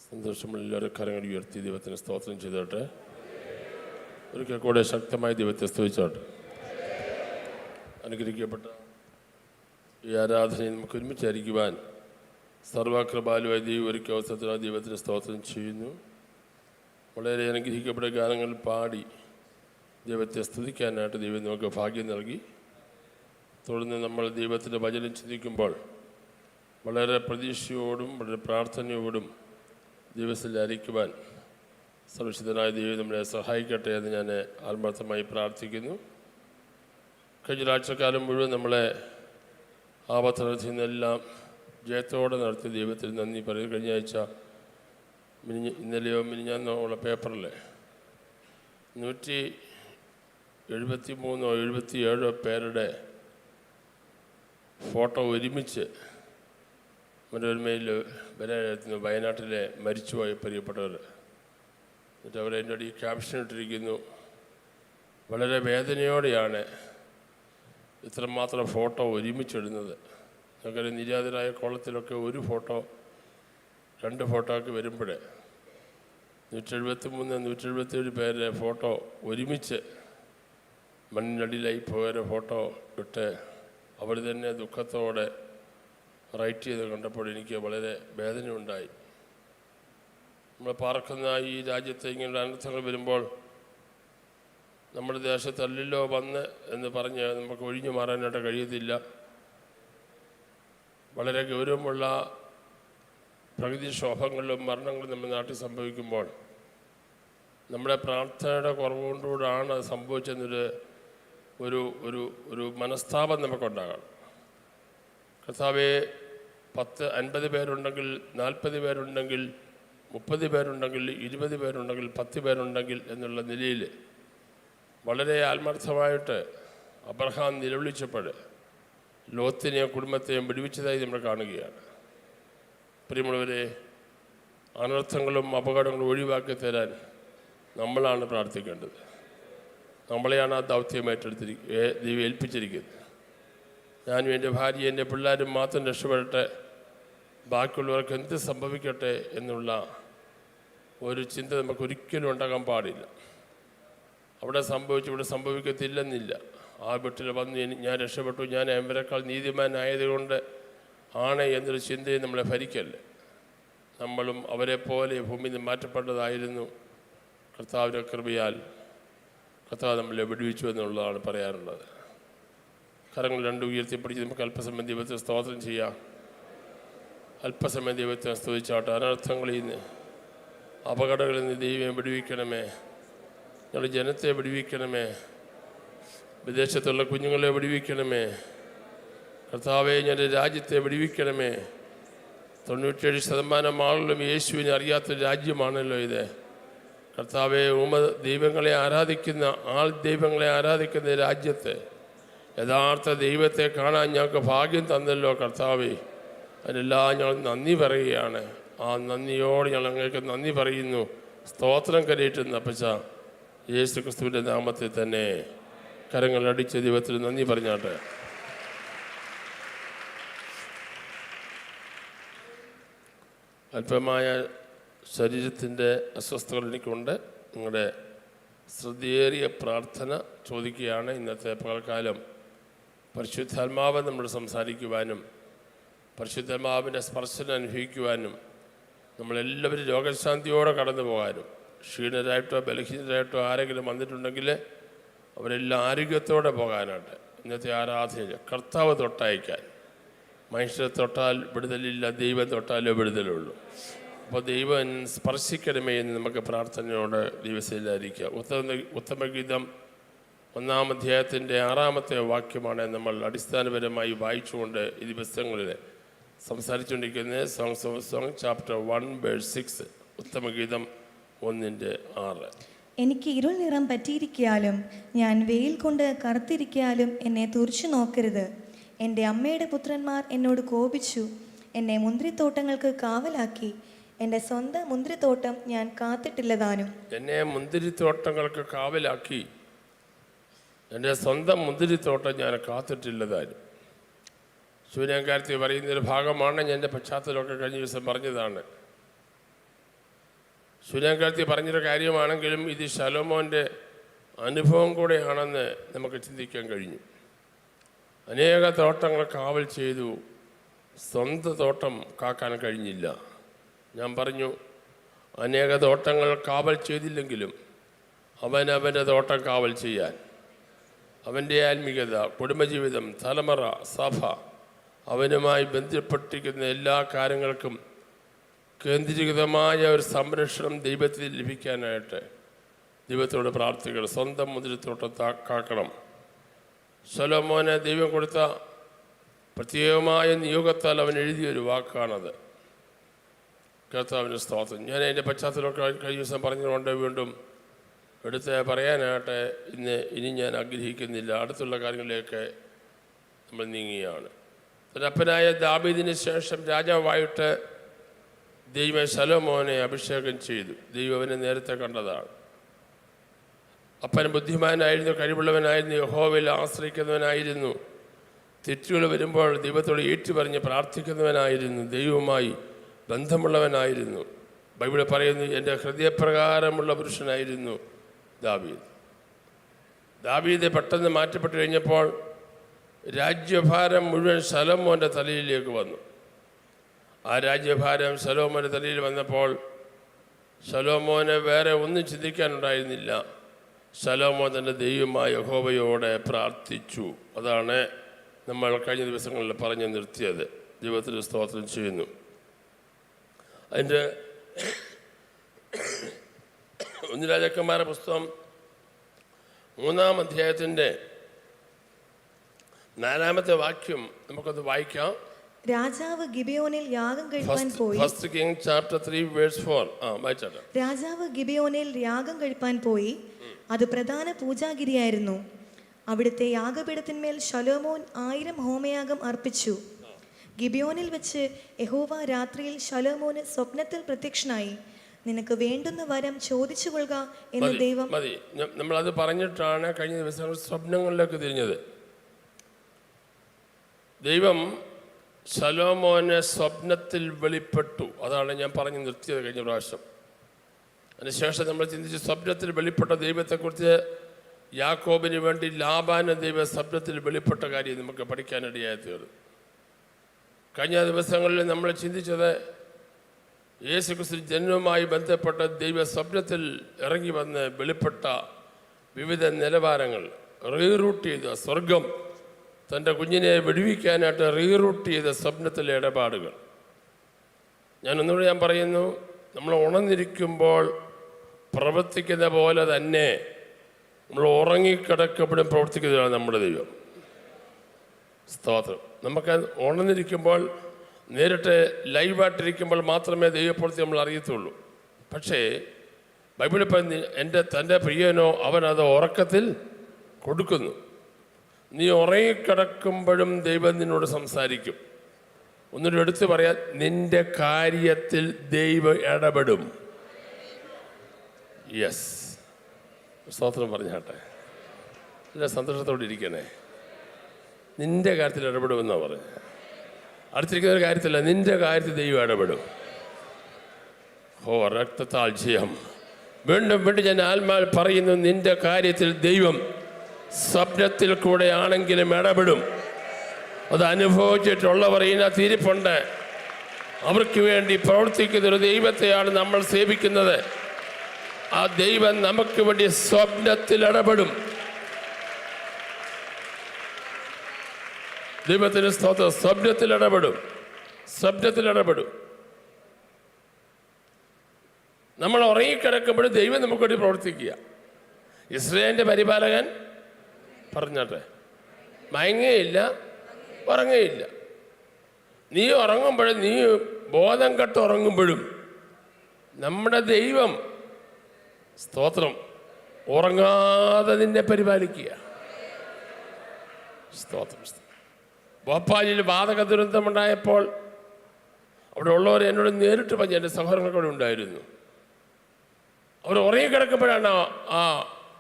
സന്തോഷമുള്ള കരങ്ങൾ ഉയർത്തി ദൈവത്തിന് സ്തോത്രം ചെയ്തോട്ടെ. ഒരിക്കൽ കൂടെ ശക്തമായി ദൈവത്തെ സ്തുതിച്ചോട്ടെ. അനുഗ്രഹിക്കപ്പെട്ട ഈ ആരാധനയിൽ നമുക്ക് ഒരുമിച്ചായിരിക്കുവാൻ സർവകൃപാലുവായ ദൈവം ഒരുക്കിയ അവസരത്തിനായി ദൈവത്തിന് സ്തോത്രം ചെയ്യുന്നു. വളരെ അനുഗ്രഹിക്കപ്പെട്ട ഗാനങ്ങൾ പാടി ദൈവത്തെ സ്തുതിക്കാനായിട്ട് ദൈവം നമുക്ക് ഭാഗ്യം നൽകി. തുടർന്ന് നമ്മൾ ദൈവത്തിൻ്റെ വചനം ചിന്തിക്കുമ്പോൾ വളരെ പ്രതീക്ഷയോടും വളരെ പ്രാർത്ഥനയോടും ദൈവത്തിൽ ആയിരിക്കുവാൻ സർവശക്തനായ ദൈവം നമ്മളെ സഹായിക്കട്ടെ എന്ന് ഞാൻ ആത്മാർത്ഥമായി പ്രാർത്ഥിക്കുന്നു. കഴിഞ്ഞ ആഴ്ചക്കാലം മുഴുവൻ നമ്മളെ ആപത്തടത്തിൽ നിന്നെല്ലാം ജയത്തോടെ നടത്തിയ ദൈവത്തിന് നന്ദി പറയും. കഴിഞ്ഞ ആഴ്ച ഇന്നലെയോ മിനിഞ്ഞാന്നോ ഉള്ള പേപ്പറിൽ 173 77 പേരുടെ ഫോട്ടോ ഒരുമിച്ച് മനോരമയിൽ വരാനായിരുന്നു. വയനാട്ടിലെ മരിച്ചുപോയ പ്രിയപ്പെട്ടവർ. എന്നിട്ട് അവരെൻ്റെ ഈ ക്യാപ്ഷൻ ഇട്ടിരിക്കുന്നു, വളരെ വേദനയോടെയാണ് ഇത്രമാത്രം ഫോട്ടോ ഒരുമിച്ചിടുന്നത്. ഞങ്ങൾക്ക് നിര്യാതരായ കോളത്തിലൊക്കെ ഒരു ഫോട്ടോ 2 ഫോട്ടോ ഒക്കെ വരുമ്പോൾ 173 177 പേരുടെ ഫോട്ടോ ഒരുമിച്ച് മണ്ണിനടിയിലായി പോയ ഫോട്ടോ ഇട്ട് അവർ തന്നെ ദുഃഖത്തോടെ റൈറ്റ് ചെയ്ത് കണ്ടപ്പോൾ എനിക്ക് വളരെ വേദനയുണ്ടായി. നമ്മൾ പാർക്കുന്ന ഈ രാജ്യത്തെ ഇങ്ങനെ അനർത്ഥങ്ങൾ വരുമ്പോൾ നമ്മുടെ ദേശത്തല്ലല്ലോ വന്ന് എന്ന് പറഞ്ഞ് നമുക്ക് ഒഴിഞ്ഞു മാറാനായിട്ട് കഴിയത്തില്ല. വളരെ ഗൗരവമുള്ള പ്രകൃതിക്ഷോഭങ്ങളിലും മരണങ്ങളും നമ്മുടെ നാട്ടിൽ സംഭവിക്കുമ്പോൾ നമ്മുടെ പ്രാർത്ഥനയുടെ കുറവുകൊണ്ടുകൂടാണ് അത് സംഭവിച്ചെന്നൊരു ഒരു ഒരു ഒരു മനസ്താപം നമുക്കുണ്ടാകണം. കർത്താവേ, 50 പേരുണ്ടെങ്കിൽ 40 പേരുണ്ടെങ്കിൽ 30 പേരുണ്ടെങ്കിൽ 20 പേരുണ്ടെങ്കിൽ 10 പേരുണ്ടെങ്കിൽ എന്നുള്ള നിലയിൽ വളരെ ആത്മാർത്ഥമായിട്ട് അബ്രഹാം നിലവിളിച്ചപ്പോൾ ലോത്തിനെയും കുടുംബത്തെയും വിടുവിച്ചതായി നമ്മൾ കാണുകയാണ്. പ്രിയമുള്ളവരെ, അനർത്ഥങ്ങളും അപകടങ്ങളും ഒഴിവാക്കി തരാൻ നമ്മളാണ് പ്രാർത്ഥിക്കേണ്ടത്. നമ്മളെയാണ് ആ ദൗത്യം ദൈവം ഏൽപ്പിച്ചിരിക്കുന്നത്. ഞാനും എൻ്റെ ഭാര്യ എൻ്റെ പിള്ളേരും മാത്രം രക്ഷപ്പെടട്ടെ, ബാക്കിയുള്ളവർക്ക് എന്ത് സംഭവിക്കട്ടെ എന്നുള്ള ഒരു ചിന്ത നമുക്കൊരിക്കലും ഉണ്ടാകാൻ പാടില്ല. അവിടെ സംഭവിച്ചു ഇവിടെ സംഭവിക്കത്തില്ലെന്നില്ല. ആ വീട്ടിൽ വന്ന് ഞാൻ രക്ഷപ്പെട്ടു, ഞാൻ അവരെക്കാൾ നീതിമാനായതുകൊണ്ട് ആണ് എന്നൊരു ചിന്തയും നമ്മളെ ഭരിക്കല്ലേ. നമ്മളും അവരെ പോലെ ഭൂമിയിൽ നിന്ന് മാറ്റപ്പെട്ടതായിരുന്നു. കർത്താവിൻ്റെ കൃപയാൽ കർത്താവ് നമ്മളെ വിടുവിച്ചു എന്നുള്ളതാണ് പറയാനുള്ളത്. കരങ്ങൾ 2 ഉയർത്തിപ്പിടിച്ച് നമുക്ക് അല്പസമയം ദൈവത്തെ സ്തോത്രം ചെയ്യാം. അല്പസമയം ദൈവത്തെ സ്തുതിച്ചാട്ടെ. അനർത്ഥങ്ങളിൽ നിന്ന് അപകടങ്ങളിൽ നിന്ന് ദൈവം വിടുവിക്കണമേ. ഞങ്ങളുടെ ജനത്തെ വിടുവിക്കണമേ. വിദേശത്തുള്ള കുഞ്ഞുങ്ങളെ വിടുവിക്കണമേ. കർത്താവെ, ഞങ്ങളുടെ രാജ്യത്തെ വിടുവിക്കണമേ. 97% ആളുകളും യേശുവിനെ അറിയാത്തൊരു രാജ്യമാണല്ലോ ഇത്. കർത്താവെ, ദൈവങ്ങളെ ആരാധിക്കുന്ന ദൈവങ്ങളെ ആരാധിക്കുന്ന രാജ്യത്തെ യഥാർത്ഥ ദൈവത്തെ കാണാൻ ഞങ്ങൾക്ക് ഭാഗ്യം തന്നല്ലോ കർത്താവെ. അതിനെല്ലാം ഞങ്ങൾ നന്ദി പറയുകയാണ്. ആ നന്ദിയോട് ഞങ്ങൾ അങ്ങേക്ക് നന്ദി പറയുന്നു. സ്തോത്രം കരയിട്ടുന്ന അപ്പച്ച യേശു ക്രിസ്തുവിൻ്റെ നാമത്തിൽ തന്നെ കരങ്ങൾ അടിച്ച ദൈവത്തിന് നന്ദി പറഞ്ഞാട്ടെ. അല്പമായ ശരീരത്തിൻ്റെ അസ്വസ്ഥതകൾ എനിക്കുണ്ട്. നിങ്ങളുടെ ശ്രദ്ധേറിയ പ്രാർത്ഥന ചോദിക്കുകയാണ്. ഇന്നത്തെ പകൽക്കാലം പരിശുദ്ധാത്മാവ് നമ്മൾ സംസാരിക്കുവാനും പരിശുദ്ധാത്മാവിൻ്റെ സ്പർശനം അനുഭവിക്കുവാനും നമ്മളെല്ലാവരും രോഗശാന്തിയോടെ കടന്നു പോകാനും, ക്ഷീണരായിട്ടോ ബലഹീനരായിട്ടോ ആരെങ്കിലും വന്നിട്ടുണ്ടെങ്കിൽ അവരെല്ലാം ആരോഗ്യത്തോടെ പോകാനായിട്ട് ഇന്നത്തെ ആരാധനയിൽ കർത്താവ് തൊട്ടയക്കാൻ. മനുഷ്യരെ തൊട്ടാൽ വിടുതലില്ല, ദൈവം തൊട്ടാലേ വിടുതലുള്ളൂ. അപ്പോൾ ദൈവം സ്പർശിക്കണമേ എന്ന് നമുക്ക് പ്രാർത്ഥനയോട് ദിവസത്തിലായിരിക്കുക. ഉത്തമഗീതം 1-ാം അധ്യായത്തിൻ്റെ 6-ാമത്തെ വാക്യമാണ് നമ്മൾ അടിസ്ഥാനപരമായി വായിച്ചുകൊണ്ട് ഈ ദിവസങ്ങളിൽ സംസാരിച്ചുകൊണ്ടിരിക്കുന്നത്. സോങ്സ് ഓഫ് സോങ് ചാപ്റ്റർ 1:6, ഉത്തമഗീതം 1:6. എനിക്ക് ഇരുൾ നിറം പറ്റിയിരിക്കാലും ഞാൻ വെയിൽ കൊണ്ട് കറുത്തിരിക്കാലും എന്നെ തുറിച്ചു നോക്കരുത്. എൻ്റെ അമ്മയുടെ പുത്രന്മാർ എന്നോട് കോപിച്ചു, എന്നെ മുന്തിരിത്തോട്ടങ്ങൾക്ക് കാവലാക്കി. എൻ്റെ സ്വന്തം മുന്തിരിത്തോട്ടം ഞാൻ കാത്തിട്ടില്ലതാനും. എന്നെ മുന്തിരിത്തോട്ടങ്ങൾക്ക് കാവലാക്കി, എൻ്റെ സ്വന്തം മുന്തിരിത്തോട്ടം ഞാൻ കാത്തിട്ടില്ലതാനും. ശൂന്യകാരത്തിൽ പറയുന്നൊരു ഭാഗമാണ്. എൻ്റെ പശ്ചാത്തലമൊക്കെ കഴിഞ്ഞ ദിവസം പറഞ്ഞതാണ്. സൂര്യകാലത്തിൽ പറഞ്ഞൊരു കാര്യമാണെങ്കിലും ഇത് ശലോമോൻ്റെ അനുഭവം കൂടെയാണെന്ന് നമുക്ക് ചിന്തിക്കാൻ കഴിഞ്ഞു. അനേക തോട്ടങ്ങൾ കാവൽ ചെയ്തു, സ്വന്തം തോട്ടം കാക്കാൻ കഴിഞ്ഞില്ല. ഞാൻ പറഞ്ഞു, അനേക തോട്ടങ്ങൾ കാവൽ ചെയ്തില്ലെങ്കിലും അവനവൻ്റെ തോട്ടം കാവൽ ചെയ്യാൻ, അവൻ്റെ ആത്മീയത, കുടുംബജീവിതം, തലമുറ, സഭ, അവനുമായി ബന്ധപ്പെട്ടിരിക്കുന്ന എല്ലാ കാര്യങ്ങൾക്കും കേന്ദ്രീകൃതമായ ഒരു സംരക്ഷണം ദൈവത്തിൽ ലഭിക്കാനായിട്ട് ദൈവത്തോട് പ്രാർത്ഥിക്കണം. സ്വന്തം മുന്തിരിത്തോട്ടം കാക്കണം. ശലോമോനെ ദൈവം കൊടുത്ത പ്രത്യേകമായ നിയോഗത്താൽ അവൻ എഴുതിയൊരു വാക്കാണത്. കർത്താവിൻ്റെ സ്തോത്രം. ഞാൻ അതിൻ്റെ പശ്ചാത്തലമൊക്കെ കഴിഞ്ഞ ദിവസം പറഞ്ഞുകൊണ്ട് വീണ്ടും എടുത്ത് പറയാനായിട്ട് ഇനി ഞാൻ ആഗ്രഹിക്കുന്നില്ല. അടുത്തുള്ള കാര്യങ്ങളിലേക്ക് നമ്മൾ നീങ്ങുകയാണ്. തൻ്റെ അപ്പനായ ദാവീദിന് ശേഷം രാജാവായിട്ട് ദൈവം ശലോമോനെ അഭിഷേകം ചെയ്തു. ദൈവം അവനെ നേരത്തെ കണ്ടതാണ്. അപ്പൻ ബുദ്ധിമാനായിരുന്നു, കഴിവുള്ളവനായിരുന്നു, യഹോവയിൽ ആശ്രയിക്കുന്നവനായിരുന്നു, തെറ്റുകൾ വരുമ്പോൾ ദൈവത്തോട് ഏറ്റുപറഞ്ഞ് പ്രാർത്ഥിക്കുന്നവനായിരുന്നു, ദൈവവുമായി ബന്ധമുള്ളവനായിരുന്നു. ബൈബിൾ പറയുന്നു, എൻ്റെ ഹൃദയപ്രകാരമുള്ള പുരുഷനായിരുന്നു ദാവീദ്. ദാവീദ് പെട്ടെന്ന് മാറ്റപ്പെട്ടു കഴിഞ്ഞപ്പോൾ രാജ്യഭാരം മുഴുവൻ ശലോമോൻ്റെ തലയിലേക്ക് വന്നു. ആ രാജ്യഭാരം ശലോമോൻ്റെ തലയിൽ വന്നപ്പോൾ ശലോമോനെ വേറെ ഒന്നും ചിന്തിക്കാനുണ്ടായിരുന്നില്ല. ശലോമോൻ തൻ്റെ ദൈവമായ യഹോവയോടെ പ്രാർത്ഥിച്ചു. അതാണ് നമ്മൾ കഴിഞ്ഞ ദിവസങ്ങളിൽ പറഞ്ഞു നിർത്തിയത്. ദൈവത്തിന് സ്തോത്രം ചെയ്യുന്നു. അതിൻ്റെ 1 രാജാക്കന്മാരുടെ പുസ്തകം 3-ാം അധ്യായത്തിൻ്റെ 4-ാമത്തെ വാക്യം നമുക്കത് വായിക്കാം. രാജാവ് ഗിബിയോനിൽ യാഗം കഴിപ്പാൻ പോയി. First king chapter 3 verse 4. വായിച്ചാട്ടെ. രാജാവ് ഗിബിയോനിൽ യാഗം കഴിപ്പാൻ പോയി. അത് പ്രധാന പൂജാഗിരിയായിരുന്നു. അവിടുത്തെ യാഗപീഠത്തിന്മേൽ ശലോമോൻ 1000 ഹോമയാഗം അർപ്പിച്ചു. ഗിബിയോനിൽ വെച്ച് യഹോവ രാത്രിയിൽ ശലോമോന് സ്വപ്നത്തിൽ പ്രത്യക്ഷനായി, നിനക്ക് വേണ്ടുന്ന വരം ചോദിച്ചു കൊള്ളുക എന്ന് ദൈവം. മതി, നമ്മളത് പറഞ്ഞിട്ടാണ് കഴിഞ്ഞ ദിവസങ്ങൾ സ്വപ്നങ്ങളിലേക്ക് തിരിഞ്ഞത്. ദൈവം ശലോമോനെ സ്വപ്നത്തിൽ വെളിപ്പെട്ടു. അതാണ് ഞാൻ പറഞ്ഞു നിർത്തിയത് കഴിഞ്ഞ പ്രാവശ്യം. അതിനുശേഷം നമ്മൾ ചിന്തിച്ച് സ്വപ്നത്തിൽ വെളിപ്പെട്ട ദൈവത്തെക്കുറിച്ച് യാക്കോബിന് വേണ്ടി ലാബാന് ദൈവ സ്വപ്നത്തിൽ വെളിപ്പെട്ട കാര്യം നമുക്ക് പഠിക്കാനിടയായി തീർന്നു. കഴിഞ്ഞ ദിവസങ്ങളിൽ നമ്മൾ ചിന്തിച്ചത് യേശുക്രിസ്തു ജന്മവുമായി ബന്ധപ്പെട്ട ദൈവ സ്വപ്നത്തിൽ ഇറങ്ങി വന്ന് വെളിപ്പെട്ട വിവിധ നിലവാരങ്ങൾ, റീറൂട്ട് ചെയ്ത സ്വർഗം തൻ്റെ കുഞ്ഞിനെ വെടിവിക്കാനായിട്ട് റീറൂട്ട് ചെയ്ത സ്വപ്നത്തിലെ ഇടപാടുകൾ. ഞാൻ പറയുന്നു, നമ്മൾ ഉണർന്നിരിക്കുമ്പോൾ പ്രവർത്തിക്കുന്ന പോലെ തന്നെ നമ്മൾ ഉറങ്ങിക്കിടക്കപ്പെടും പ്രവർത്തിക്കുന്നതാണ് നമ്മുടെ ദൈവം. സ്തോത്രം. നമുക്ക് ഉണർന്നിരിക്കുമ്പോൾ നേരിട്ട് ലൈവായിട്ടിരിക്കുമ്പോൾ മാത്രമേ ദൈവപ്രവൃത്തി നമ്മൾ അറിയത്തുള്ളൂ. പക്ഷേ ബൈബിളിൽ തൻ്റെ പ്രിയനോ അവനത് ഉറക്കത്തിൽ കൊടുക്കുന്നു. നീ ഉറങ്ങിക്കിടക്കുമ്പോഴും ദൈവം നിന്നോട് സംസാരിക്കും. ഒന്നിനും എടുത്ത് പറയാൻ, നിന്റെ കാര്യത്തിൽ ദൈവം ഇടപെടും. യെസ്, സ്തോത്രം പറഞ്ഞാട്ടെ. നല്ല സന്തോഷത്തോടെ ഇരിക്കണേ. നിന്റെ കാര്യത്തിൽ ഇടപെടുമെന്നാണ് പറഞ്ഞത്. അടുത്തിരിക്കുന്ന ഒരു കാര്യത്തില്ല, നിന്റെ കാര്യത്തിൽ ദൈവം ഇടപെടും. രക്തത്താൽ ജയം. വീണ്ടും വീണ്ടും ഞാൻ ആത്മാൽ പറയുന്നു, നിന്റെ കാര്യത്തിൽ ദൈവം സ്വപ്നത്തിൽ കൂടെ ആണെങ്കിലും ഇടപെടും. അത് അനുഭവിച്ചിട്ടുള്ളവർ ഇതിനകത്ത് ഇരിപ്പുണ്ട്. അവർക്ക് വേണ്ടി പ്രവർത്തിക്കുന്നൊരു ദൈവത്തെയാണ് നമ്മൾ സേവിക്കുന്നത്. ആ ദൈവം നമുക്ക് വേണ്ടി സ്വപ്നത്തിൽ ഇടപെടും. ദൈവത്തിന് സ്തോത്രം. സ്വപ്നത്തിൽ ഇടപെടും. നമ്മൾ ഉറങ്ങിക്കിടക്കുമ്പോഴും ദൈവം നമുക്ക് വേണ്ടി പ്രവർത്തിക്കുക. ഇസ്രായേലിൻ്റെ പരിപാലകൻ പറഞ്ഞാട്ടെ, മയങ്ങയില്ല, ഉറങ്ങയില്ല. നീ ഉറങ്ങുമ്പോഴും, നീ ബോധം കെട്ട് ഉറങ്ങുമ്പോഴും നമ്മുടെ ദൈവം സ്തോത്രം ഉറങ്ങാതെ നിന്നെ പരിപാലിക്കുക. സ്തോത്രം. ഭോപ്പാലിൽ വാതക ദുരന്തമുണ്ടായപ്പോൾ അവിടെ ഉള്ളവർ എന്നോട് നേരിട്ട് പറഞ്ഞ്, എൻ്റെ സഹോദരങ്ങളൊക്കെ ഉണ്ടായിരുന്നു. അവർ ഉറങ്ങിക്കിടക്കുമ്പോഴാണ് ആ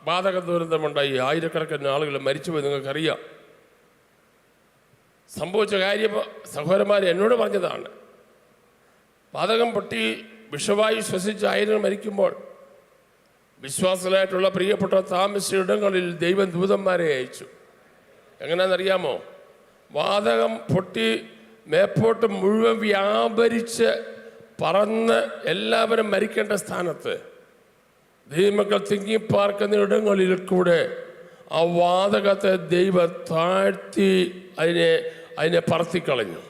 വാതക ദുരന്തമുണ്ടായി. ആയിരക്കണക്കിന് ആളുകൾ മരിച്ചുപോയി. നിങ്ങൾക്കറിയാം സംഭവിച്ച കാര്യം. സഹോദരന്മാർ എന്നോട് പറഞ്ഞതാണ്. വാതകം പൊട്ടി വിഷവായു ശ്വസിച്ച് ആയിരം മരിക്കുമ്പോൾ വിശ്വാസികളായിട്ടുള്ള പ്രിയപ്പെട്ട താമസിച്ച ഇടങ്ങളിൽ ദൈവം ദൂതന്മാരെ അയച്ചു. എങ്ങനെയാണെന്നറിയാമോ? വാതകം പൊട്ടി മേപ്പോട്ട് മുഴുവൻ വ്യാപരിച്ച് പറന്ന് എല്ലാവരും മരിക്കേണ്ട സ്ഥാനത്ത് ദൈവമക്കൾ തിങ്ങിപ്പാർക്കുന്ന ഇടങ്ങളിൽ കൂടെ ആ വാതകത്തെ ദൈവം താഴ്ത്തി അതിനെ പറത്തിക്കളഞ്ഞു.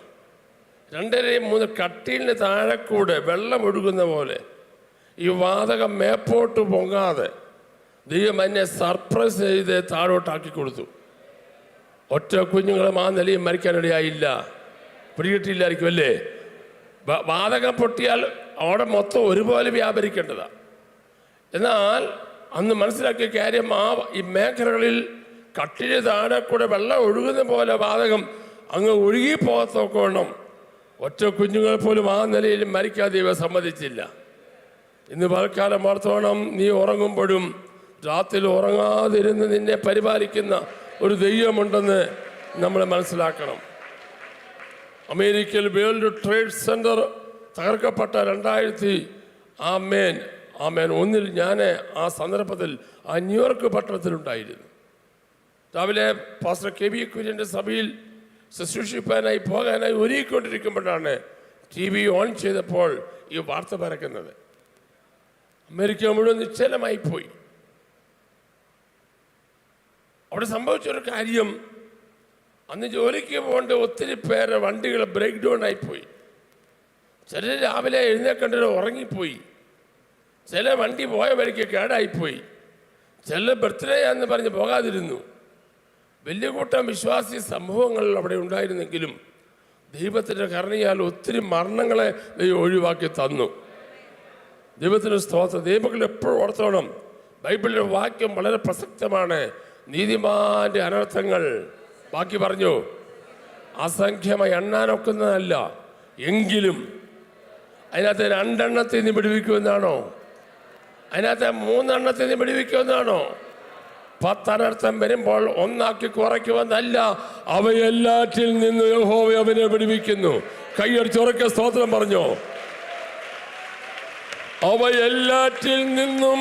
2.3 കട്ടിലിന് താഴെ കൂടെ വെള്ളം ഒഴുകുന്ന പോലെ ഈ വാതകം മേപ്പോട്ട് പൊങ്ങാതെ ദൈവം അതിനെ സർപ്രൈസ് ചെയ്ത് താഴോട്ടാക്കി കൊടുത്തു. ഒറ്റ കുഞ്ഞുങ്ങളും ആ നിലയിൽ മരിക്കാനിടയായില്ല. പിടികിട്ടില്ലായിരിക്കും അല്ലേ? വാതകം പൊട്ടിയാൽ അവിടെ മൊത്തം ഒരുപോലെ വ്യാപരിക്കേണ്ടതാണ്. എന്നാൽ അന്ന് മനസ്സിലാക്കിയ കാര്യം, ഈ മേഖലകളിൽ കട്ടിന് താഴെ കൂടെ വെള്ളം ഒഴുകുന്ന പോലെ വാതകം അങ്ങ് ഒഴുകിപ്പോകത്തോക്കണം ഒറ്റ കുഞ്ഞുങ്ങൾ പോലും ആ നിലയിൽ മരിക്കാതെ ഇവ സമ്മതിച്ചില്ല. ഇന്ന് പൽക്കാലം ഓർത്തോണം, നീ ഉറങ്ങുമ്പോഴും രാത്രിയിൽ ഉറങ്ങാതിരുന്ന് നിന്നെ പരിപാലിക്കുന്ന ഒരു ദൈവമുണ്ടെന്ന് നമ്മൾ മനസ്സിലാക്കണം. അമേരിക്കയിൽ വേൾഡ് ട്രേഡ് സെൻറ്റർ തകർക്കപ്പെട്ട 2001 ഞാൻ ആ സന്ദർഭത്തിൽ ആ ന്യൂയോർക്ക് പട്ടണത്തിലുണ്ടായിരുന്നു. രാവിലെ പാസ്റ്റർ കെ വി കുര്യൻ്റെ സഭയിൽ ശുശ്രൂഷിപ്പാനായി പോകാനായി ഒരുങ്ങിക്കൊണ്ടിരിക്കുമ്പോഴാണ് TV ഓൺ ചെയ്തപ്പോൾ ഈ വാർത്ത പരക്കുന്നത്. അമേരിക്ക മുഴുവൻ നിശ്ചലമായി പോയി. അവിടെ സംഭവിച്ചൊരു കാര്യം, അന്ന് ജോലിക്ക് പോകേണ്ട ഒത്തിരി പേര് വണ്ടികൾ ബ്രേക്ക് ഡൗൺ ആയിപ്പോയി. ചിലർ രാവിലെ എഴുന്നേൽക്കേണ്ടത് ഉറങ്ങിപ്പോയി, ചില വണ്ടി പോയ വഴിക്ക് കേടായിപ്പോയി, ചില ബർത്ത്ഡേ എന്ന് പറഞ്ഞ് പോകാതിരുന്നു. വലിയ കൂട്ടം വിശ്വാസി സംഭവങ്ങൾ അവിടെ ഉണ്ടായിരുന്നെങ്കിലും ദൈവത്തിൻ്റെ കരുണയാൽ ഒത്തിരി മരണങ്ങളെ ദൈവം ഒഴിവാക്കി തന്നു. ദൈവത്തിൻ്റെ സ്തോത്രം. ദൈവങ്ങൾ എപ്പോഴും ഓർത്തോണം, ബൈബിളിലെ വാക്യം വളരെ പ്രസക്തമാണ്. നീതിമാന്റെ അനർത്ഥങ്ങൾ, ബാക്കി പറഞ്ഞു, അസംഖ്യമായി എണ്ണാനൊക്കുന്നതല്ല, എങ്കിലും അതിനകത്ത് 2 എണ്ണത്തിൽ നിന്ന് വിടുവിക്കുമെന്നാണോ? അതിനകത്ത് 3 എണ്ണത്തിൽ നിന്ന് വിടുവിക്കുമെന്നാണോ? 10 അനർത്ഥം വരുമ്പോൾ 1 ആക്കി കുറയ്ക്കുമെന്നല്ല, അവയെല്ലാറ്റിൽ നിന്ന് യഹോവ അവനെ വിടുവിക്കുന്നു. കൈയടിച്ചുറക്കെ സ്തോത്രം പറഞ്ഞോ. അവയെല്ലാറ്റിൽ നിന്നും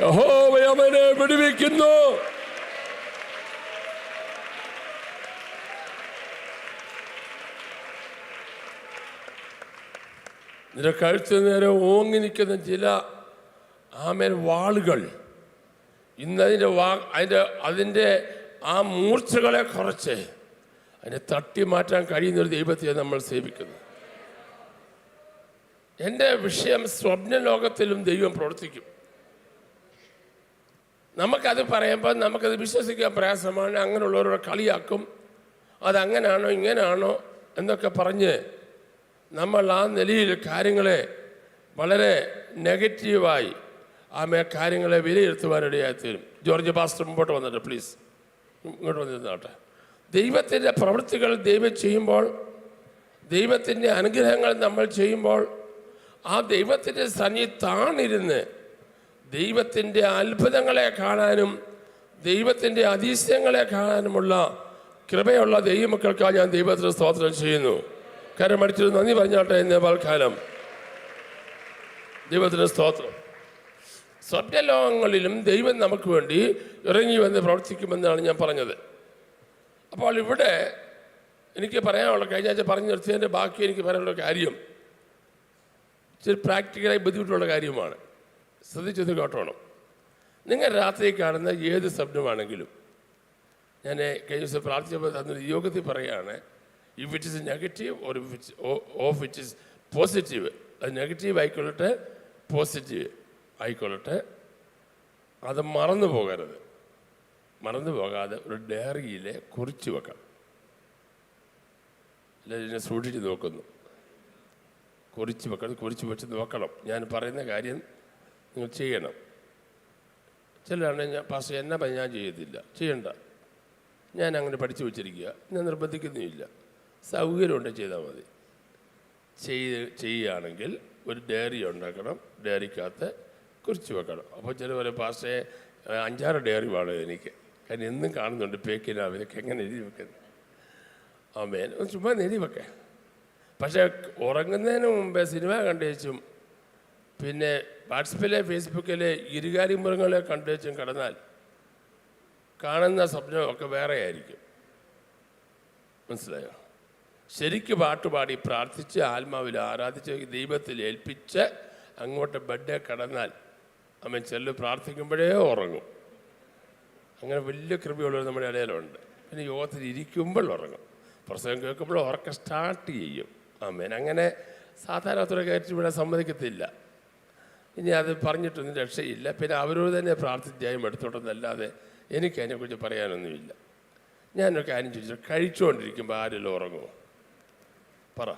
യഹോവ അവനെ വിടുവിക്കുന്നു. നിന്റെ കഴുത്ത് നേരെ ഓങ്ങി നിൽക്കുന്ന ചില വാളുകൾ ഇന്നതിൻ്റെ അതിൻ്റെ ആ മൂർച്ചകളെ കുറച്ച് അതിനെ തട്ടി മാറ്റാൻ കഴിയുന്നൊരു ദൈവത്തെ നമ്മൾ സേവിക്കുന്നു. എൻ്റെ വിഷയം, സ്വപ്ന ലോകത്തിലും ദൈവം പ്രവർത്തിക്കും. നമുക്കത് പറയുമ്പോൾ നമുക്കത് വിശ്വസിക്കാൻ പ്രയാസമാണ്. അങ്ങനെയുള്ളവരോട് കളിയാക്കും, അതങ്ങനെയാണോ ഇങ്ങനെയാണോ എന്നൊക്കെ പറഞ്ഞ് നമ്മൾ ആ നിലയിൽ കാര്യങ്ങളെ വളരെ നെഗറ്റീവായി കാര്യങ്ങളെ വിലയിരുത്തുവാനിടയായിത്തീരും. ജോർജ് പാസ്റ്റർ മുമ്പോട്ട് വന്നിട്ട് പ്ലീസ് ഇങ്ങോട്ട് വന്നിരുന്നാട്ടെ. ദൈവത്തിൻ്റെ പ്രവൃത്തികൾ ദൈവം ചെയ്യുമ്പോൾ, ദൈവത്തിൻ്റെ അനുഗ്രഹങ്ങൾ നമ്മൾ ചെയ്യുമ്പോൾ, ആ ദൈവത്തിൻ്റെ സന്നിധാനത്തിരുന്ന് ദൈവത്തിൻ്റെ അത്ഭുതങ്ങളെ കാണാനും ദൈവത്തിൻ്റെ അതിശയങ്ങളെ കാണാനുമുള്ള കൃപയുള്ള ദൈവമക്കൾക്കാണ് ഞാൻ ദൈവത്തിന് സ്തോത്രം ചെയ്യുന്നു. കരമടിച്ചൊരു നന്ദി പറഞ്ഞാട്ടെ. ഇന്ന് പൽക്കാലം ദൈവത്തിന് സ്തോത്രം. സ്വപ്നലോകങ്ങളിലും ദൈവം നമുക്ക് വേണ്ടി ഇറങ്ങി വന്ന് പ്രവർത്തിക്കുമെന്നാണ് ഞാൻ പറഞ്ഞത്. അപ്പോൾ ഇവിടെ എനിക്ക് പറയാനുള്ള, കഴിഞ്ഞ ആഴ്ച പറഞ്ഞു നിർത്തിയതിൻ്റെ ബാക്കി എനിക്ക് പറയാനുള്ള കാര്യം ഇച്ചിരി പ്രാക്ടിക്കലായി ബുദ്ധിമുട്ടുള്ള കാര്യമാണ്. ശ്രദ്ധിച്ചത് കേട്ടോണം. നിങ്ങൾ രാത്രി കാണുന്ന ഏത് സ്വപ്നമാണെങ്കിലും, ഞാൻ കഴിഞ്ഞ ദിവസം പ്രാർത്ഥിച്ചപ്പോൾ തന്ന യോഗത്തിൽ പറയുകയാണ്, if it is negative of it is positive, അത് നെഗറ്റീവ് ആയിക്കൊള്ളട്ടെ പോസിറ്റീവ് ആയിക്കൊള്ളട്ടെ, അത് മറന്നു പോകരുത്. മറന്നു പോകാതെ ഒരു ഡയറിയിൽ കുറിച്ച് വെക്കണം. അല്ല, ഇതിനെ സൂക്ഷിച്ച് നോക്കുന്നു, കുറിച്ച് വെക്കണം. കുറിച്ച് വെച്ച് നോക്കണം. ഞാൻ പറയുന്ന കാര്യം നിങ്ങൾ ചെയ്യണം. ചിലരാണ് പാസ്റ്റർ എന്നാ ഞാൻ ചെയ്യത്തില്ല, ചെയ്യണ്ട, ഞാൻ അങ്ങനെ പഠിച്ചു വെച്ചിരിക്കുക, ഞാൻ നിർബന്ധിക്കുന്നുമില്ല, സൗകര്യമുണ്ട് ചെയ്താൽ മതി. ചെയ്യുകയാണെങ്കിൽ ഒരു ഡയറി ഉണ്ടാക്കണം, ഡയറിക്കകത്ത് കുറിച്ച് വെക്കണം. അപ്പോൾ ചില പോലെ പാസ്റ്റേ 5-6 ഡയറി വേണം എനിക്ക്, കാരണം എന്നും കാണുന്നുണ്ട് പേക്കിനാവ് ഇതൊക്കെ എങ്ങനെ എഴുതി വെക്കുന്നത്. ചുമ്മാ എഴുതി വെക്കേ. പക്ഷേ ഉറങ്ങുന്നതിന് മുമ്പേ സിനിമ കണ്ടേച്ചും പിന്നെ വാട്സപ്പിലെ ഫേസ്ബുക്കിലെ ഇരുകാരി മൃഗങ്ങളെ കണ്ടു വെച്ചും കിടന്നാൽ കാണുന്ന സ്വപ്നമൊക്കെ വേറെ ആയിരിക്കും. മനസ്സിലായോ? ശരിക്ക് പാട്ടുപാടി പ്രാർത്ഥിച്ച് ആത്മാവിൽ ആരാധിച്ച് ദൈവത്തിൽ ഏൽപ്പിച്ച് അങ്ങോട്ട് ബെഡേ കിടന്നാൽ അവൻ പ്രാർത്ഥിക്കുമ്പോഴേ ഉറങ്ങും. അങ്ങനെ വലിയ കൃപയുള്ളവർ നമ്മുടെ ഇടയിലുണ്ട്. പിന്നെ യോഗത്തിൽ ഇരിക്കുമ്പോൾ ഉറങ്ങും, പ്രസംഗം കേൾക്കുമ്പോൾ ഉറക്കം സ്റ്റാർട്ട് ചെയ്യും. ആമേൻ. അങ്ങനെ സാധാരണ കയറ്റി വിടാൻ സമ്മതിക്കത്തില്ല. ഇനി അത് പറഞ്ഞിട്ടൊന്നും രക്ഷയില്ല. പിന്നെ അവരോട് തന്നെ പ്രാർത്ഥിച്ച് ജയം എടുത്തോട്ടെന്നല്ലാതെ എനിക്ക് അതിനെക്കുറിച്ച് പറയാനൊന്നുമില്ല. ഞാനൊരു കാര്യം ചോദിച്ചു, കഴിച്ചുകൊണ്ടിരിക്കുമ്പോൾ ആരെല്ലാം ഉറങ്ങുമോ? പറ.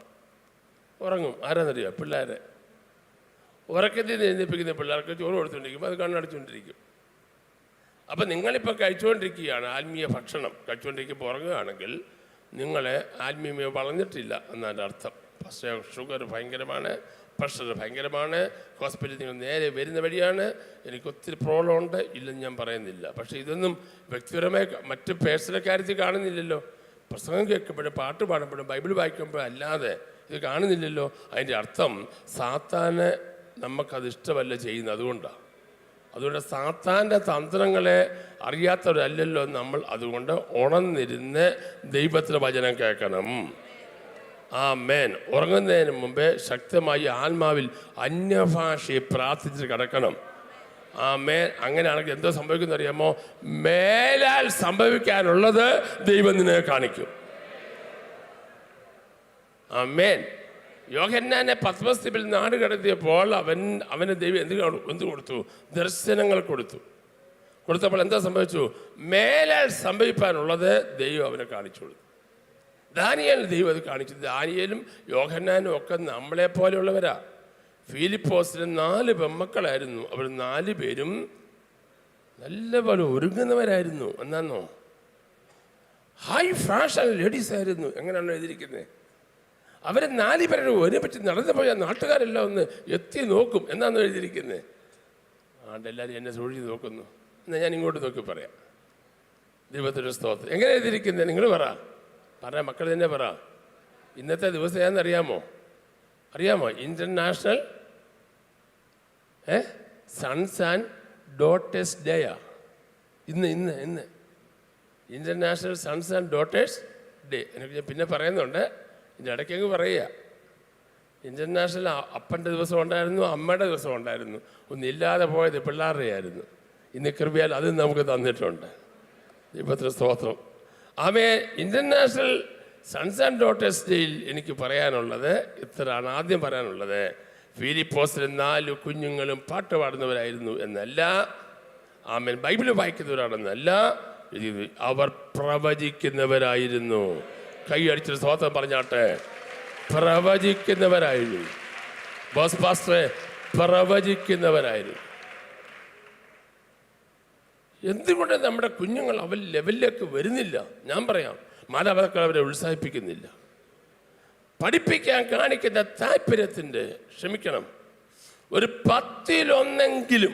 ഉറങ്ങും. ആരാന്നറിയോ? പിള്ളേരെ. ഉറക്കത്തിൽ നിന്ന് എഴുന്നേൽപ്പിക്കുന്ന പിള്ളേർക്ക് ചോറ് കൊടുത്തുകൊണ്ടിരിക്കുമ്പോൾ അത് കണ്ണടച്ചുകൊണ്ടിരിക്കും. അപ്പം നിങ്ങളിപ്പോൾ കഴിച്ചുകൊണ്ടിരിക്കുകയാണ് ആത്മീയ ഭക്ഷണം കഴിച്ചുകൊണ്ടിരിക്കുമ്പോൾ ഉറങ്ങുകയാണെങ്കിൽ നിങ്ങളെ ആത്മീയമേ വളർന്നിട്ടില്ല എന്നാണ് അർത്ഥം. പക്ഷേ ഷുഗർ ഭയങ്കരമാണ്, പ്രഷർ ഭയങ്കരമാണ്, ഹോസ്പിറ്റലിൽ നിങ്ങൾ നേരെ വരുന്ന വഴിയാണ്. എനിക്ക് ഒത്തിരി പ്രോബ്ലം ഉണ്ട്, ഇല്ലെന്ന് ഞാൻ പറയുന്നില്ല. പക്ഷേ ഇതൊന്നും വ്യക്തിപരമായി മറ്റ് പേഴ്സണൽ കാര്യത്തിൽ കാണുന്നില്ലല്ലോ. പ്രസംഗം കേൾക്കുമ്പോഴും പാട്ട് പാടുമ്പോഴും ബൈബിൾ വായിക്കുമ്പോഴും അല്ലാതെ ഇത് കാണുന്നില്ലല്ലോ. അതിൻ്റെ അർത്ഥം സാത്താന് നമുക്കത് ഇഷ്ടമല്ല ചെയ്യുന്നത്. അതുകൊണ്ട് സാത്താൻ്റെ തന്ത്രങ്ങളെ അറിയാത്തവരല്ലല്ലോ നമ്മൾ. അതുകൊണ്ട് ഉണർന്നിരുന്ന് ദൈവത്തിൻ്റെ വചനം കേൾക്കണം. ആമേൻ. ഉറങ്ങുന്നതിന് മുമ്പേ ശക്തമായി ആത്മാവിൽ അന്യഭാഷയെ പ്രാർത്ഥിച്ച് കിടക്കണം. ആമേൻ. അങ്ങനെയാണെങ്കിൽ എന്തോ സംഭവിക്കുന്ന അറിയാമോ? മേലാൽ സംഭവിക്കാനുള്ളത് ദൈവം നിന്നെ കാണിക്കും. ആമേൻ. യോഹന്നാനെ പത്മസ് ദ്വീപിൽ നാട് കടത്തിയപ്പോൾ അവന് ദൈവം എന്ത് കൊടുത്തു? ദർശനങ്ങൾ കൊടുത്തപ്പോൾ എന്താ സംഭവിച്ചു? മേലാൽ സംഭവിക്കാനുള്ളത് ദൈവം അവനെ കാണിച്ചു കൊടുത്തു. ദാനിയേലിന് ദൈവം അത് കാണിച്ചു. ദാനിയേലും യോഹന്നാനും ഒക്കെ നമ്മളെ പോലെയുള്ളവരാ. ഫിലിപ്പോസിന് 4 പെമ്മക്കളായിരുന്നു. അവർ 4 പേരും നല്ലപോലെ ഒരുങ്ങുന്നവരായിരുന്നു. എന്നാന്നോ? ഹൈ ഫാഷൻ ലേഡീസ് ആയിരുന്നു. എങ്ങനെയാണോ എഴുതിയിരിക്കുന്നത്? അവർ 4 പേരുടെ ഒരുമിച്ച് നടന്നു പോയാൽ നാട്ടുകാരെല്ലാം ഒന്ന് എത്തി നോക്കും. എന്നാന്ന് എഴുതിയിരിക്കുന്നത്? എല്ലാവരും എന്നെ സൂക്ഷിച്ച് നോക്കുന്നു. എന്നാൽ ഞാൻ ഇങ്ങോട്ട് നോക്കി പറയാം. ദൈവത്തിൻ്റെ സ്തോത്രം. എങ്ങനെ എഴുതിയിരിക്കുന്നത്? നിങ്ങൾ പറയാം മക്കൾ തന്നെ പറ. ഇന്നത്തെ ദിവസം ഏതെന്നറിയാമോ? ഇന്റർനാഷണൽ സൺസ് ആൻഡ് ഡോട്ടേഴ്സ് ഡേയാ. ഇന്ന് international sons and daughters day. എനിക്ക് ഞാൻ പിന്നെ പറയുന്നുണ്ട്, ഇതിൻ്റെ ഇടയ്ക്കങ്ങ് പറയുക. ഇന്റർനാഷണൽ അപ്പൻ്റെ ദിവസം ഉണ്ടായിരുന്നു, അമ്മയുടെ ദിവസം ഉണ്ടായിരുന്നു. ഒന്നില്ലാതെ പോയത് പിള്ളേരുടെ ആയിരുന്നു. ഇന്ന് കൃപയാൽ അത് നമുക്ക് തന്നിട്ടുണ്ട്. ദൈവത്തിൻ്റെ സ്തോത്രം. ഇന്റർനാഷണൽ സൺസ് ആൻഡ് ഡോട്ടേഴ്സ് ഡേയിൽ എനിക്ക് പറയാനുള്ളത് ഇത്രയാണ്. ആദ്യം പറയാനുള്ളത്, ഫിലിപ്പോസിലെ 4 കുഞ്ഞുങ്ങളും പാട്ട് പാടുന്നവരായിരുന്നു എന്നല്ല, ബൈബിൾ വായിക്കുന്നവരാണെന്നല്ല, അവർ പ്രവചിക്കുന്നവരായിരുന്നു. കൈ അടിച്ചൊരു സ്തോത്രം പറഞ്ഞാട്ടെ. പ്രവചിക്കുന്നവരായിരുന്നു. ബോസ് പാസ്റ്ററെ, പ്രവചിക്കുന്നവരായിരുന്നു. എന്തുകൊണ്ട് നമ്മുടെ കുഞ്ഞുങ്ങൾ അവർ ലെവലിലേക്ക് വരുന്നില്ല? ഞാൻ പറയാം, മാതാപിതാക്കൾ അവരെ ഉത്സാഹിപ്പിക്കുന്നില്ല. പഠിപ്പിക്കാൻ കാണിക്കുന്ന താല്പര്യത്തിൻ്റെ ഒരു 10-1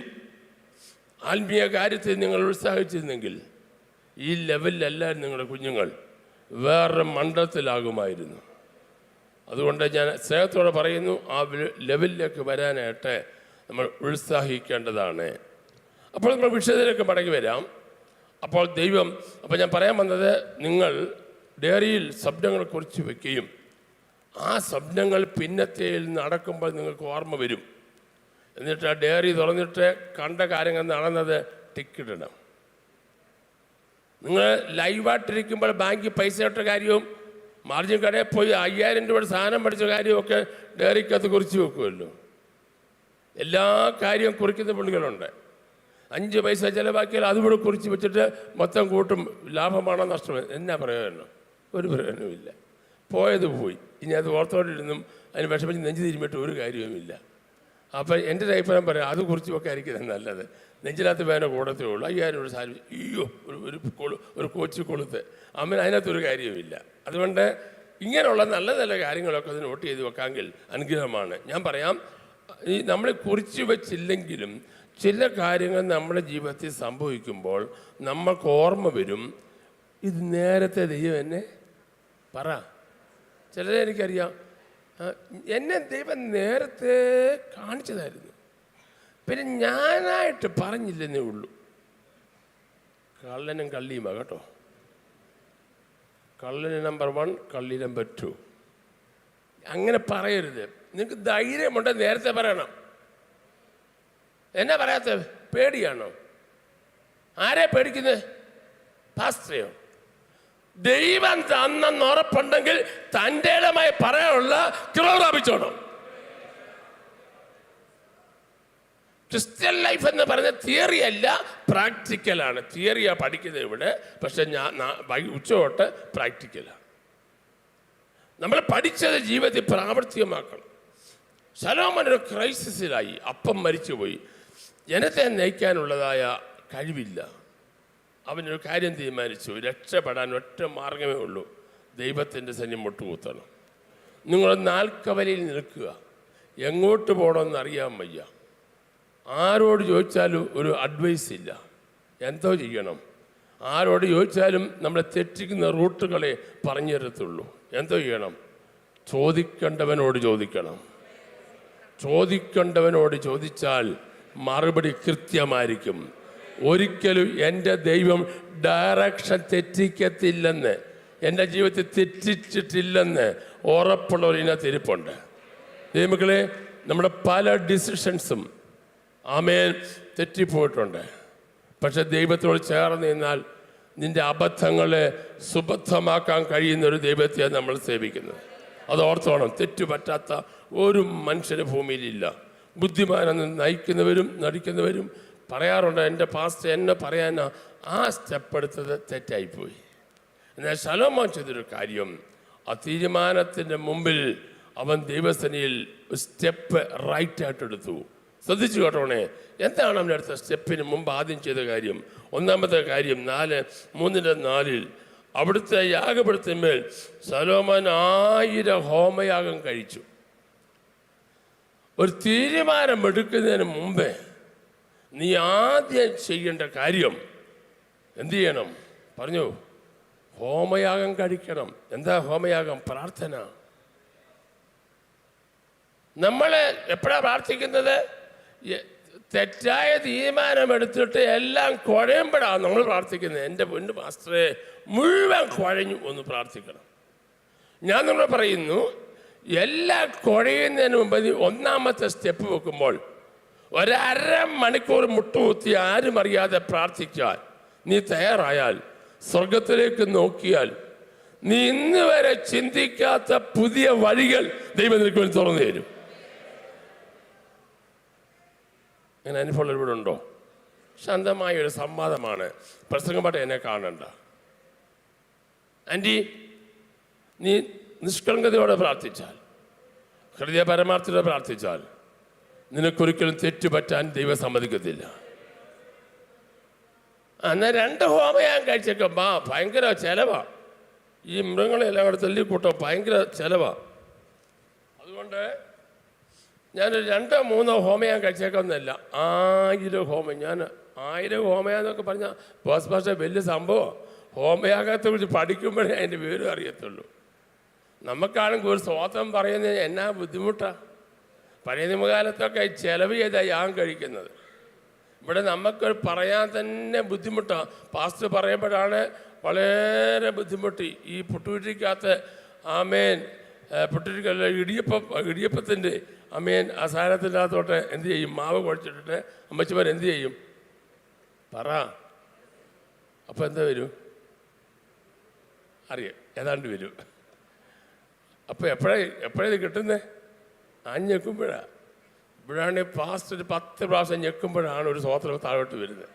ആത്മീയ കാര്യത്തിൽ നിങ്ങൾ ഉത്സാഹിച്ചിരുന്നെങ്കിൽ ഈ ലെവലിലല്ലായിരുന്നു നിങ്ങളുടെ കുഞ്ഞുങ്ങൾ, വേറെ മണ്ഡലത്തിലാകുമായിരുന്നു. അതുകൊണ്ട് ഞാൻ സ്നേഹത്തോടെ പറയുന്നു, ആ ലെവലിലേക്ക് വരാനായിട്ട് നമ്മൾ ഉത്സാഹിക്കേണ്ടതാണ്. അപ്പോൾ നമ്മൾ വിഷയത്തിലേക്ക് മടങ്ങി വരാം. അപ്പോൾ ഞാൻ പറയാൻ വന്നത്, നിങ്ങൾ ഡയറിയിൽ സ്വപ്നങ്ങൾ കുറിച്ച് വെക്കുകയും ആ സ്വപ്നങ്ങൾ പിന്നത്തേൽ നടക്കുമ്പോൾ നിങ്ങൾക്ക് ഓർമ്മ വരും. എന്നിട്ട് ആ ഡയറി തുറന്നിട്ട് കണ്ട കാര്യങ്ങൾ നടന്നത് ടിക്കിടണം. നിങ്ങൾ ലൈവായിട്ടിരിക്കുമ്പോൾ ബാങ്കിൽ പൈസ ഇട്ട കാര്യവും മാർജിൻ കടയിൽ പോയി 5000 രൂപയുടെ സാധനം പഠിച്ച കാര്യമൊക്കെ ഡയറിക്കകത്ത് കുറിച്ച് വെക്കുമല്ലോ. എല്ലാ കാര്യവും കുറിക്കുന്ന പുള്ളികളുണ്ട്. 5 പൈസ ചിലവാക്കിയാൽ അതുകൂടെ കുറിച്ച് വെച്ചിട്ട് മൊത്തം കൂട്ടും. ലാഭമാണോ നഷ്ടമോ? എന്നാ പ്രയോജനം? ഒരു പ്രയോജനമില്ല. പോയത് പോയി. ഇനി അത് ഓർത്തോണ്ടിരുന്നും അതിന് വിഷമിച്ച് നെഞ്ചു തിരുമ്മിട്ട് ഒരു കാര്യവുമില്ല. അപ്പം എൻ്റെ ഒരു അഭിപ്രായം പറയാം, അത് കുറിച്ച് വെക്കാൻ ആയിരിക്കും നല്ലത്. നെഞ്ചിനകത്ത് വേന കൂടത്തേ ഉള്ളൂ. 5000 രൂപ സാരി, ഒരു കൊച്ചു കൊളുത്ത് അതിനകത്തൊരു കാര്യവുമില്ല. അതുകൊണ്ട് ഇങ്ങനെയുള്ള നല്ല നല്ല കാര്യങ്ങളൊക്കെ അത് നോട്ട് ചെയ്ത് വെക്കാമെങ്കിൽ അനുഗ്രഹമാണ്. ഞാൻ പറയാം, ഈ നമ്മൾ കുറിച്ച് വെച്ചില്ലെങ്കിലും ചില കാര്യങ്ങൾ നമ്മുടെ ജീവിതത്തിൽ സംഭവിക്കുമ്പോൾ നമ്മൾക്ക് ഓർമ്മ വരും, ഇത് നേരത്തെ ദൈവം എന്നെ പറ. ചിലരെ എനിക്കറിയാം, എന്നെ ദൈവം നേരത്തെ കാണിച്ചതായിരുന്നു. പിന്നെ ഞാനായിട്ട് പറഞ്ഞില്ലെന്നേ ഉള്ളൂ. കള്ളനും കള്ളിയുമാ കേട്ടോ. കള്ളന് നമ്പർ 1, കള്ളി നമ്പർ 2. അങ്ങനെ പറയരുത്. നിങ്ങൾക്ക് ധൈര്യമുണ്ട് നേരത്തെ പറയണം. എന്നാ പറയാത്ത? പേടിയാണോ? ആരെ പേടിക്കുന്നത്? പാസ്റ്ററെയോ? ദൈവം തന്നെന്ന് ഉറപ്പുണ്ടെങ്കിൽ തൻ്റെ ഇടമായി പറയാനുള്ള കൃപ പ്രാപിച്ചോണം. ക്രിസ്ത്യൻ ലൈഫ് എന്ന് പറഞ്ഞ തിയറി അല്ല, പ്രാക്ടിക്കലാണ്. തിയറിയാണ് പഠിക്കുന്നത് ഇവിടെ, പക്ഷെ ഉച്ചതൊട്ട് പ്രാക്ടിക്കലാണ്. നമ്മൾ പഠിച്ചത് ജീവിതത്തിൽ പ്രാവർത്തികമാക്കണം. ശലോമോൻ ഒരു ക്രൈസിസിലായി. അപ്പം മരിച്ചുപോയി. ജനത്തെ നയിക്കാനുള്ളതായ കഴിവില്ല. അവനൊരു കാര്യം തീരുമാനിച്ചു, രക്ഷപ്പെടാൻ ഒറ്റ മാർഗമേ ഉള്ളൂ, ദൈവത്തിൻ്റെ സന്നിധിയിൽ മുട്ടുകുത്തണം. നിങ്ങൾ നാൽക്കവലയിൽ നിൽക്കുക. എങ്ങോട്ട് പോകണമെന്ന് അറിയാൻ വയ്യ. ആരോട് ചോദിച്ചാലും ഒരു അഡ്വൈസ് ഇല്ല. എന്തോ ചെയ്യണം? ആരോട് ചോദിച്ചാലും നമ്മളെ തെറ്റിക്കുന്ന റൂട്ടുകളെ പറഞ്ഞു തരത്തുള്ളൂ. എന്തോ ചെയ്യണം? ചോദിക്കേണ്ടവനോട് ചോദിക്കണം. ചോദിക്കേണ്ടവനോട് ചോദിച്ചാൽ മറുപടി കൃത്യമായിരിക്കും. ഒരിക്കലും എൻ്റെ ദൈവം ഡയറക്ഷൻ തെറ്റിക്കത്തില്ലെന്ന്, എൻ്റെ ജീവിതത്തിൽ തെറ്റിച്ചിട്ടില്ലെന്ന് ഉറപ്പുള്ളവർ ഇതിനകത്ത് ഇരിപ്പുണ്ട്. ദൈവമക്കളെ, നമ്മുടെ പല ഡിസിഷൻസും തെറ്റിപ്പോയിട്ടുണ്ട്. പക്ഷെ ദൈവത്തോട് ചേർന്ന് നിന്നാൽ നിൻ്റെ അബദ്ധങ്ങളെ സുബദ്ധമാക്കാൻ കഴിയുന്ന ഒരു ദൈവത്തെയാണ് നമ്മൾ സേവിക്കുന്നത്. അത് ഓർത്തോണം. തെറ്റുപറ്റാത്ത ഒരു മനുഷ്യന് ഭൂമിയിലില്ല. ബുദ്ധിമാനെന്ന് നയിക്കുന്നവരും നടിക്കുന്നവരും പറയാറുണ്ട്, എൻ്റെ പാസ്റ്റർ എന്നെ പറയാനാ ആ സ്റ്റെപ്പ് എടുത്തത് തെറ്റായിപ്പോയി. എന്നാൽ ശലോമോൻ ചെയ്തൊരു കാര്യം, ആ തീരുമാനത്തിൻ്റെ മുമ്പിൽ അവൻ ദൈവസേനയിൽ സ്റ്റെപ്പ് റൈറ്റായിട്ട് എടുത്തു. ശ്രദ്ധിച്ചു കേട്ടോണേ, എന്താണ് അവൻ്റെ അടുത്ത സ്റ്റെപ്പിന് മുമ്പ് ആദ്യം ചെയ്ത കാര്യം? ഒന്നാമത്തെ കാര്യം 3:4 അവിടുത്തെ യാഗപീഠത്തിന്മേൽ ശലോമോൻ 1000 ഹോമയാഗം കഴിച്ചു. ഒരു തീരുമാനമെടുക്കുന്നതിന് മുമ്പേ നീ ആദ്യം ചെയ്യേണ്ട കാര്യം എന്തു ചെയ്യണം? പറഞ്ഞു, ഹോമയാഗം കഴിക്കണം. എന്താ ഹോമയാഗം? പ്രാർത്ഥന. നമ്മൾ എപ്പോഴാണ് പ്രാർത്ഥിക്കുന്നത്? തെറ്റായ തീരുമാനമെടുത്തിട്ട് എല്ലാം കുഴയുമ്പോഴാണ് നമ്മൾ പ്രാർത്ഥിക്കുന്നത്. എൻ്റെ പൊന്നു പാസ്റ്ററെ, മുഴുവൻ കുഴഞ്ഞു ഒന്ന് പ്രാർത്ഥിക്കണം. ഞാൻ നമ്മൾ പറയുന്നു, എല്ലാം കുഴയുന്നതിന് മുമ്പ് നീ ഒന്നാമത്തെ സ്റ്റെപ്പ് വെക്കുമ്പോൾ 1.5 മണിക്കൂർ മുട്ടുകുത്തി ആരും അറിയാതെ പ്രാർത്ഥിക്കാൻ നീ തയ്യാറായാൽ, സ്വർഗത്തിലേക്ക് നോക്കിയാൽ നീ ഇന്ന് വരെ ചിന്തിക്കാത്ത പുതിയ വഴികൾ ദൈവം നിനക്ക് വേണ്ടി തുറന്നു തരും. അങ്ങനെ അനുഭവം ഇവിടെ ഉണ്ടോ? ശാന്തമായ ഒരു സംവാദമാണ്. പ്രസംഗമായിട്ട് എന്നെ കാണണ്ട. ആൻറ്റി, നീ നിഷ്കളങ്കതയോടെ പ്രാർത്ഥിച്ചാൽ, ഹൃദയ പരമാർത്ഥത്തോടെ പ്രാർത്ഥിച്ചാൽ നിനക്കൊരിക്കലും തെറ്റുപറ്റാൻ ദൈവം സമ്മതിക്കത്തില്ല. എന്നാൽ 2 ഹോമയാഗം കഴിച്ചേക്കാം. ഭയങ്കര ചിലവാ. ഈ മൃഗങ്ങളെല്ലാം കൂടെ തല്ലിക്കൂട്ടോ, ഭയങ്കര ചിലവാ. അതുകൊണ്ട് ഞാനൊരു 2-3 ഹോമയാഗം കഴിച്ചേക്കാമെന്നല്ല, 1000 ഹോമം. ഞാൻ 1000 ഹോമയാന്നൊക്കെ പറഞ്ഞാൽ ഭാഷ വലിയ സംഭവം. ഹോമയാഗത്തെ കുറിച്ച് പഠിക്കുമ്പോഴേ അതിൻ്റെ വിവരം അറിയത്തുള്ളൂ. നമുക്കാണെങ്കിൽ ഒരു സ്തോത്രം പറയുന്നത് എന്നാ ബുദ്ധിമുട്ടാണ്. പഴയ നിയമകാലത്തൊക്കെ ചിലവ് ചെയ്താൽ യാഗം കഴിക്കുന്നത്. ഇവിടെ നമുക്ക് പറയാൻ തന്നെ ബുദ്ധിമുട്ടാണ്. പാസ്റ്റർ പറയുമ്പോഴാണ് വളരെ ബുദ്ധിമുട്ടി. ഈ പുട്ടുകുറ്റിക്കകത്ത് പുട്ടുകുറ്റിക്കല്ല ഇടിയപ്പത്തിൻ്റെ ആ സാധനത്തിൻ്റെ അകത്തോട്ട് എന്ത് ചെയ്യും? മാവ് കുഴച്ചിട്ടിട്ട് അമ്മച്ചിമാർ എന്ത് ചെയ്യും? പറ. അപ്പോൾ എന്താ വരും? അറിയാം, ഏതാണ്ട് വരും. അപ്പോൾ എപ്പോഴേ കിട്ടുന്നേ? ഞെക്കുമ്പോഴാണ്. ഇവിടെയാണെങ്കിൽ പാസ്റ്റ് ഒരു 10 പ്രാവശ്യം ഞെക്കുമ്പോഴാണ് ഒരു സ്തോത്രം താഴോട്ട് വരുന്നത്.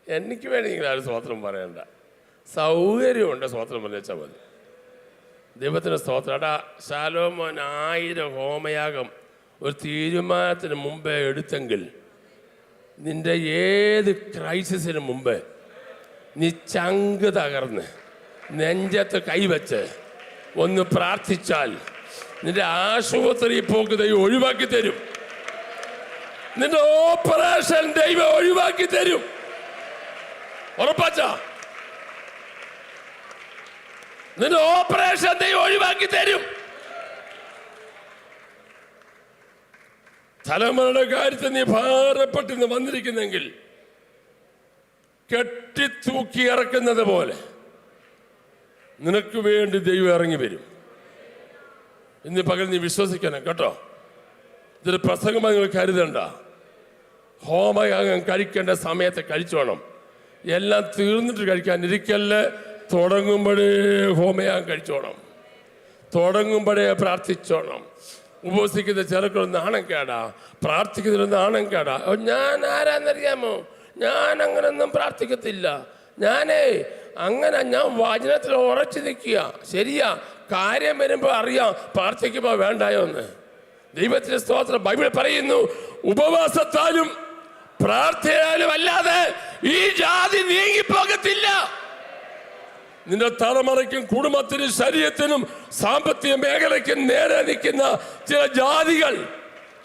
എനിക്ക് വേണമെങ്കിൽ ആരും സ്തോത്രം പറയണ്ട, സൗകര്യമുണ്ട്, സ്തോത്രം പറഞ്ഞാൽ മതി. ദൈവത്തിൻ്റെ സ്തോത്രം. എടാ, ശലോമോൻ 1000 ഹോമയാഗം ഒരു തീരുമാനത്തിന് മുമ്പേ എടുത്തെങ്കിൽ നിൻ്റെ ഏത് ക്രൈസിസിന് മുമ്പേ നീ ചങ്ക് തകർന്ന് നെഞ്ചത്ത് കൈവച്ച് ഒന്ന് പ്രാർത്ഥിച്ചാൽ നിന്റെ ആശുപത്രി പോക്ക് ദൈവം ഒഴിവാക്കി തരും. നിന്റെ ഓപ്പറേഷൻ ദൈവം ഒഴിവാക്കി തരും. ഉറപ്പാച്ച? നിന്റെ ഓപ്പറേഷൻ ദൈവം ഒഴിവാക്കി തരും. തലമുറയുടെ കാര്യത്തിൽ നീ ഭാരപ്പെട്ടിന്ന് വന്നിരിക്കുന്നെങ്കിൽ കെട്ടിത്തൂക്കി ഇറക്കുന്നത് പോലെ നിനക്ക് വേണ്ടി ദൈവം ഇറങ്ങി വരും. ഇന്ന് പകൽ നീ വിശ്വസിക്കണം കേട്ടോ. ഇതൊരു പ്രസംഗമായി നിങ്ങൾ കരുതണ്ട. ഹോമയാഗം കഴിക്കേണ്ട സമയത്ത് കഴിച്ചോണം. എല്ലാം തീർന്നിട്ട് കഴിക്കാനിരിക്കല്ലേ. തുടങ്ങുമ്പോഴേ ഹോമയാഗം കഴിച്ചോണം. തുടങ്ങുമ്പോഴേ പ്രാർത്ഥിച്ചോണം. ഉപവസിക്കുന്ന ചിലക്കൊരു നാണം കേടാ, പ്രാർത്ഥിക്കുന്നതിന് നാണം കേടാ. ഞാൻ ആരാന്നറിയാമോ? ഞാൻ അങ്ങനൊന്നും പ്രാർത്ഥിക്കത്തില്ല. ഞാൻ വചനത്തിൽ ഉറച്ചു നിൽക്കുക. ശരിയാ, കാര്യം വരുമ്പോൾ അറിയാം, പ്രാർത്ഥിക്കുമ്പോൾ വേണ്ടായോ എന്ന്. ദൈവത്തിന്റെ സ്തോത്രം. ബൈബിൾ പറയുന്നു, ഉപവാസത്താലും പ്രാർത്ഥനയാലും അല്ലാതെ ഈ ജാതി നീങ്ങിപ്പോകത്തില്ല. നിന്റെ തലമുറയ്ക്കും കുടുംബത്തിനും ശരീരത്തിനും സാമ്പത്തിക മേഖലയ്ക്കും നേരെ നിൽക്കുന്ന ചില ജാതികൾ,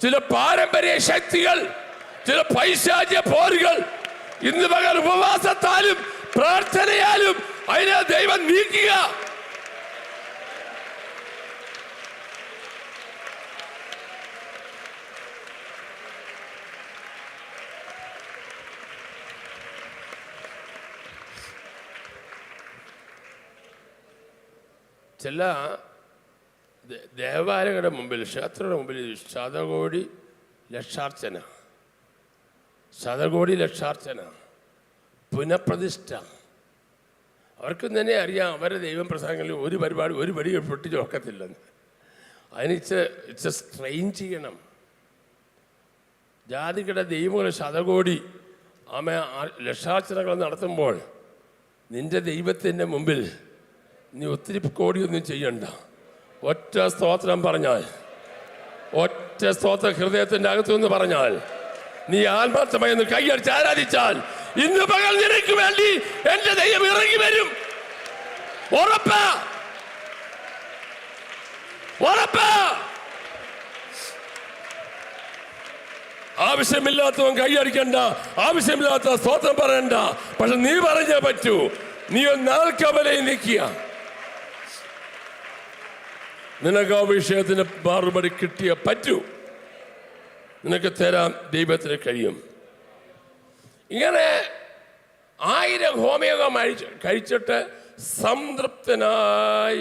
ചില പാരമ്പര്യ ശക്തികൾ, ചില പൈശാചിക പോരുകൾ ഇന്ന് പകൽ ഉപവാസത്താലും പ്രാർത്ഥനയാലും അതിനെ ദൈവം നീക്കുക. ചില ദേവാലയങ്ങളുടെ മുമ്പിൽ, ക്ഷേത്രങ്ങളുടെ മുമ്പിൽ ശതകോടി ലക്ഷാർച്ചന, പുനഃപ്രതിഷ്ഠ. അവർക്കും തന്നെ അറിയാം അവരുടെ ദൈവം പ്രസംഗങ്ങളിൽ ഒരു പരിപാടി ഒരു പടി പൊട്ടിച്ച് നോക്കത്തില്ലെന്ന്. അതിന് ഇറ്റ്സ് സ്ട്രെയിൻ ചെയ്യണം. ജാതികളുടെ ദൈവങ്ങൾ ശതകോടി ലക്ഷാർച്ചനകൾ നടത്തുമ്പോൾ നിന്റെ ദൈവത്തിൻ്റെ മുമ്പിൽ നീ ഒത്തിരി കോടിയൊന്നും ചെയ്യണ്ട. ഒറ്റ സ്തോത്രം പറഞ്ഞാൽ, ഒറ്റ സ്തോത്രം ഹൃദയത്തിൻ്റെ അകത്തുനിന്ന് പറഞ്ഞാൽ, നീ ആത്മാർത്ഥമായി ഒന്ന് കൈയടിച്ച് ആരാധിച്ചാൽ ഇന്ന് പകൽ നിനക്ക് വേണ്ടി എന്റെ ദൈവം ഇറങ്ങി വരും. ഉറപ്പാ, ഉറപ്പാ. ആവശ്യമില്ലാത്തവൻ കൈയടിക്കണ്ട, ആവശ്യമില്ലാത്ത സ്തോത്രം പറയണ്ട. പക്ഷെ നീ പറഞ്ഞേ പറ്റൂ. നീ ഒന്നാൽക്കവലയിൽ നിൽക്കുക. നിനക്ക് ആ വിഷയത്തിന് മറുപടി കിട്ടിയേ പറ്റൂ. നിനക്ക് തരാൻ ദൈവത്തിന് കഴിയും. ഇങ്ങനെ 1000 ഹോമയോഗം കഴിച്ചിട്ട് സംതൃപ്തനായി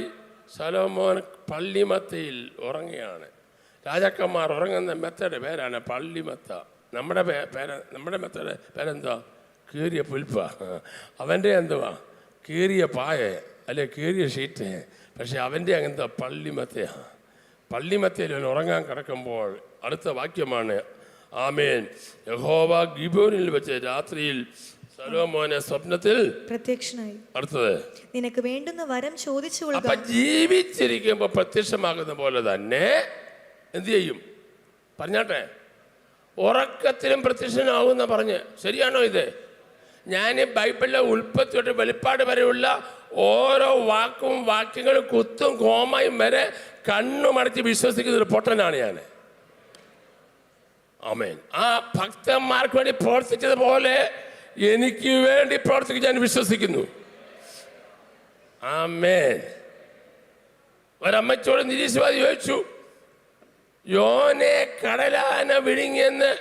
ശലോമോൻ പള്ളിമത്തയിൽ ഉറങ്ങുകയാണ്. രാജാക്കന്മാർ ഉറങ്ങുന്ന മെത്തയുടെ പേരാണ് പള്ളിമത്ത. നമ്മുടെ മെത്തയുടെ പേരെന്താ? കീറിയ പുൽപ്പ. അവൻ്റെ എന്തുവാ? കീറിയ പായ അല്ലെ കീറിയ ഷീറ്റ്. പക്ഷെ അവൻ്റെ അങ്ങനത്തെ പള്ളിമത്തയാണ്. പള്ളിമത്തയിൽ ഉറങ്ങാൻ കിടക്കുമ്പോൾ അടുത്ത വാക്യമാണ്, ആമേൻ, യഹോവ ഗിബോനിൽ വെച്ച് രാത്രിയിൽ ശലോമോനെ സ്വപ്നത്തിൽ പ്രത്യക്ഷനായി. അടുത്തത്, നിനക്ക് വേണ്ടുന്ന വരം ചോദിച്ചു. അപ്പൊ ജീവിച്ചിരിക്കുമ്പോൾ പ്രത്യക്ഷമാകുന്ന പോലെ തന്നെ എന്ത് ചെയ്യും? പറഞ്ഞാട്ടെ, ഉറക്കത്തിലും പ്രത്യക്ഷനാകുന്ന പറഞ്ഞ് ശരിയാണോ ഇത്? ഞാൻ ബൈബിളിലെ ഉൽപ്പത്തി തൊട്ട് വെളിപ്പാട് വരെയുള്ള ഓരോ വാക്യങ്ങളും കുത്തും കോമയും വരെ കണ്ണുമടച്ച് വിശ്വസിക്കുന്ന ഒരു പൊട്ടനാണ് ഞാൻ. ആമേൻ. ആ ഭക്തന്മാർക്ക് വേണ്ടി പ്രവർത്തിച്ചതുപോലെ എനിക്ക് വേണ്ടി പ്രവർത്തിക്കാൻ ഞാൻ വിശ്വസിക്കുന്നു. ആമേൻ. ഒരമ്മച്ചോട് നിരീശ്വരവാദി ചോദിച്ചു, യോനെ കടലാന വിഴുങ്ങിയെന്ന്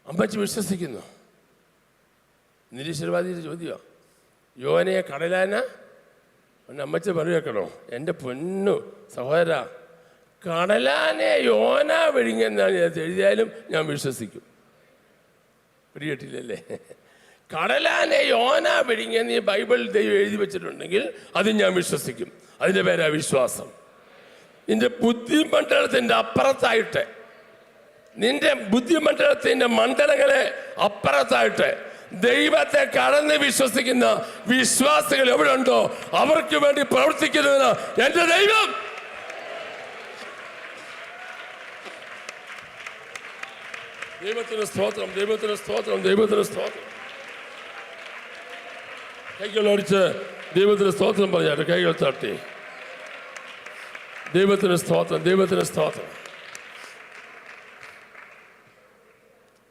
അമ്മച്ചി വിശ്വസിക്കുന്നു. നിരീശ്വരവാദിയുടെ ചോദ്യം, യോനയെ കടലാന? അമ്മച്ചി പറയുകണോ, എൻ്റെ പൊന്നു സഹോദര, കടലാനെ യോന വിഴുങ്ങിയെന്നാണ് എഴുതിയാലും ഞാൻ വിശ്വസിക്കും. പിടികെട്ടില്ലല്ലേ? കടലാനെ യോന വിഴുങ്ങിയെന്ന് ഈ ബൈബിൾ ദൈവം എഴുതി വെച്ചിട്ടുണ്ടെങ്കിൽ അത് ഞാൻ വിശ്വസിക്കും. അതിൻ്റെ പേരാ വിശ്വാസം. നിന്റെ ബുദ്ധിമണ്ഡലത്തിൻ്റെ അപ്പുറത്തായിട്ട്, നിന്റെ ബുദ്ധിമണ്ഡലത്തിൻ്റെ മണ്ഡലങ്ങളെ അപ്പുറത്തായിട്ട് ദൈവത്തെ കടന്ന് വിശ്വസിക്കുന്ന വിശ്വാസികൾ എവിടെ ഉണ്ടോ അവർക്ക് വേണ്ടി പ്രവർത്തിക്കുന്നതിന് എൻ്റെ ദൈവം. ദൈവത്തിന് സ്തോത്രം, ദൈവത്തിന് സ്തോത്രം, ദൈവത്തിന് സ്തോത്രം. കൈകൾ ഓടിച്ച് ദൈവത്തിന് സ്തോത്രം പറഞ്ഞാട്ടെ. കൈകൾ തട്ടി. ദൈവത്തിന് സ്തോത്രം, ദൈവത്തിന് സ്തോത്രം.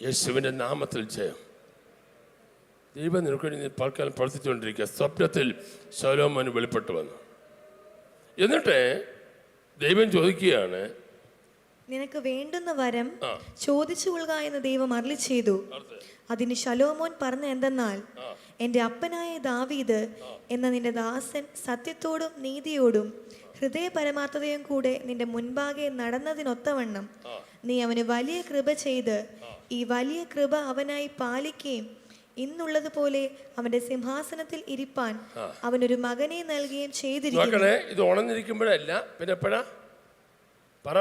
യേശുവിൻ്റെ നാമത്തിൽ ജയം. ദൈവം നിനക്ക് വേണ്ടി പൽക്കാലം പ്രവർത്തിച്ചുകൊണ്ടിരിക്കുക. സ്വപ്നത്തിൽ ശലോമോന് വെളിപ്പെട്ടു വന്നു. എന്നിട്ട് ദൈവം ചോദിക്കുകയാണ്, നിനക്ക് വേണ്ടുന്ന വരം ചോദിച്ചു കൊള്ളുക എന്ന് ദൈവം അരുളി ചെയ്തു. അതിന് ശലോമോൻ പറഞ്ഞ എന്തെന്നാൽ, എൻ്റെ അപ്പനായ ദാവീദ് എന്ന നിന്റെ ദാസൻ സത്യത്തോടും നീതിയോടും ഹൃദയ പരമാർത്ഥതയും കൂടെ നിന്റെ മുൻപാകെ നടന്നതിനൊത്തവണ്ണം നീ അവന് വലിയ കൃപ ചെയ്ത് ഈ വലിയ കൃപ അവനായി പാലിക്കുകയും ഇന്നുള്ളതുപോലെ അവന്റെ സിംഹാസനത്തിൽ ഇരിപ്പാൻ അവനൊരു മകനെ നൽകുകയും ചെയ്തിരിക്കുന്നു. ഇത് ഉണർന്നിരിക്കുമ്പോഴല്ല, പിന്നെ എപ്പോഴാ പറ,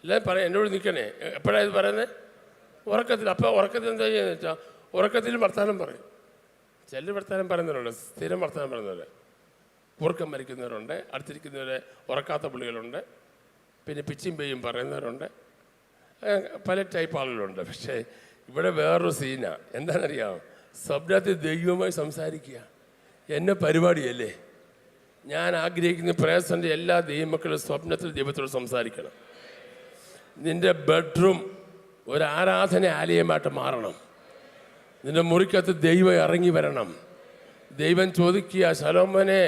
എല്ലാം പറ, എന്നോട് നിൽക്കണേ. എപ്പോഴാ ഇത് പറയുന്നത്? ഉറക്കത്തിൽ. അപ്പം ഉറക്കത്തിൽ എന്താ ചെയ്യുന്നത് വെച്ചാൽ ഉറക്കത്തിൽ വർത്തമാനം പറയും. ചില വർത്തമാനം പറയുന്നവരുണ്ട്, സ്ഥിരം വർത്തമാനം പറയുന്നവർ. ഉറക്കം മരിക്കുന്നവരുണ്ട്, അടുത്തിരിക്കുന്നവരെ ഉറക്കാത്ത പുള്ളികളുണ്ട്, പിന്നെ പിച്ചും പേയും പറയുന്നവരുണ്ട്, പല ടൈപ്പ് ആളുകളുണ്ട്. പക്ഷേ ഇവിടെ വേറൊരു സീനാണ്. എന്താണെന്നറിയാമോ? സ്വപ്നത്തിൽ ദൈവവുമായി സംസാരിക്കുക എന്നെ പരിപാടിയല്ലേ. ഞാൻ ആഗ്രഹിക്കുന്ന പ്രേസൻ്റെ എല്ലാ ദൈവമക്കളും സ്വപ്നത്തിൽ ദൈവത്തോട് സംസാരിക്കണം. നിൻ്റെ ബെഡ്റൂം ഒരു ആരാധന ആലയമായിട്ട് മാറണം. നിൻ്റെ മുറിക്കകത്ത് ദൈവം ഇറങ്ങി വരണം. ദൈവം ചോദിക്കുക, ശലോമോനെ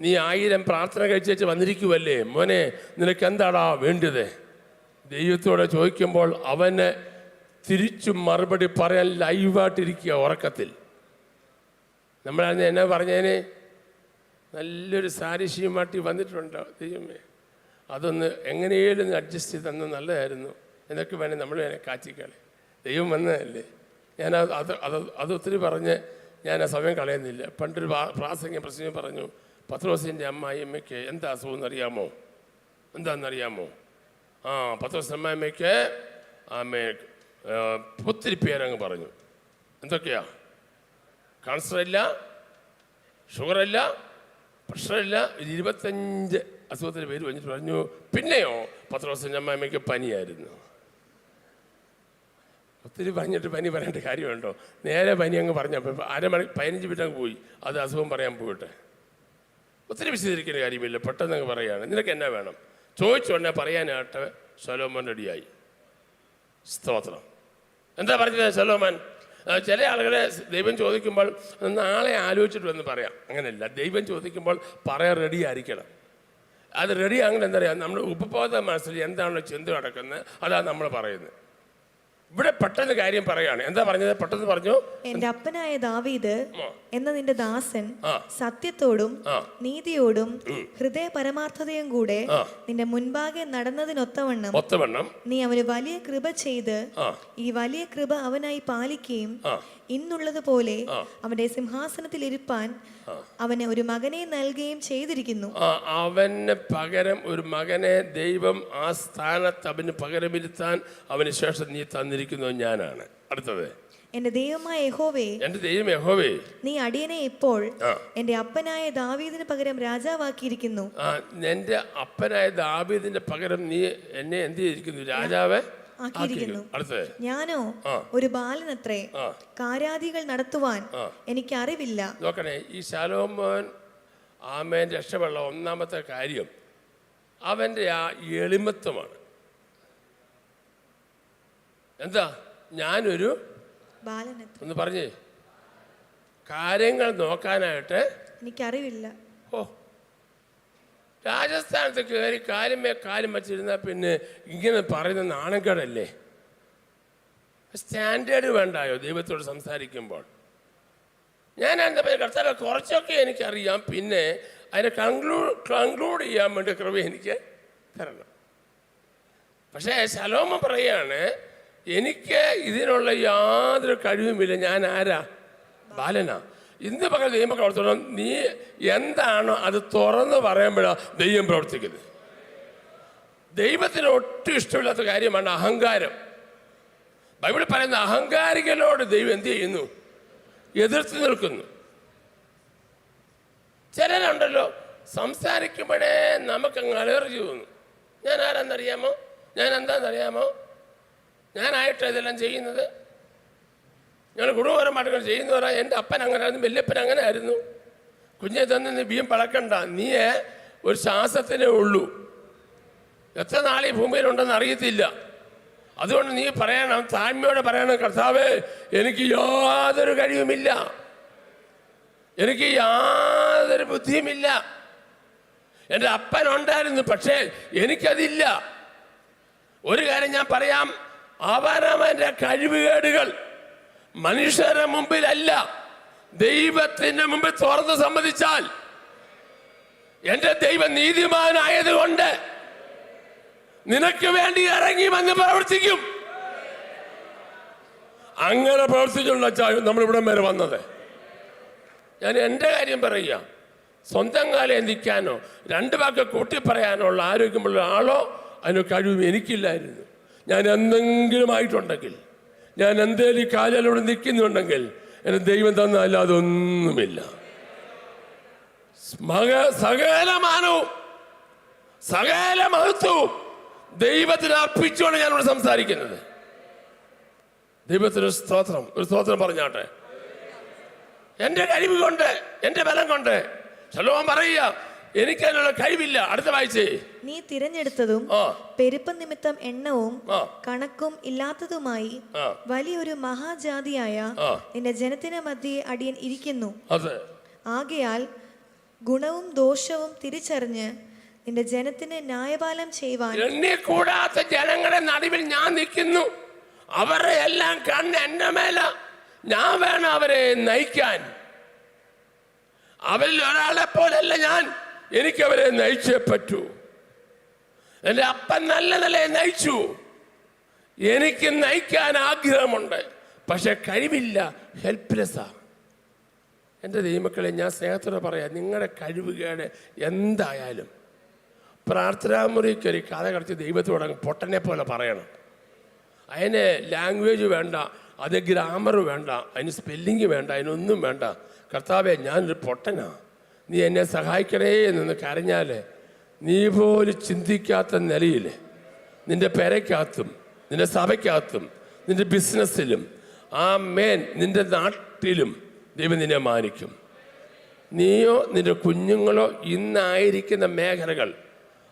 നീ 1000 പ്രാർത്ഥന കഴിച്ചേച്ച് വന്നിരിക്കുമല്ലേ, മോനെ നിനക്ക് എന്താടാ വേണ്ടത്? ദൈവത്തോടെ ചോദിക്കുമ്പോൾ അവന് തിരിച്ചു മറുപടി പറയാൻ ലൈവായിട്ടിരിക്കുക ഉറക്കത്തിൽ. നമ്മളന്ന് എന്നാ പറഞ്ഞതിന് നല്ലൊരു സാരിശീമാട്ടി വന്നിട്ടുണ്ടോ, ദൈവമേ അതൊന്ന് എങ്ങനെയും അഡ്ജസ്റ്റ് ചെയ്ത് തന്ന നല്ലതായിരുന്നു എന്നൊക്കെ വേണേൽ നമ്മൾ വേണേൽ കാച്ചിക്കളെ. ദൈവം വന്നതല്ലേ. ഞാൻ അത് ഒത്തിരി പറഞ്ഞ് ഞാൻ ആ സമയം കളയുന്നില്ല. പണ്ടൊരു പ്രസംഗം പറഞ്ഞു, പത്രോസിൻ്റെ അമ്മായിയമ്മയ്ക്ക് എന്താ അസുഖം എന്നറിയാമോ? എന്താണെന്നറിയാമോ? പത്രോസിൻ്റെ അമ്മായിയമ്മയ്ക്ക് ഒത്തിരി പേരങ്ങ് പറഞ്ഞു. എന്തൊക്കെയാ? കാൻസറില്ല, ഷുഗറില്ല, പ്രഷറില്ല, 25 അസുഖത്തിൻ്റെ പേര് പറഞ്ഞിട്ട് പറഞ്ഞു. പിന്നെയോ പത്രോസിൻ്റെ അമ്മായിയമ്മയ്ക്ക് പനിയായിരുന്നു. ഒത്തിരി പറഞ്ഞിട്ട് പനി പറയേണ്ട കാര്യമുണ്ടോ? നേരെ പനി അങ്ങ് പറഞ്ഞപ്പോൾ 15 മിനിറ്റ് അങ്ങ് പോയി. അത് അസുഖം പറയാൻ പോയിട്ട് ഒത്തിരി വിശദീകരിക്കുന്ന കാര്യമില്ല, പെട്ടെന്ന് അങ്ങ് പറയുകയാണ്. നിനക്ക് എന്നാ വേണം ചോദിച്ചോണ്ടേ പറയാനായിട്ട് ശലോമോൻ റെഡിയായി. സ്തോത്രം. എന്താ പറഞ്ഞത് ശലോമോൻ? ചില ആളുകളെ ദൈവം ചോദിക്കുമ്പോൾ നാളെ ആലോചിച്ചിട്ട് വന്ന് പറയാം. അങ്ങനെയല്ല, ദൈവം ചോദിക്കുമ്പോൾ പറയാൻ റെഡി ആയിരിക്കണം. അത് റെഡി ആകണം. എന്താ പറയുക, നമ്മുടെ ഉപബോധ മനസ്സിൽ എന്താണോ ചിന്ത നടക്കുന്നത് അതാണ് നമ്മൾ പറയുന്നത്. ഇവിടെ പെട്ടെന്ന് കാര്യം പറയാണ്. എന്താ പറഞ്ഞത്? പെട്ടെന്ന് പറഞ്ഞു, എന്റെ അപ്പനായ ദാവീദ് എന്ന നിന്റെ ദാസൻ സത്യത്തോടും നീതിയോടും ഹൃദയ പരമാർത്ഥതയും കൂടെ നിന്റെ മുൻപാകെ നടന്നതിനൊത്തവണ്ണം നീ അവന് വലിയ കൃപ ചെയ്ത് ഈ വലിയ കൃപ അവനായി പാലിക്കുകയും ഇന്നുള്ളതുപോലെ അവന്റെ സിംഹാസനത്തിൽ ഇരുപ്പാൻ അവന് ഒരു മകനെ നൽകുകയും ചെയ്തിരിക്കുന്നു. അവന് പകരം ഒരു മകനെ ദൈവം ആ സ്ഥാനത്ത് അവന് പകരമിരുത്താൻ അവന് ശേഷം നീ തന്നിരിക്കുന്നത് ഞാനാണ്. അടുത്തത്, എന്റെ ദൈവമായ യഹോവേ, എന്റെ ദൈവം യഹോവേ, നീ അടിയനെ ഇപ്പോൾ എന്റെ അപ്പനായ ദാവീദിന് പകരം രാജാവാക്കിയിരിക്കുന്നു. എന്റെ അപ്പനായ ദാവീദിന്റെ പകരം നീ എന്നെ എന്ത് ചെയ്തിരിക്കുന്നു? രാജാവേ ആക്കിയിരിക്കുന്നു. ഞാനോ ഒരു ബാലനത്രേ, കാര്യാദികൾ നടത്തുവാൻ എനിക്ക് അറിവില്ല. നോക്കണേ, ഈ ശലോമോൻ ആമേൻ രക്ഷപ്പെള്ള ഒന്നാമത്തെ കാര്യം അവൻ്റെ ആ എളിമത്വമാണ്. എന്താ? ഞാനൊരു ബാലനത്രേ ഒന്ന് പറഞ്ഞേ, കാര്യങ്ങൾ നോക്കാനായിട്ട് എനിക്കറിവില്ല. രാജസ്ഥാനത്ത് കയറി കാലും വച്ചിരുന്നാൽ പിന്നെ ഇങ്ങനെ പറയുന്ന നാണക്കേടല്ലേ? സ്റ്റാൻഡേർഡ് വേണ്ടായോ ദൈവത്തോട് സംസാരിക്കുമ്പോൾ? ഞാൻ എന്താ പറയുക, കർത്താവ് കുറച്ചൊക്കെ എനിക്കറിയാം, പിന്നെ അതിനെ കൺക്ലൂഡ് ചെയ്യാൻ വേണ്ടി കൃപ എനിക്ക് തരണം. പക്ഷേ ശലോമോൻ പറയുകയാണ്, എനിക്ക് ഇതിനുള്ള യാതൊരു കഴിവുമില്ല. ഞാൻ ആരാ? ബാലനാ. ഇന്ന് പകൽ ദൈവം പ്രവർത്തിക്കണം. നീ എന്താണോ അത് തുറന്ന് പറയുമ്പോഴാണ് ദൈവം പ്രവർത്തിക്കുന്നത്. ദൈവത്തിന് ഒട്ടും ഇഷ്ടമില്ലാത്ത കാര്യമാണ് അഹങ്കാരം. ബൈബിളിൽ പറയുന്ന അഹങ്കാരികളോട് ദൈവം എന്ത് ചെയ്യുന്നു? എതിർത്ത് നിൽക്കുന്നു. ചിലരുണ്ടല്ലോ സംസാരിക്കുമ്പോഴേ നമുക്കങ്ങ് അലർജി തോന്നും. ഞാൻ ആരാന്നറിയാമോ? ഞാൻ എന്താണെന്നറിയാമോ? ഞാനായിട്ട് ഇതെല്ലാം ചെയ്യുന്നത്. ഞങ്ങൾ കുടുംബപരമായിട്ട് ചെയ്യുന്നവരാ. എൻ്റെ അപ്പൻ അങ്ങനെ ആയിരുന്നു, വല്യപ്പൻ അങ്ങനെ ആയിരുന്നു. കുഞ്ഞെ തന്നെ നീ ബിയം പളക്കണ്ട, നീ ഒരു ശ്വാസത്തിനേ ഉള്ളൂ, എത്ര നാൾ ഈ ഭൂമിയിലുണ്ടെന്ന് അറിയത്തില്ല. അതുകൊണ്ട് നീ പറയണം, താഴ്മയോടെ പറയണം, കർത്താവേ എനിക്ക് യാതൊരു കഴിവുമില്ല, എനിക്ക് യാതൊരു ബുദ്ധിയുമില്ല. എൻ്റെ അപ്പനുണ്ടായിരുന്നു, പക്ഷേ എനിക്കതില്ല. ഒരു കാര്യം ഞാൻ പറയാം, അവനവന്റെ കഴിവുകേടുകൾ മനുഷ്യരുടെ മുമ്പിലല്ല, ദൈവത്തിന്റെ മുമ്പിൽ തുറന്ന് സമ്മതിച്ചാൽ, എന്റെ ദൈവം നീതിമാനായതുകൊണ്ട് നിനക്ക് വേണ്ടി ഇറങ്ങി വന്ന് പ്രവർത്തിക്കും. അങ്ങനെ പ്രവർത്തിച്ചുള്ള നമ്മളിവിടെ വരെ വന്നത്. ഞാൻ എൻ്റെ കാര്യം പറയുക, സ്വന്തം കാലം എന്തിക്കാനോ രണ്ട് വാക്ക് കൂട്ടി പറയാനുള്ള ആരോഗ്യമുള്ള ആളോ അതിന് കഴിവ് എനിക്കില്ലായിരുന്നു. ഞാൻ എന്തെങ്കിലും ആയിട്ടുണ്ടെങ്കിൽ, ഞാൻ എന്തേലും കാലിലൂടെ നിൽക്കുന്നുണ്ടെങ്കിൽ എൻ്റെ ദൈവം തന്നല്ല അതൊന്നുമില്ല. സകല മാനവും സകല മഹത്വവും ദൈവത്തിന് അർപ്പിച്ചുകൊണ്ട് ഞാനിവിടെ സംസാരിക്കുന്നത്. ദൈവത്തിന് സ്തോത്രം, ഒരു സ്തോത്രം പറഞ്ഞാട്ടെ. എൻ്റെ കഴിവ് കൊണ്ട്, എൻ്റെ ബലം കൊണ്ട് ശലോമോൻ പറയുക, എനിക്കതിനുള്ള കഴിവില്ല. അടുത്ത വായിച്ചേ. നീ തിരഞ്ഞെടുത്തതും പെരുപ്പം നിമിത്തം എണ്ണവും കണക്കും ഇല്ലാത്തതുമായി വലിയൊരു മഹാജാതിയായ നിന്റെ ജനത്തിന് മധ്യേ അടിയൻ ഇരിക്കുന്നു. ആകയാൽ ഗുണവും ദോഷവും തിരിച്ചറിഞ്ഞ് നിന്റെ ജനത്തിന് ന്യായപാലനം ചെയ്യുവാൻ എന്നെ കൂടാത്ത ജനങ്ങളുടെ നടുവിൽ ഞാൻ നിൽക്കുന്നു. അവരെ എല്ലാം കണ്ണ് എന്റെ മേല. ഞാൻ വേണം അവരെ നയിക്കാൻ. അവരിൽ ഒരാളെ പോലല്ല ഞാൻ. എനിക്കവരെ നയിച്ചേ പറ്റൂ. എൻ്റെ അപ്പൻ നല്ല നിലയെ നയിച്ചു. എനിക്ക് നയിക്കാൻ ആഗ്രഹമുണ്ട്, പക്ഷെ കഴിവില്ല, ഹെൽപ്ലെസ്സാ. എൻ്റെ ദൈവമക്കളെ, ഞാൻ സ്നേഹത്തോടെ പറയാം, നിങ്ങളുടെ കഴിവുകേട് എന്തായാലും പ്രാർത്ഥനാമുറിക്കൊരു കഥ കളിച്ച് ദൈവത്തോട് പൊട്ടനെ പോലെ പറയണം. അതിന് ലാംഗ്വേജ് വേണ്ട, അത് ഗ്രാമർ വേണ്ട, അതിന് സ്പെല്ലിങ് വേണ്ട, അതിനൊന്നും വേണ്ട. കർത്താവേ, ഞാനൊരു പൊട്ടനാ, നീ എന്നെ സഹായിക്കണേ എന്ന് കരഞ്ഞാൽ നീ പോലും ചിന്തിക്കാത്ത നിലയിൽ നിൻ്റെ പെരയ്ക്കകത്തും നിൻ്റെ സഭയ്ക്കകത്തും നിൻ്റെ ബിസിനസ്സിലും നിൻ്റെ നാട്ടിലും ദൈവം നിന്നെ മാനിക്കും. നീയോ നിൻ്റെ കുഞ്ഞുങ്ങളോ ഇന്നായിരിക്കുന്ന മേഖലകൾ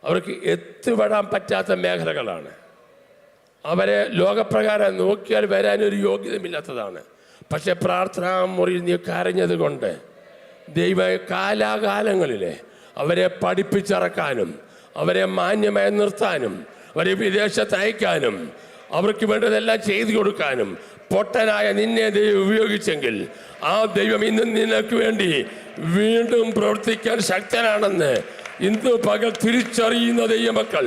അവർക്ക് എത്തിപ്പെടാൻ പറ്റാത്ത മേഖലകളാണ്. അവരെ ലോകപ്രകാരം നോക്കിയാൽ വരാനൊരു യോഗ്യതയില്ലാത്തതാണ്. പക്ഷെ പ്രാർത്ഥനാ മുറിയിൽ നീ കരഞ്ഞത് കൊണ്ട് ദൈവ കാലാകാലങ്ങളിൽ അവരെ പഠിപ്പിച്ചിറക്കാനും അവരെ മാന്യമായി നിർത്താനും അവരെ വിദേശത്ത് അയക്കാനും അവർക്ക് വേണ്ടതെല്ലാം ചെയ്തു കൊടുക്കാനും പൊട്ടനായ നിന്നെ ദൈവം ഉപയോഗിച്ചെങ്കിൽ ആ ദൈവം ഇന്ന് നിനക്ക് വേണ്ടി വീണ്ടും പ്രവർത്തിക്കാൻ ശക്തനാണെന്ന് ഇന്ന് പകൽ തിരിച്ചറിയുന്ന ദൈവമക്കൾ,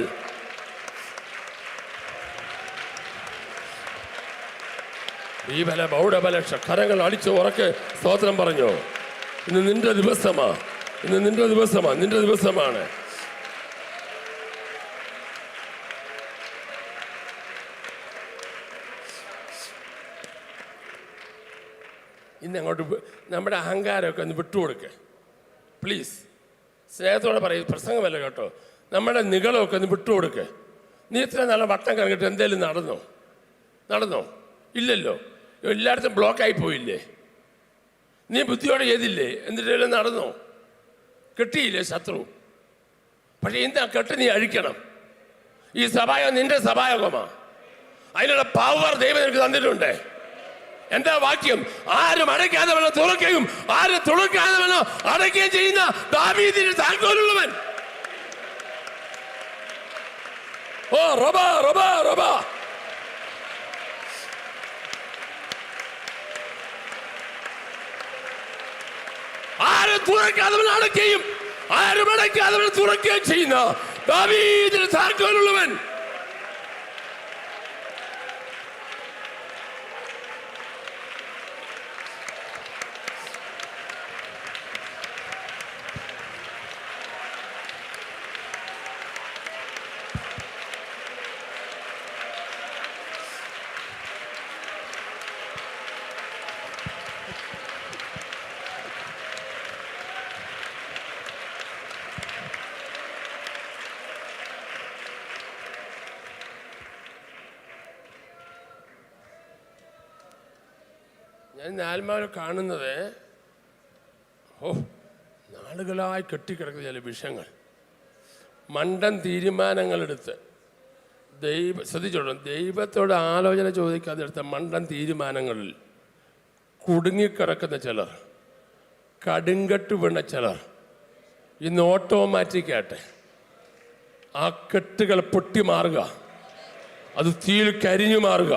ഈ ബല ബൗഢബല കരങ്ങൾ അടിച്ച് ഉറക്കെ സ്തോത്രം പറഞ്ഞു. ഇന്ന് നിന്റെ ദിവസമാ, ഇന്ന് നിന്റെ ദിവസമാ, നിന്റെ ദിവസമാണ്. ഇന്ന് അങ്ങോട്ട് നമ്മുടെ അഹങ്കാരമൊക്കെ ഒന്ന് വിട്ടുകൊടുക്കുക പ്ലീസ്. സ്നേഹത്തോടെ പറയും, പ്രസംഗമല്ല കേട്ടോ. നമ്മുടെ നികളമൊക്കെ ഒന്ന് വിട്ടുകൊടുക്കുക. നീ ഇത്ര നല്ല വട്ടം കറങ്ങിട്ട് എന്തേലും നടന്നോ? ഇല്ലല്ലോ. എല്ലായിടത്തും ബ്ലോക്കായി പോയില്ലേ? നീ ബുദ്ധിയോടെ ചെയ്തില്ലേ? എന്നിട്ടെല്ലാം നടന്നോ? കെട്ടിയില്ലേ ശത്രു? പക്ഷെ ഇന്ന് കെട്ട് നീ അഴിക്കണം. ഈ സഭായോഗം നിന്റെ സഭായോഗമാ. അതിനുള്ള പവർ ദൈവം നിനക്ക് തന്നിട്ടുണ്ട്. എന്താ വാക്യം? ആരും അടയ്ക്കാതെ വേണം തുറക്കുകയും ആരും തുറക്കാതെ വേണം അടയ്ക്കുകയും ചെയ്യുന്ന ദാവീദിന് താക്കോലുള്ളവൻ. ഓ റബാ റബാ റബാ. ആരും തുറക്കാതെ അടയ്ക്കുകയും ആരും അടയ്ക്കാതെ തുറക്കുകയും ചെയ്യുന്ന ദാവീദിന് താക്കോലുള്ളവൻ. ഞാൻ ആത്മാവിനെ കാണുന്നത്, നാളുകളായി കെട്ടിക്കിടക്കുന്ന ചില വിഷയങ്ങൾ, മണ്ടൻ തീരുമാനങ്ങളെടുത്ത് ശ്രദ്ധിച്ചോളൂ, ദൈവത്തോട് ആലോചന ചോദിക്കാതെ എടുത്ത മണ്ടൻ തീരുമാനങ്ങളിൽ കുടുങ്ങിക്കിടക്കുന്ന ചിലർ, കടുങ്കട്ട് വീണ ചിലർ ഇന്ന് ഓട്ടോമാറ്റിക്കായിട്ട് ആ കെട്ടുകൾ പൊട്ടി മാറുക. അത് തീയിൽ കരിഞ്ഞു മാറുക.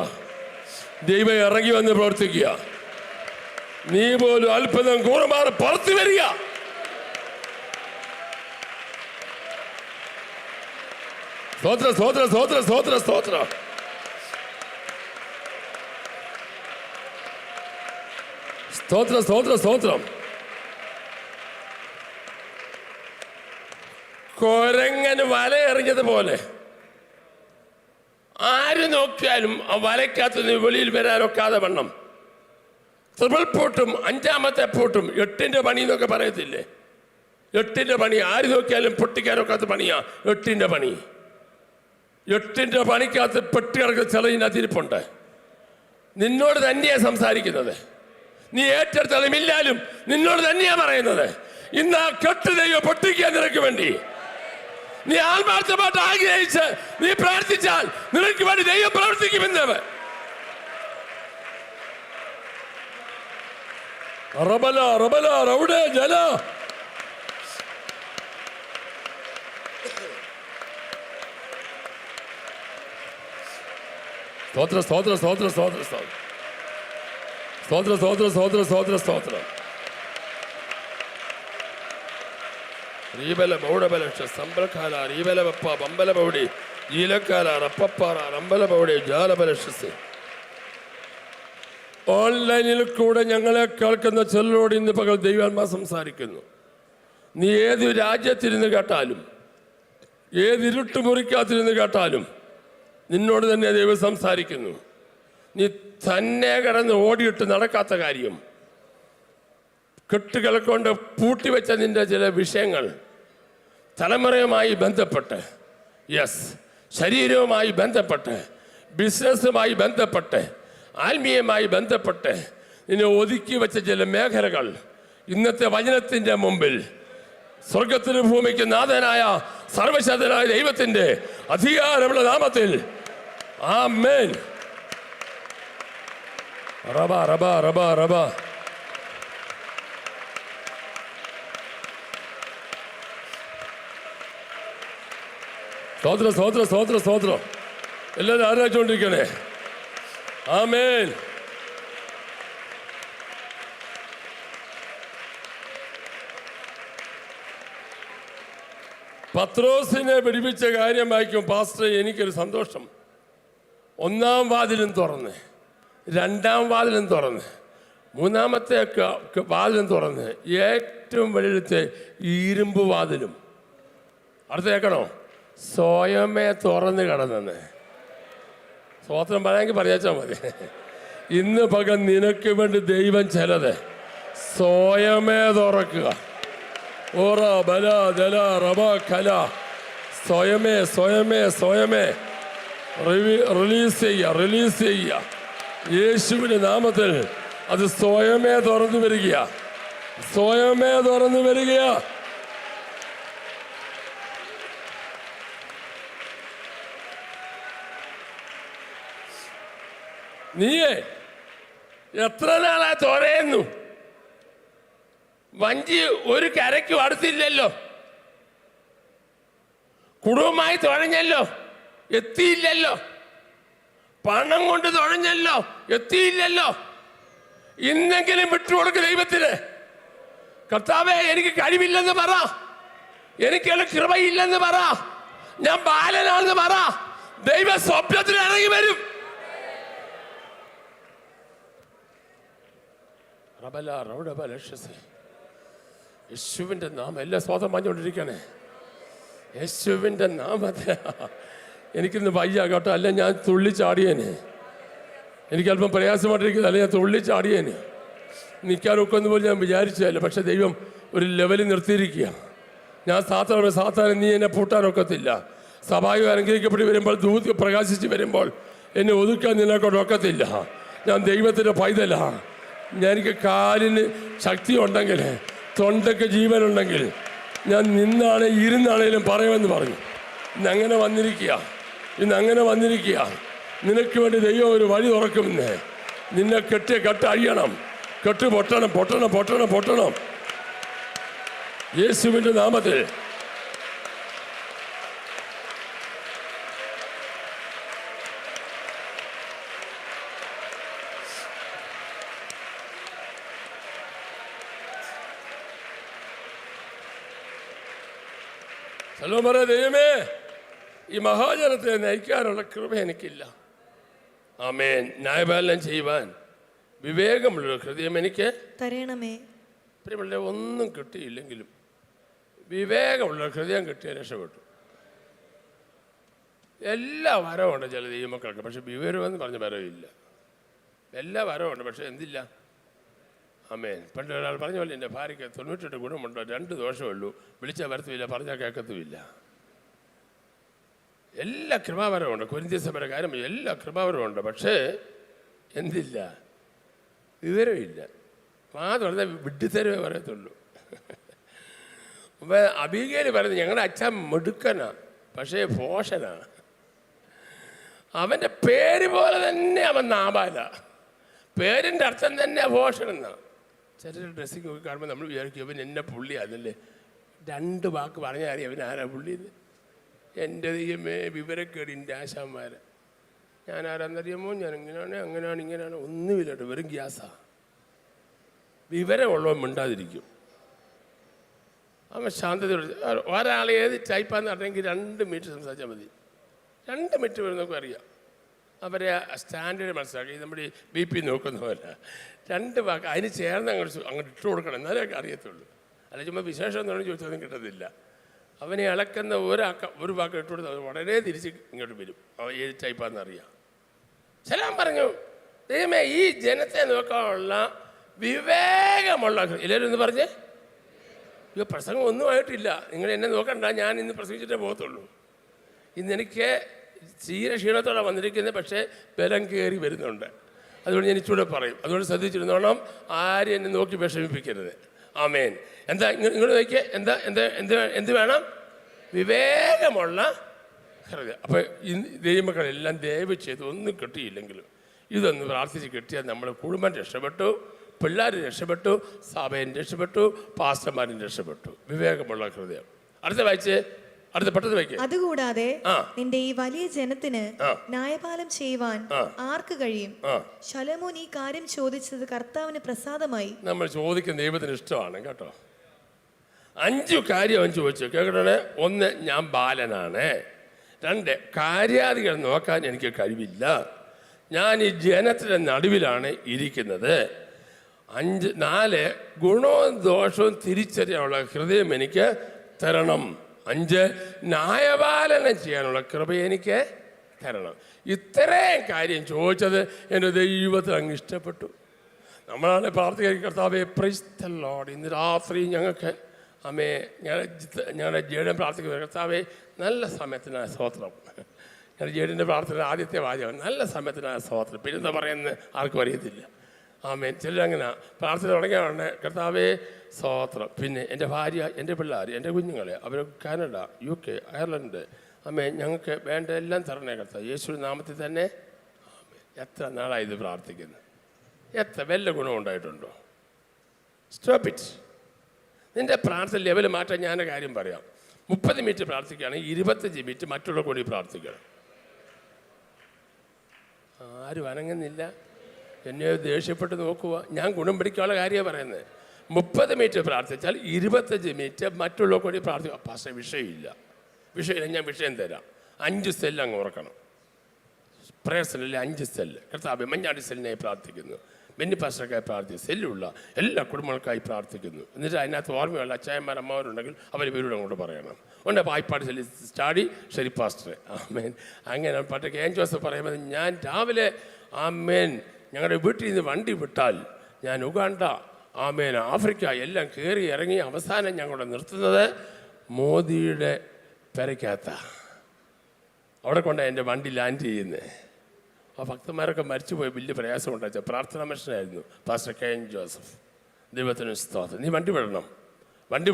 ദൈവം ഇറങ്ങി വന്ന് പ്രവർത്തിക്കുക. നീ പോലും അത്ഭുതം കൂറുമാറി പുറത്തു വരിക. സ്തോത്ര സ്തോത്ര സ്തോത്ര സ്തോത്ര സ്തോത്ര. സ്തോത്ര സ്തോത്ര സ്തോത്രം. കൊരങ്ങന് വല എറിഞ്ഞതുപോലെ ആര് നോക്കിയാലും ആ വലയ്ക്കകത്ത് നിന്ന് വെളിയിൽ വരാനൊക്കാതെ വണ്ണം ട്രിപ്പിൾ പൂട്ടും 5ാമത്തെ പൂട്ടും 8ന്റെ പണി എന്നൊക്കെ പറയത്തില്ലേ? 8ന്റെ പണി ആര് നോക്കിയാലും പൊട്ടിക്കാനൊക്കാത്ത പണിയാ 8ന്റെ പണി. 8ന്റെ പണിക്കകത്ത് പെട്ടി കിടക്കുന്ന ചെറിയ അതിരിപ്പുണ്ട്. നിന്നോട് തന്നെയാ സംസാരിക്കുന്നത്. നീ ഏറ്റെടുത്താലും ഇല്ലാലും നിന്നോട് തന്നെയാ പറയുന്നത്. ഇന്ന് ആ കെട്ട് ദൈവം പൊട്ടിക്കാൻ നിനക്ക് വേണ്ടി നീ ആത്മാർത്ഥമായിട്ട് ആഗ്രഹിച്ച് നീ പ്രാർത്ഥിച്ചാൽ നിനക്ക് വേണ്ടി ദൈവം പ്രവർത്തിക്കുമെന്ന്. റബല റബല റൗഡേ ജല. സ്തോത്ര സ്തോത്ര സ്തോത്ര സ്തോത്ര സ്തോത്ര സ്തോത്ര സ്തോത്ര സ്തോത്ര സ്തോത്ര സ്തോത്ര. റീബല ബൗഡബലക്ഷ സംബലക്കാല റീബല ബപ്പ ബമ്പല ബൗഡി ജീലക്കാല റപ്പപ്പാറ റമ്പല ബൗഡി ജാലബലക്ഷസ്. ഓൺലൈനിൽ കൂടെ ഞങ്ങളെ കേൾക്കുന്ന ചിലരോട് ഇന്ന് പകൽ ദൈവാത്മാ സംസാരിക്കുന്നു. നീ ഏത് രാജ്യത്തിരുന്ന് കേട്ടാലും ഏത് ഇരുട്ടുമുറിക്കകത്തിരുന്ന് കേട്ടാലും നിന്നോട് തന്നെ ദൈവം സംസാരിക്കുന്നു. നീ തന്നെ കിടന്ന് ഓടിയിട്ട് നടക്കാത്ത കാര്യം, കെട്ടുകളെ കൊണ്ട് പൂട്ടിവെച്ച നിന്റെ ചില വിഷയങ്ങൾ, തലമുറയുമായി ബന്ധപ്പെട്ട്, ശരീരവുമായി ബന്ധപ്പെട്ട്, ബിസിനസ്സുമായി ബന്ധപ്പെട്ട്, ആത്മീയമായി ബന്ധപ്പെട്ട് നിന്നെ ഒതുക്കി വെച്ച ചില മേഖലകൾ ഇന്നത്തെ വചനത്തിൻ്റെ മുമ്പിൽ സ്വർഗത്തിന് ഭൂമിക്ക് നാഥനായ സർവശക്തനായ ദൈവത്തിൻ്റെ അധികാരമുള്ള നാമത്തിൽ ആമേൻ. റബ റബ റബ റബ. സ്തോത്ര സ്തോത്ര സ്തോത്ര സ്തോത്രം. എല്ലാവരും ആരാധിച്ചുകൊണ്ടിരിക്കണേ. ആമേൻ. പത്രോസിനെ പിടിപ്പിച്ച കാര്യം വായിക്കും പാസ്റ്റർ. എനിക്കൊരു സന്തോഷം. 1-ാം വാതിലും തുറന്ന്, 2-ാം വാതിലും തുറന്ന്, 3-ാമത്തെ വാതിലും തുറന്ന്, ഏറ്റവും വെളിയിലത്തെ ഇരുമ്പ് വാതിലും അടുത്ത് കേൾക്കണോ, സ്വയമേ തുറന്ന് കിടന്നെന്ന്. സ്തോത്രം പറയാമെങ്കിൽ പറയാച്ചാൽ മതി. ഇന്ന് പകൽ നിനക്ക് വേണ്ടി ദൈവം ചിലത് സ്വയമേ തുറക്കുക. ഓറ ബല ജല റബ കല. സ്വയമേ സ്വയമേ സ്വയമേ റിലീസ് ചെയ്യുക. യേശുവിൻ്റെ നാമത്തിൽ അത് സ്വയമേ തുറന്നു വരിക. സ്വയമേ തുറന്നു വരിക. നീയേ എത്ര നാളായി തുറയുന്നു? വഞ്ചി ഒരു കരയ്ക്കും അടുത്തില്ലല്ലോ. കുടുംബമായി തുഴഞ്ഞല്ലോ, എത്തിയില്ലല്ലോ. പണം കൊണ്ട് തുഴഞ്ഞല്ലോ, എത്തിയില്ലല്ലോ. ഇന്നെങ്കിലും വിട്ടുകൊടുക്ക് ദൈവത്തിന്. കർത്താവേ, എനിക്ക് കഴിവില്ലെന്ന് പറ, എനിക്കുള്ള കൃപയില്ലെന്ന് പറ, ഞാൻ ബാലനാണെന്ന് പറ. ദൈവ സ്വപ്നത്തിൽ ഇറങ്ങി വരും. യേശുവിൻ്റെ നാമം എല്ലാ സ്വാതം പറഞ്ഞുകൊണ്ടിരിക്കണേ. യേശുവിൻ്റെ നാമത്തെ എനിക്കിന്ന് വയ്യ കേട്ടോ, അല്ല ഞാൻ തുള്ളിച്ചാടിയേനെ. എനിക്കല്പം പ്രയാസമായിട്ടിരിക്കുന്നത്, അല്ല ഞാൻ തുള്ളിച്ചാടിയേനെ. നിൽക്കാനൊക്കെ ഒന്നും പോലും ഞാൻ വിചാരിച്ചതല്ല. പക്ഷെ ദൈവം ഒരു ലെവലിൽ നിർത്തിയിരിക്കുക. ഞാൻ സാത്താൻ നീ എന്നെ പൂട്ടാനൊക്കത്തില്ല. സഭായം അനുഗ്രഹിക്കപ്പെട്ട് വരുമ്പോൾ, ദൂത് പ്രകാശിച്ച് വരുമ്പോൾ എന്നെ ഒതുക്കാൻ നിന്നെക്കൊണ്ട് ഒക്കത്തില്ല. ഞാൻ ദൈവത്തിൻ്റെ പൈതലാണ്. എനിക്ക് കാലിന് ശക്തി ഉണ്ടെങ്കിൽ, തൊണ്ടയ്ക്ക് ജീവനുണ്ടെങ്കിൽ ഞാൻ ഇരുന്നാണേലും പറയുമെന്ന് പറഞ്ഞു. ഇന്നങ്ങനെ വന്നിരിക്കുക. നിനക്ക് വേണ്ടി ദൈവം ഒരു വഴി തുറക്കുമെന്ന്. നിന്നെ കെട്ട് അഴിയണം. കെട്ട് പൊട്ടണം. യേശുവിൻ്റെ നാമത്തിൽ. ഹലോ പറ, ദൈവമേ ഈ മഹാജനത്തെ നയിക്കാനുള്ള കൃപ എനിക്കില്ല. ആമേൻ. ന്യായപാലനം ചെയ്യുവാൻ വിവേകമുള്ള ഹൃദയം എനിക്ക് തരണമേ. പ്രിയമുള്ള, ഒന്നും കിട്ടിയില്ലെങ്കിലും വിവേകമുള്ള ഹൃദയം കിട്ടിയ രക്ഷപ്പെട്ടു. എല്ലാ വരവുണ്ട് ചില ദൈവമക്കൾക്ക്, പക്ഷെ വിവരമെന്ന് പറഞ്ഞ വരവില്ല. എല്ലാ വരവുണ്ട്, പക്ഷെ എന്തില്ല. ആമേൻ. പണ്ട് ഒരാൾ പറഞ്ഞ പോലെ എൻ്റെ ഭാര്യയ്ക്ക് 98 ഗുണമുണ്ടോ, 2 ദോഷമുള്ളൂ, വിളിച്ചാൽ വരത്തുമില്ല, പറഞ്ഞാൽ കേൾക്കത്തുമില്ല. എല്ലാ കൃപാവരമുണ്ട്. കൊരിന്ത്യസഭയുടെ കാര്യം എല്ലാ കൃപാവരമുണ്ട്, പക്ഷേ എന്തില്ല, വിവരമില്ല. മാത്രമല്ല വിഡ്ഢിത്തരവേ പറയത്തുള്ളൂ. അപ്പം അബീഗയിൽ പറയുന്നത് ഞങ്ങളുടെ അച്ഛൻ മിടുക്കനാ, പക്ഷേ ഭോഷനാ. അവൻ്റെ പേര് പോലെ തന്നെ അവൻ നാബാല, പേരിൻ്റെ അർത്ഥം തന്നെ ഭോഷൻ എന്നാ. ചില ഡ്രസ്സിങ് ഒക്കെ കാണുമ്പോൾ നമ്മൾ വിചാരിക്കും അവൻ എന്നെ പുള്ളി, അതല്ലേ 2 വാക്ക് പറഞ്ഞാൽ അറിയാം അവൻ ആരാ പുള്ളിന്ന്. എൻ്റെ ദൈവമേ, വിവരക്കേടിൻ്റെ ആശാന്മാരെ. ഞാൻ ആരാന്നറിയാമോ, ഞാൻ ഇങ്ങനെയാണ് അങ്ങനെയാണ് ഇങ്ങനെയാണ്, ഒന്നുമില്ലട്ടോ, വെറും ഗ്യാസാ. വിവരമുള്ളവൻ മിണ്ടാതിരിക്കും. അവൻ ശാന്തതയോട് ഒരാളെ ഏത് ടൈപ്പാന്ന് പറഞ്ഞെങ്കിൽ 2 മിനിറ്റ് സംസാരിച്ചാൽ മതി. 2 മിനിറ്റ് വരുന്നൊക്കെ അറിയാം. അവരെ സ്റ്റാൻഡേർഡ് മനസ്സിലാക്കി. നമ്മുടെ BP നോക്കുന്ന പോലെ 2 വാക്ക് അതിന് ചേർന്ന് അങ്ങോട്ട് ഇട്ട് കൊടുക്കണം, എന്നാലേ അറിയത്തുള്ളൂ. അല്ല ചുമ്മാ വിശേഷം എന്ന് ചോദിച്ചൊന്നും കിട്ടത്തില്ല. അവനെ ഇളക്കുന്ന ഒരു വാക്ക് ഇട്ട് കൊടുത്ത് വളരെ തിരിച്ച് ഇങ്ങോട്ട് വരും. അവൻ ഏത് ടൈപ്പാന്ന് അറിയാം. സലാം പറഞ്ഞു, ദൈവമേ ഈ ജനത്തെ നോക്കാനുള്ള വിവേകമുള്ള. എല്ലാവരും ഒന്ന് പറഞ്ഞേ, ഈ പ്രസംഗം ഒന്നും ആയിട്ടില്ല, നിങ്ങൾ എന്നെ നോക്കണ്ട, ഞാൻ ഇന്ന് പ്രസംഗിച്ചിട്ടേ പോകത്തുള്ളൂ. ഇന്ന് എനിക്ക് തീരെ ക്ഷീണത്തോടെ വന്നിരിക്കുന്നത്, പക്ഷേ ബലം കയറി വരുന്നുണ്ട്. അതുകൊണ്ട് ഞാൻ ഇച്ചൂടെ പറയും. അതുകൊണ്ട് ശ്രദ്ധിച്ചിരുന്നോണം, ആരും എന്നെ നോക്കി വിഷമിപ്പിക്കരുത്. ആമേൻ. എന്താ നിങ്ങൾ നോക്കിയേ, എന്ത് വേണം? വിവേകമുള്ള ഹൃദയം. അപ്പോൾ ദൈവമക്കളെല്ലാം ദയവ് ചെയ്ത് ഒന്നും കിട്ടിയില്ലെങ്കിലും ഇതൊന്ന് പ്രാർത്ഥിച്ച് കിട്ടിയാൽ നമ്മുടെ കുടുംബം രക്ഷപ്പെട്ടു, പിള്ളേർ രക്ഷപ്പെട്ടു, സഭയും രക്ഷപ്പെട്ടു, പാസ്റ്റർമാരും രക്ഷപ്പെട്ടു. വിവേകമുള്ള ഹൃദയം. അടുത്ത വായിച്ച്, അടുത്ത പെട്ടെന്ന് വായിക്കുക. അതുകൂടാതെ നിന്റെ ഈ വലിയ ജനത്തിന് ന്യായപാലനം ചെയ്യുവാൻ ആർക്ക് കഴിയും? ശലോമോൻ ഈ കാര്യം ചോദിച്ചത് കർത്താവിന് പ്രസാദമായി. നമ്മൾ ചോദിക്കുന്ന ദൈവത്തിന് ഇഷ്ടമാണ് കേട്ടോ. 5 കാര്യം അവൻ ചോദിച്ചു, കേൾക്കണേ. 1, ഞാൻ ബാലനാണ്. 2, കാര്യാദികൾ നോക്കാൻ എനിക്ക് കഴിവില്ല, ഞാൻ ഈ ജനത്തിൻ്റെ നടുവിലാണ് ഇരിക്കുന്നത്. 4, ഗുണവും ദോഷവും തിരിച്ചറിയാനുള്ള ഹൃദയം എനിക്ക് തരണം. 5, ന്യായപാലനം ചെയ്യാനുള്ള കൃപ എനിക്ക് തരണം. ഇത്രയും കാര്യം ചോദിച്ചത് എൻ്റെ ദൈവത്തിന് അങ്ങ് ഇഷ്ടപ്പെട്ടു. നമ്മളാണ് പ്രാർത്ഥിക്കാൻ, കർത്താവേ പ്രൈസ് ദി ലോർഡ്, ഇന്ന് രാത്രി ഞങ്ങൾക്ക് അമ്മേ ഞങ്ങളുടെ ജേഡൻ പ്രാർത്ഥിക്കുന്നത്, കർത്താവേ നല്ല സമയത്തിനായ സ്തോത്രം. ഞങ്ങളുടെ ജേഡിൻ്റെ പ്രാർത്ഥന ആദ്യത്തെ വാചകം നല്ല സമയത്തിനായ സ്തോത്രം. പിന്നെന്താ പറയുന്നത് ആർക്കും അറിയത്തില്ല. ആമേൻ. ചിലരങ്ങനെ പ്രാർത്ഥന തുടങ്ങിയാണ്, കർത്താവേ സ്തോത്രം. പിന്നെ എൻ്റെ ഭാര്യ, എൻ്റെ പിള്ളേർ, എൻ്റെ കുഞ്ഞുങ്ങളെ, അവർ കാനഡ, UK, അയർലൻഡ്, ആമേൻ, ഞങ്ങൾക്ക് വേണ്ട എല്ലാം തരണേ കർത്താവ്, യേശുവിൻ്റെ നാമത്തിൽ തന്നെ. ആമേൻ. എത്ര നാളായി ഇത് പ്രാർത്ഥിക്കുന്നത്? എത്ര വല്ല ഗുണമുണ്ടായിട്ടുണ്ടോ? Stop it. നിൻ്റെ പ്രാർത്ഥന ലെവൽ മാറ്റാൻ ഞാൻ കാര്യം പറയാം. 30 മിനിറ്റ് പ്രാർത്ഥിക്കുകയാണെങ്കിൽ 25 മിനിറ്റ് മറ്റുള്ള കൂടി പ്രാർത്ഥിക്കണം. ആരും അനങ്ങുന്നില്ല. എന്നെ ദേഷ്യപ്പെട്ട് നോക്കുക. ഞാൻ ഗുണം പിടിക്കാനുള്ള കാര്യമാണ് പറയുന്നത്. 30 മിനിറ്റ് പ്രാർത്ഥിച്ചാൽ 25 മിനിറ്റ് മറ്റുള്ള കൂടി പ്രാർത്ഥിക്കുക. പക്ഷേ വിഷയമില്ല. ഞാൻ വിഷയം തരാം. 5 സെല്ല് അങ്ങ് ഓർക്കണം. പ്രയർ സെല്ലിൽ 5 സെല്ല്. കർത്താവ് മഞ്ഞാടി സെല്ലിനായി പ്രാർത്ഥിക്കുന്നു, ബെന്നി പാസ്റ്റർക്കായി പ്രാർത്ഥിക്കുന്നു, സെല്ലുള്ള എല്ലാ കുടുംബങ്ങൾക്കായി പ്രാർത്ഥിക്കുന്നു. എന്നിട്ട് അതിനകത്ത് ഓർമ്മയുള്ള അച്ചായന്മാർ അമ്മമാരുണ്ടെങ്കിൽ അവർ ഇവരോട് അങ്ങോട്ട് പറയണം. ഉണ്ട് പായ്പാട് സെല്ലി സ്റ്റാഡി ഷെരി പാസ്റ്റർ. ആമേൻ. അങ്ങനെ പണ്ട് KN ജോസഫ് പറയുമ്പോൾ, ഞാൻ രാവിലെ ആമേൻ ഞങ്ങളുടെ വീട്ടിൽ നിന്ന് വണ്ടി വിട്ടാൽ ഞാൻ ഉഗാണ്ട, ആമേൻ, ആഫ്രിക്ക എല്ലാം കയറി ഇറങ്ങി അവസാനം ഞങ്ങളുടെ നിർത്തുന്നത് മോദിയുടെ പെരയ്ക്കകത്ത. അവിടെ കൊണ്ടാണ് എൻ്റെ വണ്ടി ലാൻഡ് ചെയ്യുന്നത്. ആ ഭക്തന്മാരൊക്കെ മരിച്ചുപോയി, വലിയ പ്രയാസം ഉണ്ടാച്ച പ്രാർത്ഥനാ മനുഷ്യനായിരുന്നു പാസ്റ്റർ KN ജോസഫ്. ദൈവത്തിന് സ്തോത്രം. നീ വണ്ടി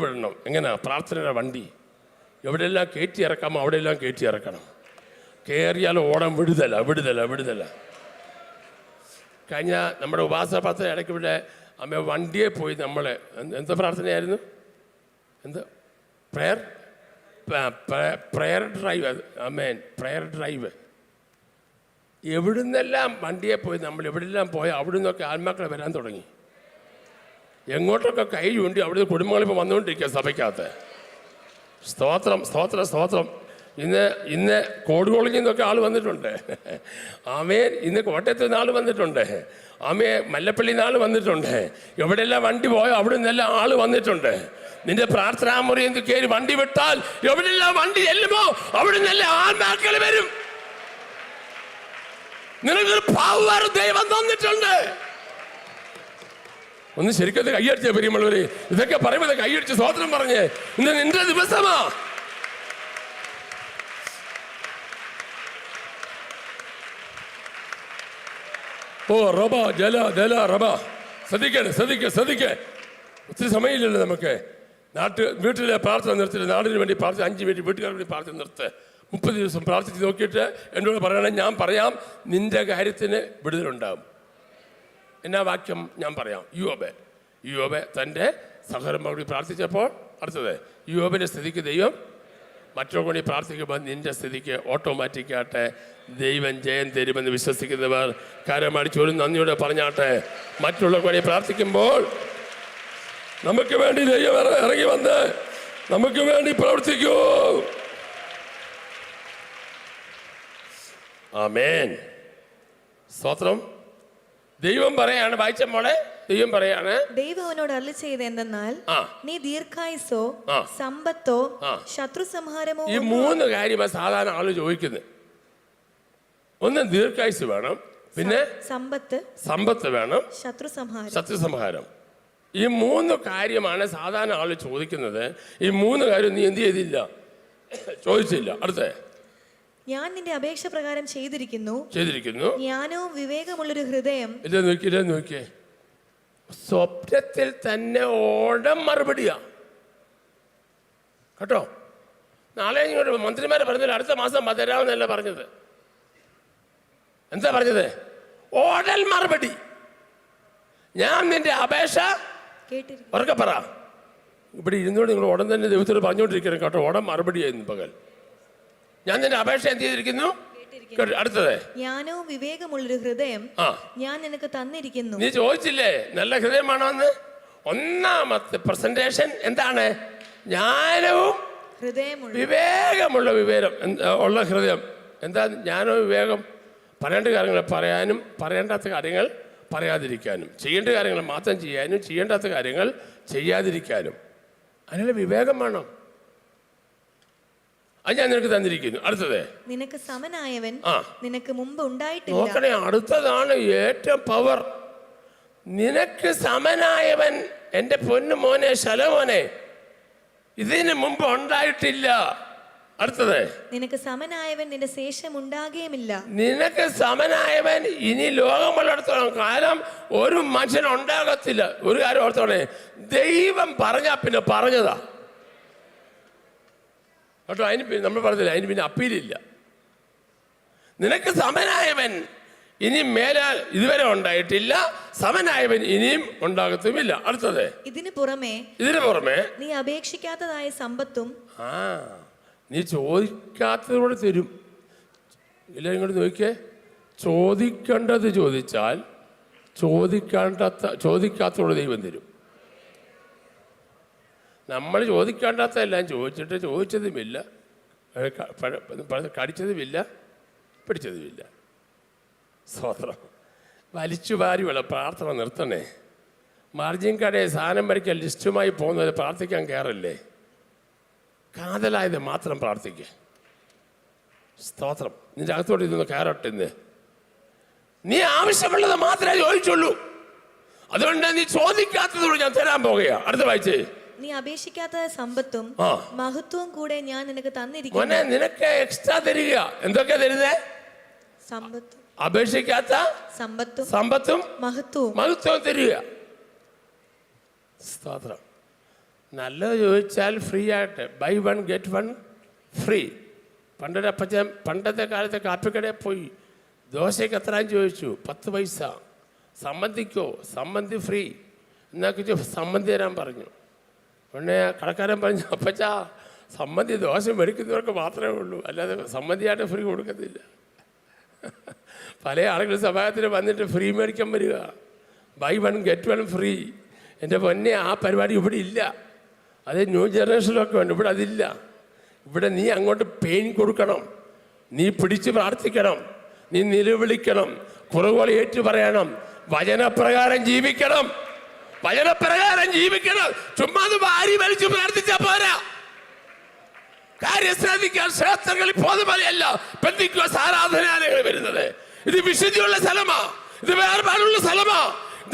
വിടണം. എങ്ങനെയാ പ്രാർത്ഥനയുടെ വണ്ടി? എവിടെയെല്ലാം കയറ്റി ഇറക്കാമോ അവിടെയെല്ലാം കയറ്റി ഇറക്കണം. കയറിയാൽ ഓടാൻ വിടുതല. കഴിഞ്ഞ നമ്മുടെ ഉപാസന പ്രാർത്ഥന ഇടയ്ക്ക് ഇവിടെ അമ്മ വണ്ടിയെ പോയി നമ്മൾ എന്താ പ്രാർത്ഥനയായിരുന്നു? Prayer drive. Amen. Prayer drive. എവിടുന്നെല്ലാം വണ്ടിയെ പോയി നമ്മൾ എവിടെല്ലാം പോയാൽ അവിടെ നിന്നൊക്കെ ആത്മാക്കളെ വരാൻ തുടങ്ങി. എങ്ങോട്ടൊക്കെ കൈ ചൂണ്ടി അവിടുന്ന് കുടുംബങ്ങളിപ്പോൾ വന്നുകൊണ്ടിരിക്കുക സഭയ്ക്കകത്ത്. സ്തോത്രം, സ്തോത്രം, സ്തോത്രം. ഇന്ന് കോടുകോളിൽ നിന്നൊക്കെ ആൾ വന്നിട്ടുണ്ട്. ആമേൻ. ഇന്ന് കോട്ടയത്ത് നിന്ന് ആൾ വന്നിട്ടുണ്ട്. ആമേ മല്ലപ്പള്ളിയിൽ നിന്ന് ആൾ വന്നിട്ടുണ്ട്. എവിടെയെല്ലാം വണ്ടി പോയോ അവിടെ നിന്നെല്ലാം ആൾ വന്നിട്ടുണ്ട്. നിന്റെ പ്രാർത്ഥനാ മുറിയിൽ കയറി വണ്ടി വിട്ടാൽ എവിടെയെല്ലാം വണ്ടി ചെല്ലുമോ അവിടെ നിന്നെല്ലാം ആത്മാക്കൾ വരും. നിനക്കൊരു പവർ ദൈവം തന്നിട്ടുണ്ട്. ഒന്ന് ശരിക്കും കൈയടിച്ച പ്രിയമുള്ളവരെ, ഇതൊക്കെ പറയുമ്പോൾ കൈയടിച്ച് സ്തോത്രം പറഞ്ഞ് ഇന്ന് നിന്റെ ദിവസമാ. ഓ റബ ജല ജല റബ. ശ്രദ്ധിക്കേ. ഒത്തിരി സമയമില്ലല്ലോ നമുക്ക്. വീട്ടിലെ പ്രാർത്ഥന നിർത്തില്ല. നാടിന് വേണ്ടി പ്രാർത്ഥന 5 മിനിറ്റ്, വീട്ടുകാർക്ക് വേണ്ടി പ്രാർത്ഥന നിർത്ത്. 30 ദിവസം പ്രാർത്ഥിച്ച് നോക്കിയിട്ട് എന്നോട് പറയണം. ഞാൻ പറയാം നിന്റെ കാര്യത്തിന് വിടുതലുണ്ടാകും. എന്നാ വാക്യം ഞാൻ പറയാം. യോബ് തൻ്റെ സഹോദരന്മാരോട് പ്രാർത്ഥിച്ചപ്പോൾ അടുത്തത് യോബിൻ്റെ സ്ഥിതിക്ക് ദൈവം മറ്റൊരു കൂടി പ്രാർത്ഥിക്കുമ്പോൾ നിന്റെ സ്ഥിതിക്ക് ഓട്ടോമാറ്റിക്കായിട്ട് ദൈവം ജയം തരുമെന്ന് വിശ്വസിക്കുന്നവർ കാര്യമടിച്ച് ഒരു നന്ദിയോടെ പറഞ്ഞാട്ടെ. മറ്റുള്ള കൂടി പ്രാർത്ഥിക്കുമ്പോൾ നമുക്ക് വേണ്ടി ദൈവം ഇറങ്ങി വന്ന് നമുക്ക് വേണ്ടി പ്രവർത്തിക്കൂ. ആമേൻ. സ്തോത്രം. ദൈവം പറയാണ്, വായിച്ച മോളെ, ദൈവം പറയാണ്, ദൈവം അവനോട് അരുളി ചെയ്ത് എന്തെന്നാൽ നീ ദീർഘായുസോ സമ്പത്തോ ശത്രു സംഹാരമോ. ഈ 3 കാര്യമാണ് സാധാരണ ആള് ചോദിക്കുന്നത്. ഒന്ന് ദീർഘായുസ് വേണം, പിന്നെ സമ്പത്ത് വേണം, ശത്രു സംഹാരം. ഈ 3 കാര്യമാണ് സാധാരണ ആള് ചോദിക്കുന്നത്. ഈ 3 കാര്യം നീ എന്ത് ചെയ്തില്ല? ചോദിച്ചില്ല. അടുത്ത ഞാൻ നിന്റെ അപേക്ഷ പ്രകാരം ചെയ്തിരിക്കുന്നു. ജ്ഞാനവും വിവേകമുള്ളൊരു ഹൃദയം. നോക്കിയേ, സ്വപ്നത്തിൽ തന്നെ ഓടം മറുപടിയാ കേട്ടോ. നാളെ ഇങ്ങോട്ട് മന്ത്രിമാരെ പറഞ്ഞില്ല, അടുത്ത മാസം തരാമെന്നല്ല പറഞ്ഞത്. എന്താ പറഞ്ഞത്? ഓടൽ മറുപടി. ഞാൻ നിന്റെ അപേക്ഷ ഉറക്കെ പറ. ഇവിടെ ഇരുന്നോട് നിങ്ങൾ ഉടൻ തന്നെ ദൈവത്തോട് പറഞ്ഞുകൊണ്ടിരിക്കണം കേട്ടോ. ഓടം മറുപടിയായിരുന്നു പകൽ. ഞാൻ നിന്റെ അപേക്ഷ എന്ത് ചെയ്തിരിക്കുന്നു? അടുത്തത് ജ്ഞാനവും വിവേകമുള്ളൊരു ഹൃദയം ഞാൻ നിനക്ക് തന്നിരിക്കുന്നു. നീ ചോദിച്ചില്ലേ നല്ല ഹൃദയമാണോ എന്ന്? ഒന്നാമത്തെ പ്രസന്റേഷൻ എന്താണ്? ജ്ഞാനവും വിവേകമുള്ള ഉള്ള ഹൃദയം. എന്താ ജ്ഞാനവും വിവേകം? പറയേണ്ട കാര്യങ്ങൾ പറയാനും പറയേണ്ടാത്ത കാര്യങ്ങൾ പറയാതിരിക്കാനും, ചെയ്യേണ്ട കാര്യങ്ങൾ മാത്രം ചെയ്യാനും ചെയ്യേണ്ടാത്ത കാര്യങ്ങൾ ചെയ്യാതിരിക്കാനും. അതിനുള്ള വിവേകം വേണം. അത് ഞാൻ നിനക്ക് തന്നിരിക്കുന്നു. അടുത്തത് നിനക്ക് സമനായവൻ നിനക്ക് മുമ്പ് ഉണ്ടായിട്ടില്ല. നോക്കണേ, അടുത്തതാണ് ഏറ്റവും പവർ. നിനക്ക് സമനായവൻ, എൻ്റെ പൊന്നു മോനെ ശലോമോനെ, ഇതിന് മുമ്പ് ഉണ്ടായിട്ടില്ല. അടുത്തത് നിനക്ക് സമനായവൻ നിന്റെ ശേഷം ഉണ്ടാകുകയുമില്ല. നിനക്ക് സമനായവൻ ഇനി ലോകമുള്ളിടത്തോളം കാലം ഒരു മനുഷ്യൻ ഉണ്ടാകത്തില്ല. ഒരു കാര്യം ഓർത്തോളെ, ദൈവം പറഞ്ഞാ പിന്നെ പറഞ്ഞതാ കേട്ടോ. അതിന് നമ്മൾ പറഞ്ഞില്ല, അതിന് പിന്നെ അപ്പീലില്ല. നിനക്ക് സമനായവൻ ഇനി മേലാൽ ഇതുവരെ ഉണ്ടായിട്ടില്ല, സമനായവൻ ഇനിയും ഉണ്ടാകത്തുമില്ല. അടുത്തത് ഇതിന് പുറമെ നീ അപേക്ഷിക്കാത്തതായ സമ്പത്തും. നീ ചോദിക്കാത്തതോടെ തരും. ഇല്ല, ഇങ്ങോട്ട് നോക്കിയേ. ചോദിക്കേണ്ടത് ചോദിച്ചാൽ ചോദിക്കാത്തതോടെ ദൈവം തരും. നമ്മൾ ചോദിക്കേണ്ടാത്തതെല്ലാം ചോദിച്ചിട്ട് ചോദിച്ചതുമില്ല, കടിച്ചതുമില്ല, പിടിച്ചതുമില്ല. സ്തോത്രം. വലിച്ചു വാരിയുള്ള പ്രാർത്ഥന നിർത്തണേ. മാർജിൻ കടയിൽ സാധനം വരയ്ക്കാൻ ലിസ്റ്റുമായി പോകുന്നത് പ്രാർത്ഥിക്കാൻ കയറല്ലേ. കാതലായത് മാത്രം പ്രാർത്ഥിക്കുക. സ്തോത്രം. നിന്റെ അകത്തോട്ട് ഇതൊന്ന് കയറട്ടെ. നീ ആവശ്യമുള്ളത് മാത്രമേ ചോദിച്ചുള്ളൂ. അതുകൊണ്ട് നീ ചോദിക്കാത്തതോട് ഞാൻ തരാൻ പോകുക. അടുത്ത വായിച്ചേ. നീ അപേക്ഷിക്കാത്ത സമ്പത്തും മഹത്വവും കൂടെ ഞാൻ നിനക്ക് തന്നിരിക്കുന്നു. നിനക്ക് എക്സ്ട്രാ തരിക. എന്തൊക്കെ തരുന്നേ? സമ്പത്തും, അപേക്ഷിക്കാത്ത സമ്പത്തും മഹത്വവും തരിക. സ്തോത്രം. നല്ലത് ചോദിച്ചാൽ ഫ്രീ ആയിട്ട്, ബൈ 1 get 1 ഫ്രീ. പണ്ടത്തെ കാലത്തെ കാപ്പിക്കടയിൽ പോയി ദോശയ്ക്ക് എത്രയും ചോദിച്ചു, 10 പൈസ. സമ്മന്തിക്കോ? സമ്മന്തി ഫ്രീ. എന്നൊക്കെ സമ്മന്തി തരാൻ പറഞ്ഞു. ഉടനെ കടക്കാരൻ പറഞ്ഞു, അപ്പച്ചാ സമ്മന്തി ദോശ മേടിക്കുന്നവർക്ക് മാത്രമേ ഉള്ളൂ, അല്ലാതെ സമ്മന്തിയായിട്ട് ഫ്രീ കൊടുക്കത്തില്ല. പല ആളുകൾ സഭായത്തിന് വന്നിട്ട് ഫ്രീ മേടിക്കാൻ വരിക, ബൈ 1 get 1 ഫ്രീ. എൻ്റെ പൊന്നെ, ആ പരിപാടി ഇവിടെ ഇല്ല. അത് ന്യൂ ജനറേഷനിലൊക്കെ ഉണ്ട്, ഇവിടെ അതില്ല. ഇവിടെ നീ അങ്ങോട്ട് പെയിൻ കൊടുക്കണം, നീ പിടിച്ച് പ്രാർത്ഥിക്കണം, നീ നിലവിളിക്കണം, കുറവുകൾ ഏറ്റു പറയണം, വചനപ്രകാരം ജീവിക്കണം, വചനപ്രകാരം ജീവിക്കണം. ചുമ്മാ വാരി വലിച്ചു പ്രാർത്ഥിച്ചാ പോരാ. കാര്യം ശ്രദ്ധിക്കാൻ ക്ഷേത്രങ്ങളിൽ പോതുപോലെയല്ല പെന്തിക്കോസ്ത് ആരാധനാലയങ്ങൾ വരുന്നത്. ഇത് വിശുദ്ധിയുള്ള സ്ഥലമാ, ഇത് വേർപാടുള്ള സ്ഥലമാ,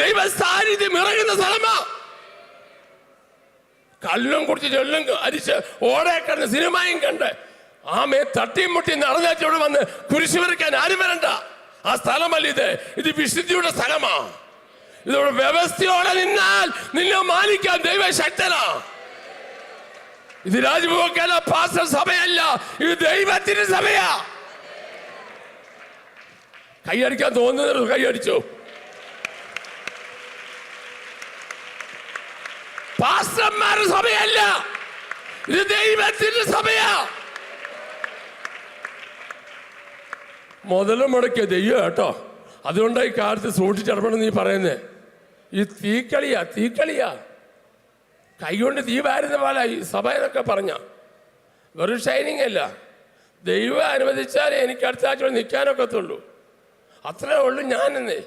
ദൈവ സാന്നിധ്യം ഇറങ്ങുന്ന സ്ഥലമാ. കല്ലും കുടിച്ച് ചെള്ളും അരിച്ച് ഓടെ കണ്ട് സിനിമയും കണ്ട് ആമയെ തട്ടിയും മുട്ടിയും നടന്നേച്ചോട് വന്ന് കുരിശ് വരയ്ക്കാൻ ആരും വരണ്ട. ആ സ്ഥലമല്ല ഇത്. ഇത് വിശുദ്ധിയുടെ സ്ഥലമാ. ഇതോടെ വ്യവസ്ഥയോടെ നിന്നാൽ നിന്നെ മാനിക്കാൻ ദൈവ ശക്തനാ. ഇത് രാജ്ഭവക്കല്ല, പാസ്റ്റർ സഭയല്ല, ഇത് ദൈവത്തിന്റെ സഭയാ. കൈയടിക്കാൻ തോന്നുന്നത് കൈയടിച്ചു. പാസ്റ്റർമാരുടെ സഭയല്ല, ഇത് ദൈവത്തിന്റെ സഭയാ. മുതലും മുടക്കിയ ദൈവം കേട്ടോ. അതുകൊണ്ടായി കാലത്ത് സൂക്ഷിച്ചിടപെടണം നീ പറയുന്നേ. ഈ തീക്കളിയാ കൈകൊണ്ട് തീ വാരുന്ന പോലെ ഈ സഭ എന്നൊക്കെ പറഞ്ഞ വെറും ഷൈനിങ് അല്ല. ദൈവം അനുവദിച്ചാലേ എനിക്ക് അടുത്ത ആഴ്ച നിൽക്കാനൊക്കത്തുള്ളൂ. അത്രേ ഉള്ളൂ ഞാനെന്നേ,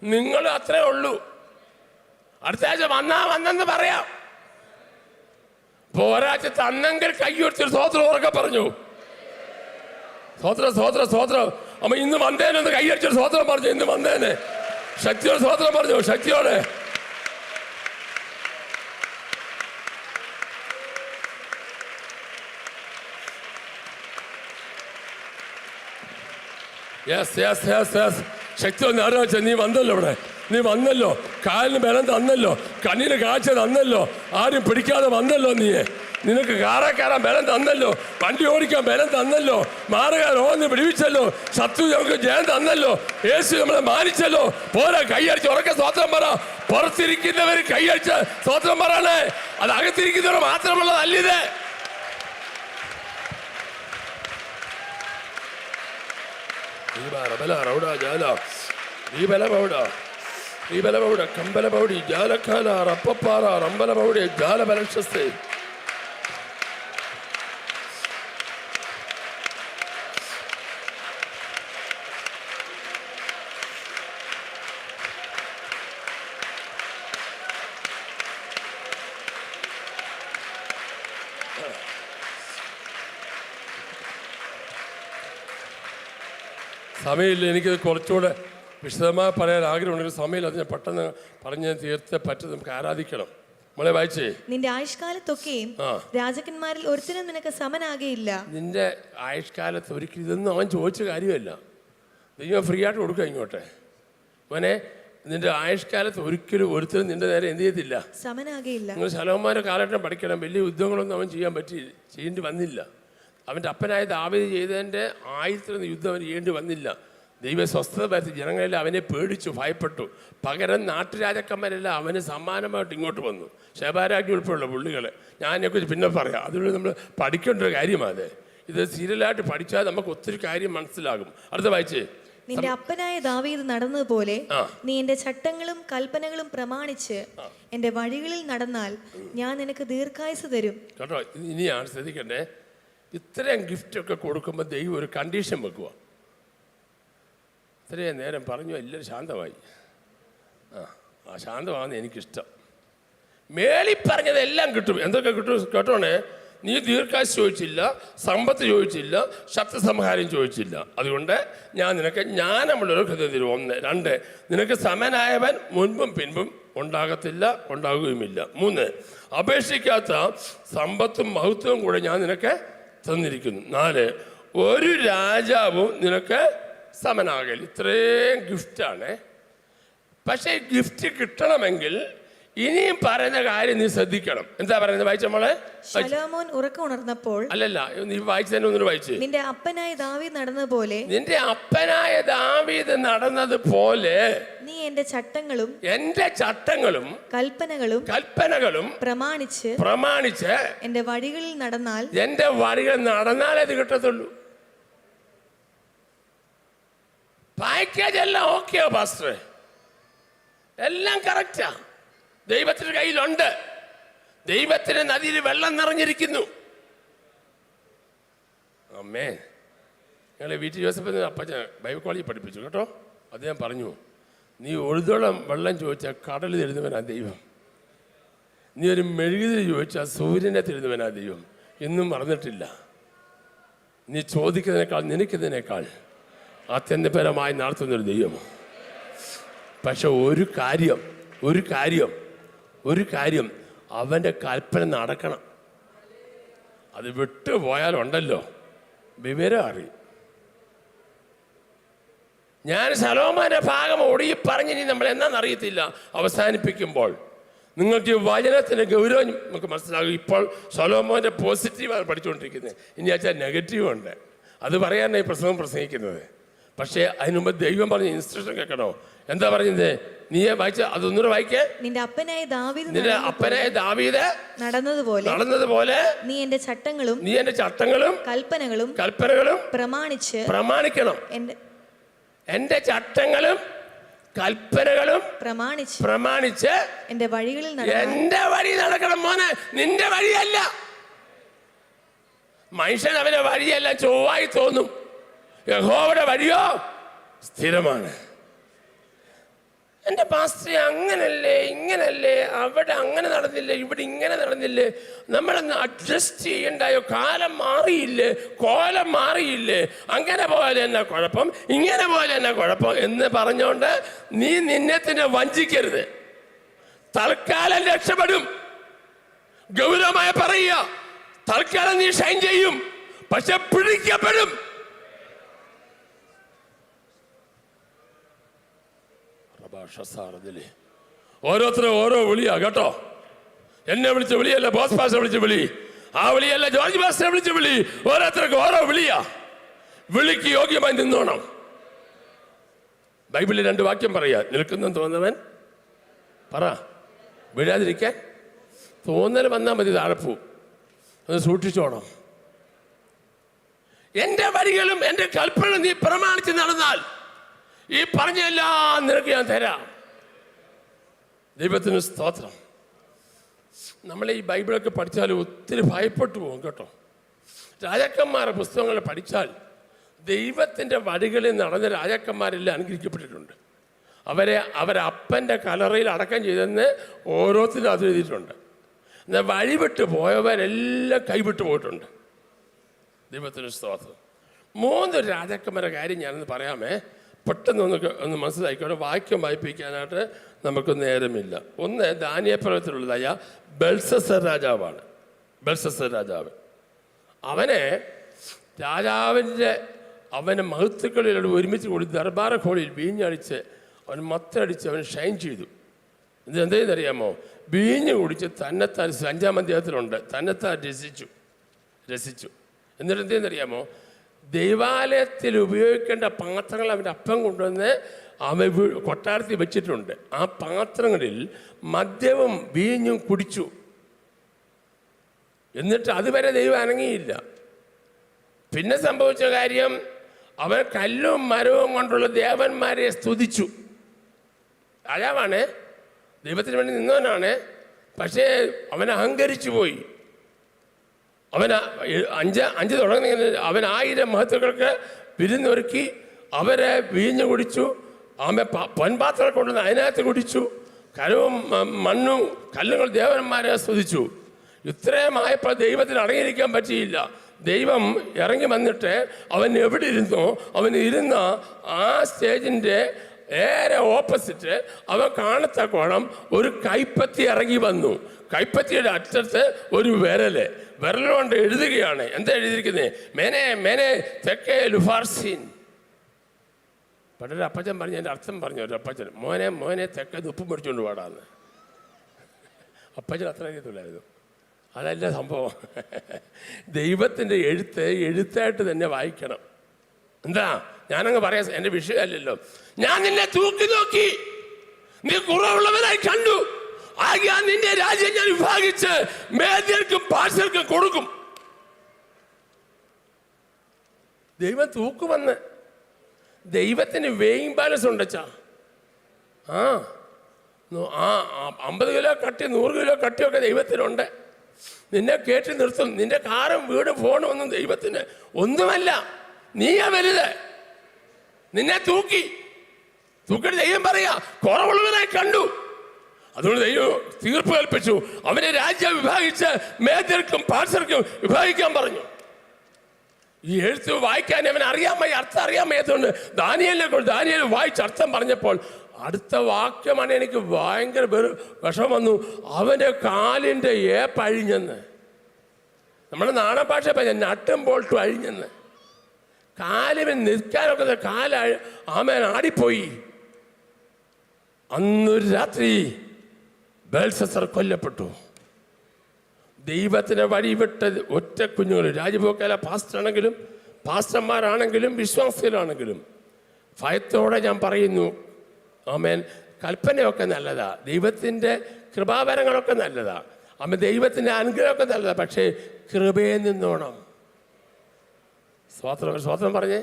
നിങ്ങൾ അത്രേ ഉള്ളൂ. അടുത്ത ആഴ്ച വന്നെന്ന് പറയാം. ഒരാഴ്ച തന്നെങ്കിൽ കൈയൊടിച്ചൊരു സ്വോത്രം ഉറക്കെ പറഞ്ഞു. സ്വോത്രം അമ്മ ഇന്ന് വന്നേനൊന്ന് കൈയടിച്ചൊരു സ്വോത്രം പറഞ്ഞു. ഇന്ന് വന്നേനെ ശക്തിയോടെ സ്വോത്രം പറഞ്ഞു, ശക്തിയോടെ. ശക്തിയോടെ നേരം വെച്ചാൽ നീ വന്നല്ലോ ഇവിടെ, നീ വന്നല്ലോ, കാലിന് ബലം തന്നല്ലോ, കണ്ണിന് കാഴ്ച തന്നല്ലോ, ആരും പിടിക്കാതെ വന്നല്ലോ, നിനക്ക് കാറാൻ ബലം തന്നല്ലോ, വണ്ടി ഓടിക്കാൻ ബലം തന്നല്ലോ, മാറുകാർ ഓന്ന് പിടിപ്പിച്ചല്ലോ, ശത്രു നമുക്ക് ജയം തന്നല്ലോ, യേശു നമ്മളെ മാനിച്ചല്ലോ. പോരാ, കൈയടിച്ച് ഉറക്കെ സ്തോത്രം പറ. പുറത്തിരിക്കുന്നവർ കൈയടിച്ച് സ്തോത്രം പറയണേ. അത് അകത്തിരിക്കുന്നവർ മാത്രമുള്ളതല്ലിത്. കമ്പലപൗടി ജാലക്കാല റപ്പപ്പാറ റമ്പലപൗടി ജാലബലക്ഷസ്തേ. സമയമില്ല, എനിക്കത് കുറച്ചുകൂടെ വിശദമായി പറയാൻ ആഗ്രഹമുണ്ടെങ്കിൽ സമയമില്ല. അത് ഞാൻ പെട്ടെന്ന് പറഞ്ഞ് തീർത്ത് പറ്റും. നമുക്ക് ആരാധിക്കണം. നമ്മളെ വായിച്ചേ. നിന്റെ ആയുഷ്കാലത്തൊക്കെയും രാജാക്കന്മാരിൽ ഒരുത്തനും നിനക്ക് സമനാകയില്ല. നിന്റെ ആയുഷ്കാലത്ത് ഒരിക്കലും ഇതൊന്നും അവൻ ചോദിച്ച കാര്യമല്ല. ദൈവം ഫ്രീ ആയിട്ട് കൊടുക്കുക ഇങ്ങോട്ടെ. അവനെ നിന്റെ ആയുഷ്കാലത്ത് ഒരിക്കലും ഒരുത്തരും നിന്റെ നേരെ എന്ത് ചെയ്തില്ല, സമനാകയില്ല. നിങ്ങൾ ശലോമോന്റെ കാലഘട്ടം പഠിക്കണം. വലിയ യുദ്ധങ്ങളൊന്നും അവൻ ചെയ്യേണ്ടി വന്നില്ല. അവൻ്റെ അപ്പനായ ദാവീദ് ചെയ്തതിൻ്റെ 1000 യുദ്ധം അവൻ ചെയ്യേണ്ടി വന്നില്ല. ദൈവ സ്വസ്ഥത വരുത്തി. ജനങ്ങളെല്ലാം അവനെ പേടിച്ചു, ഭയപ്പെട്ടു. പകരം നാട്ടുരാജാക്കന്മാരെല്ലാം അവന് സമ്മാനമായിട്ട് ഇങ്ങോട്ട് വന്നു. ശബാരാജ്ഞി ഉൾപ്പെടെയുള്ള പുള്ളികളെ ഞാനെക്കുറിച്ച് പിന്നെ പറയാം. അതുകൊണ്ട് നമ്മൾ പഠിക്കേണ്ട ഒരു കാര്യമാണ്. ഇത് സീരിയലായിട്ട് പഠിച്ചാൽ നമുക്ക് ഒത്തിരി കാര്യം മനസ്സിലാകും. അടുത്ത വായിച്ചേ. നിന്റെ അപ്പനായ ദാവീദ് നടന്നതുപോലെ നീ എന്റെ ചട്ടങ്ങളും കൽപ്പനകളും പ്രമാണിച്ച് എന്റെ വഴികളിൽ നടന്നാൽ ഞാൻ നിനക്ക് ദീർഘായുസ് തരും. കേട്ടോ, ഇനിയാണ് ശ്രദ്ധിക്കണ്ടേ. ഇത്രയും ഗിഫ്റ്റൊക്കെ കൊടുക്കുമ്പോൾ ദൈവം ഒരു കണ്ടീഷൻ വെക്കുക. ഇത്രയും നേരം പറഞ്ഞു, എല്ലാവരും ശാന്തമായി. ശാന്തമാകുന്ന എനിക്കിഷ്ടം. മേളി പറഞ്ഞതെല്ലാം കിട്ടും. എന്തൊക്കെ കിട്ടും കേട്ടോണേ. നീ ദീർഘായുസ് ചോദിച്ചില്ല, സമ്പത്ത് ചോദിച്ചില്ല, ശത്രുസംഹാരം ചോദിച്ചില്ല. അതുകൊണ്ട് ഞാൻ നിനക്ക് ജ്ഞാനമുള്ളൊരു ഹൃദയം തരും. 1. 2, നിനക്ക് സമനായവൻ മുൻപും പിൻപും ഉണ്ടാകത്തില്ല, ഉണ്ടാകുകയുമില്ല. 3, അപേക്ഷിക്കാത്ത സമ്പത്തും മഹത്വവും കൂടെ ഞാൻ നിനക്ക് തന്നിരിക്കുന്നു. 4, ഒരു രാജാവും നിനക്ക് സമനാകൽ. ഇത്രയും ഗിഫ്റ്റാണ്. പക്ഷേ ഗിഫ്റ്റ് കിട്ടണമെങ്കിൽ ഇനിയും പറയുന്ന കാര്യം നീ ശ്രദ്ധിക്കണം. എന്താ പറയുന്നത്? വായിച്ച മോളെ. ശലോമോൻ ഉറക്കം ഉണർന്നപ്പോൾ. അല്ലല്ല, നീ വായിച്ചതിനെ ഒന്നും വായിച്ചേ. നിന്റെ അപ്പനായ ദാവീദ് നടന്നതുപോലെ. നിന്റെ അപ്പനായ ദാവീദ് നടന്നതുപോലെ നീ എന്റെ ചട്ടങ്ങളും കൽപ്പനകളും പ്രമാണിച്ച് എന്റെ വഴികളിൽ നടന്നാൽ നടന്നാലേ ഇത് കിട്ടത്തുള്ളൂ. പാക്കേജ് എല്ലാം ഓക്കെയോ പാസ്റ്ററെ? എല്ലാം കറക്റ്റാ. ദൈവത്തിന്റെ കയ്യിലുണ്ട്. ദൈവത്തിന്റെ നദിയിൽ വെള്ളം നിറഞ്ഞിരിക്കുന്നു. അമ്മേ, ഞങ്ങളെ വീട്ടിൽ ജോസഫ് അപ്പച്ചൻ ബൈബിൾ കോളേജിൽ പഠിപ്പിച്ചു കേട്ടോ. അദ്ദേഹം പറഞ്ഞു, നീ ഒഴുതോളം വെള്ളം ചോദിച്ചാൽ കടൽ തരുന്നവനാ ദൈവം, നീ ഒരു മെഴുകുതിരി ചോദിച്ചാൽ സൂര്യനെ തരുന്നവനാ ദൈവം. ഇന്നും മറന്നിട്ടില്ല. നീ ചോദിക്കുന്നതിനേക്കാൾ നിനക്കുന്നതിനേക്കാൾ അത്യന്തപരമായി നടത്തുന്നൊരു ദൈവം. പക്ഷെ ഒരു കാര്യം അവൻ്റെ കൽപ്പന നടക്കണം. അത് വിട്ടുപോയാലുണ്ടല്ലോ വിവരം അറിയും. ഞാൻ ശലോമോന്റെ ഭാഗം ഒടുങ്ങി പറഞ്ഞിനി നമ്മൾ എന്നാന്നറിയത്തില്ല. അവസാനിപ്പിക്കുമ്പോൾ നിങ്ങൾക്ക് ഈ വചനത്തിൻ്റെ ഗൗരവം നമുക്ക് മനസ്സിലാകും. ഇപ്പോൾ ശലോമോന്റെ പോസിറ്റീവാണ് പഠിച്ചുകൊണ്ടിരിക്കുന്നത്, ഇനി വെച്ചാൽ നെഗറ്റീവുണ്ട്. അത് പറയാനായി പ്രസംഗിക്കുന്നത്. പക്ഷേ അതിനുമുമ്പ് ദൈവം പറഞ്ഞ ഇൻസ്ട്രക്ഷൻ കേൾക്കണോ? എന്താ പറഞ്ഞത്? നീ വായിച്ച അതൊന്നുകൂടെ വായിക്കേ. നിന്റെ അപ്പനായ ദാവീദ് നടന്നതുപോലെ നീ എന്റെ ചട്ടങ്ങളും കൽപ്പനകളും പ്രമാണിക്കണം. എന്റെ ചട്ടങ്ങളും കൽപ്പനകളും പ്രമാണിച്ച് എന്റെ വഴികളിൽ എന്റെ വഴി നടക്കണം. മോനെ, നിന്റെ വഴിയല്ല. മനുഷ്യൻ അവന്റെ വഴിയല്ല ചൊവ്വായി തോന്നും. യഹോവയുടെ വഴിയോ സ്ഥിരമാണ്. എൻ്റെ പാസ്റ്റർ അങ്ങനല്ലേ ഇങ്ങനല്ലേ, അവിടെ അങ്ങനെ നടന്നില്ലേ, ഇവിടെ ഇങ്ങനെ നടന്നില്ലേ, നമ്മളൊന്ന് അഡ്ജസ്റ്റ് ചെയ്യണ്ടായോ? കാലം മാറിയില്ലേ, കോലം മാറിയില്ലേ, അങ്ങനെ പോലെ എന്നാ കുഴപ്പം, ഇങ്ങനെ പോലെ എന്നാ കുഴപ്പം എന്ന് പറഞ്ഞുകൊണ്ട് നീ നിന്നെ തന്നെ വഞ്ചിക്കരുത്. തൽക്കാലം രക്ഷപ്പെടും. ഗൗരവമായി പറയുക, തൽക്കാലം നീ ഷൈൻ ചെയ്യും, പക്ഷെ പിടിക്കപ്പെടും. ഓരോരുത്തരും ഓരോ വിളിയാ കേട്ടോ. എന്നെ വിളിച്ച വിളിയല്ല, ബോസ് പാസ്റ്റർ വിളിച്ച വിളി, ആ വിളിയല്ല ജോർജ് പാസ്റ്റർ വിളിച്ച വിളി. ഓരോരുത്തർക്കും ഓരോ വിളിയാ. വിളിക്ക് യോഗ്യമായി നിന്നോണം. ബൈബിളിൽ 2 വാക്യം പറയാ. നിൽക്കുന്ന തോന്നുന്നവൻ പറ, വീഴാതിരിക്കാൻ. തോന്നൽ വന്നാൽ മതി, താഴെപ്പൂ. അത് സൂക്ഷിച്ചോണം. എൻ്റെ വഴികളും എൻ്റെ കൽപ്പന നീ പ്രമാണിച്ച് നടന്നാൽ ഈ പറഞ്ഞെല്ലാം നിനക്ക് ഞാൻ തരാം. ദൈവത്തിന് സ്തോത്രം. നമ്മൾ ഈ ബൈബിളൊക്കെ പഠിച്ചാൽ ഒത്തിരി ഭയപ്പെട്ടു പോകും കേട്ടോ. രാജാക്കന്മാരുടെ പുസ്തകങ്ങൾ പഠിച്ചാൽ ദൈവത്തിൻ്റെ വഴികളിൽ നടന്ന രാജാക്കന്മാരെല്ലാം അനുഗ്രഹിക്കപ്പെട്ടിട്ടുണ്ട്. അവരെ അപ്പൻ്റെ കലറയിൽ അടക്കം ചെയ്തെന്ന് ഓരോരുത്തരും അത് എഴുതിയിട്ടുണ്ട്. എന്നാൽ വഴിവിട്ട് പോയവരെല്ലാം കൈവിട്ടു പോയിട്ടുണ്ട്. ദൈവത്തിന് സ്തോത്രം. 3 രാജാക്കന്മാരുടെ കാര്യം ഞാനൊന്ന് പറയാമേ. പെട്ടെന്ന് ഒന്ന് മനസ്സിലാക്കിക്കോട്ടെ. വാക്യം വായിപ്പിക്കാനായിട്ട് നമുക്ക് നേരമില്ല. ഒന്ന് ദാനിയേൽ പ്രവചനത്തിലുള്ളതായ ബെൽസസർ രാജാവാണ്. ബെൽസസർ രാജാവ് അവനെ മഹത്തുക്കളിലോട് ഒരുമിച്ച് കൂടി ദർബാർ ഹോളിൽ വീഞ്ഞടിച്ച് അവൻ മത്തടിച്ച് അവൻ ഷൈൻ ചെയ്തു. ഇതെന്തെന്നറിയാമോ? വീഞ്ഞ് കുടിച്ച് തന്നെത്താൻ 5-ാം അധ്യായത്തിലുണ്ട്, തന്നെത്താൻ രസിച്ചു. എന്നിട്ട് എന്തെന്നറിയാമോ? ദൈവാലയത്തിൽ ഉപയോഗിക്കേണ്ട പാത്രങ്ങൾ അവൻ്റെ അപ്പം കൊണ്ടുവന്ന് അവൻ കൊട്ടാരത്തിൽ വെച്ചിട്ടുണ്ട്. ആ പാത്രങ്ങളിൽ മദ്യവും വീഞ്ഞും കുടിച്ചു. എന്നിട്ട് അതുവരെ ദൈവം അനങ്ങിയില്ല. പിന്നെ സംഭവിച്ച കാര്യം, അവൻ കല്ലും മരവും കൊണ്ടുള്ള ദേവന്മാരെ സ്തുതിച്ചു. രാജാവാണ്, ദൈവത്തിന് വേണ്ടി നിന്നവനാണ്. പക്ഷേ അവൻ അഹങ്കരിച്ചു പോയി. അവൻ 5 തുടങ്ങുന്ന അവൻ 1000 മഹത്തുക്കൾക്ക് വിരുന്നൊരുക്കി. അവരെ വീഞ്ഞു കുടിച്ചു. അവൻ പൊൻപാത്രം കൊണ്ടുവന്ന് അതിനകത്ത് കുടിച്ചു. കരവും മണ്ണും കല്ലുകൾ ദേവന്മാരെ സ്തുതിച്ചു. ഇത്രയുമായപ്പോൾ ദൈവത്തിന് അടങ്ങിയിരിക്കാൻ പറ്റിയില്ല. ദൈവം ഇറങ്ങി വന്നിട്ട് അവൻ എവിടെ ഇരുന്നോ അവൻ ഇരുന്ന ആ സ്റ്റേജിൻ്റെ നേരെ ഓപ്പോസിറ്റ് അവൻ കാണത്തക്കോണം ഒരു കൈപ്പത്തി ഇറങ്ങി വന്നു. കൈപ്പത്തിയുടെ അറ്റത്ത് ഒരു വിരലുകൊണ്ട് എഴുതുകയാണ്. എന്താ എഴുതിയിരിക്കുന്നത്? മേനെ മേനെ തെക്കേ ലുഫാർസീൻ. പണ്ടൊരു അപ്പച്ചൻ പറഞ്ഞു, എൻ്റെ അർത്ഥം പറഞ്ഞു ഒരു അപ്പച്ചൻ, മോനെ തെക്കേ ഉപ്പ് മേടിച്ചുകൊണ്ട് പാടാന്ന്. അപ്പച്ചൻ അത്ര അറിയത്തില്ലായിരുന്നു. അതല്ല സംഭവം. ദൈവത്തിൻ്റെ എഴുത്തായിട്ട് തന്നെ വായിക്കണം. എന്താ ഞാനങ്ങ് പറയാം, എൻ്റെ വിഷയമല്ലല്ലോ. ഞാൻ നിന്നെ തൂക്കി നോക്കി, നീ കുറവുള്ളവരായി കണ്ടു, ആകയാൽ നിന്റെ രാജ്യം ഞാൻ വിഭാഗിച്ച് മേദ്യർക്കും പാർശ്യർക്കും കൊടുക്കും. ദൈവം തൂക്കുമെന്ന്. ദൈവത്തിന് വെയിങ് ബാലൻസ് ഉണ്ടച്ചാ. 50 കിലോ കട്ടി 100 കിലോ കട്ടിയൊക്കെ ദൈവത്തിനുണ്ട്. നിന്നെ കയറ്റി നിർത്തും. നിന്റെ കാറും വീടും ഫോണും ഒന്നും ദൈവത്തിന് ഒന്നുമല്ല. നീയാ വലുത്. നിന്നെ തൂക്കിട്ട് ദൈവം പറയാ കുറവുള്ളവനായി കണ്ടു. അതുകൊണ്ട് ദൈവം തീർപ്പ് കൽപ്പിച്ചു. അവനെ രാജ്യം വിഭാഗിച്ച് മേജർക്കും പാർസർക്കും വിഭാഗിക്കാൻ പറഞ്ഞു. ഈ എഴുത്ത് വായിക്കാൻ അവൻ അർത്ഥം അറിയാൻ വയ്യാത്തതുകൊണ്ട് ദാനിയേൽ വായിച്ച് അർത്ഥം പറഞ്ഞപ്പോൾ അടുത്ത വാക്യമാണ് എനിക്ക് ഭയങ്കര വിഷമം വന്നു. അവൻ്റെ കാലിൻ്റെ ഏപ്പഴിഞ്ഞെന്ന്. നമ്മുടെ നാടൻ ഭാഷ പറഞ്ഞ നട്ടും ബോൾട്ടും അഴിഞ്ഞെന്ന്. കാലിന് നിൽക്കാനൊക്കെ ആമേൻ ആടിപ്പോയി. അന്നൊരു രാത്രി ബെൽഷസ്സർ കൊല്ലപ്പെട്ടു. ദൈവത്തിന് വഴിവിട്ട ഒറ്റ കുഞ്ഞുങ്ങൾ, രാജഭോക്കാല പാസ്റ്ററാണെങ്കിലും പാസ്റ്റർമാരാണെങ്കിലും വിശ്വാസികളാണെങ്കിലും ഭയത്തോടെ ഞാൻ പറയുന്നു, ആമേൻ, കൽപ്പനയൊക്കെ നല്ലതാ, ദൈവത്തിൻ്റെ കൃപാവരങ്ങളൊക്കെ നല്ലതാ, ആമേൻ, ദൈവത്തിൻ്റെ അനുഗ്രഹമൊക്കെ നല്ലതാ. പക്ഷേ കൃപയിൽ നിന്നോണം. സ്വോത്രം പറഞ്ഞേ.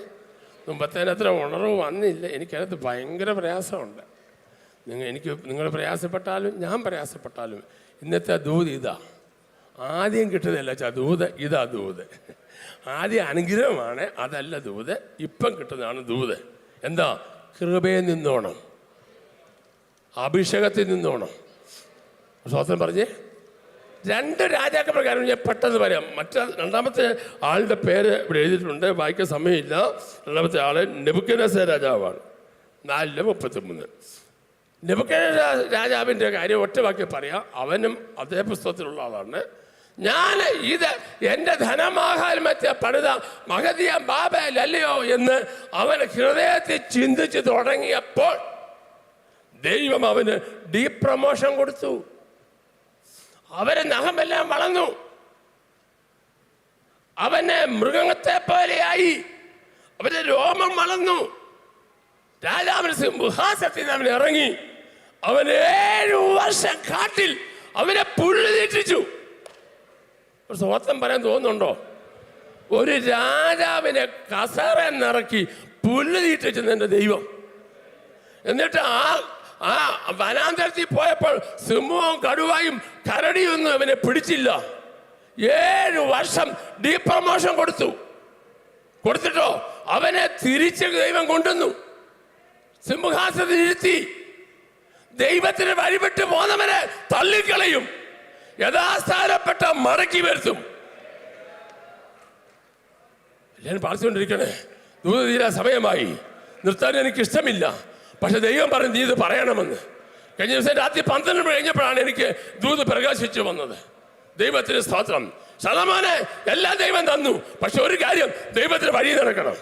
മുമ്പത്തേനത്ര ഉണർവ് വന്നില്ല. എനിക്കതിനകത്ത് ഭയങ്കര പ്രയാസമുണ്ട്. നിങ്ങൾ പ്രയാസപ്പെട്ടാലും ഞാൻ പ്രയാസപ്പെട്ടാലും ഇന്നത്തെ ദൂത് ഇതാ. ആദ്യം കിട്ടുന്നതല്ല ദൂത്, ഇതാ ദൂത്. ആദ്യം അനുഗ്രഹമാണ്, അതല്ല ദൂത്. ഇപ്പം കിട്ടുന്നതാണ് ദൂത്. എന്താ? കൃപയിൽ നിന്നോണം, അഭിഷേകത്തിൽ നിന്നോണം. സ്വോത്രം പറഞ്ഞേ. 2 രാജാക്കന്മാരുടെ കാര്യം ഞാൻ പെട്ടെന്ന് പറയാം. രണ്ടാമത്തെ ആളുടെ പേര് ഇവിടെ എഴുതിയിട്ടുണ്ട്, വായിക്കാൻ സമയമില്ല. രണ്ടാമത്തെ ആള് നെബൂഖദ്നേസർ രാജാവാണ്. 4:33. നെബൂഖദ്നേസർ രാജാവിൻ്റെ കാര്യം ഒറ്റ വാക്യം പറയാം. അവനും അതേ പുസ്തകത്തിലുള്ള ആളാണ്. ഞാൻ ഇത് എൻ്റെ ധനമാഹാത്മ്യത്തെ പണിത മഹതിയ ബാബേലല്ലയോ എന്ന് അവൻ ഹൃദയത്തിൽ ചിന്തിച്ച് തുടങ്ങിയപ്പോൾ ദൈവം അവന് ഡീപ് പ്രമോഷൻ കൊടുത്തു. അവരെ നഖമെല്ലാം വളർന്നു. അവനെ മൃഗത്തെ പോലെയായി. അവന്റെ രോമം വളർന്നു. രാജാവിന് സിംഹാസനത്തിൽ അവൻ ഇറങ്ങി. അവൻ 7 വർഷം കാട്ടിൽ അവനെ പുല്ല് തീറ്റിച്ചു. സ്വന്തം പറയാൻ തോന്നുന്നുണ്ടോ? ഒരു രാജാവിനെ കസേര നിറക്കി പുല്ല് തീറ്റിച്ചു എൻ്റെ ദൈവം. എന്നിട്ട് ആ വനാന്തരത്തിൽ പോയപ്പോൾ സിംഹവും കടുവായും കരടിയൊന്നും അവനെ പിടിച്ചില്ല. 7 വർഷം ഡീപ് പ്രമോഷൻ കൊടുത്തിട്ടോ അവനെ തിരിച്ച് ദൈവം കൊണ്ടുവന്നു. സിംഹാസനത്തിൽ ഇരുത്തി. ദൈവത്തിന് വഴിവിട്ട് പോന്നവനെ തള്ളിക്കളയും, യഥാസ്ഥാനപ്പെട്ട മടക്കി വരുത്തും. ഞാൻ പ്രാർത്ഥിച്ചുകൊണ്ടിരിക്കണേ. ദൂത് തീരാ സമയമായി. നിർത്താൻ എനിക്ക് ഇഷ്ടമില്ല. പക്ഷെ ദൈവം പറഞ്ഞു നീ ഇത് പറയണമെന്ന്. കഴിഞ്ഞ ദിവസം രാത്രി 12 മണി കഴിഞ്ഞപ്പോഴാണ് എനിക്ക് ദൂത് പ്രകാശിച്ചു വന്നത്. ദൈവത്തിന് സ്തോത്രം. ശതമാനെ എല്ലാം ദൈവം തന്നു. പക്ഷെ ഒരു കാര്യം, ദൈവത്തിന് വഴി നടക്കണം.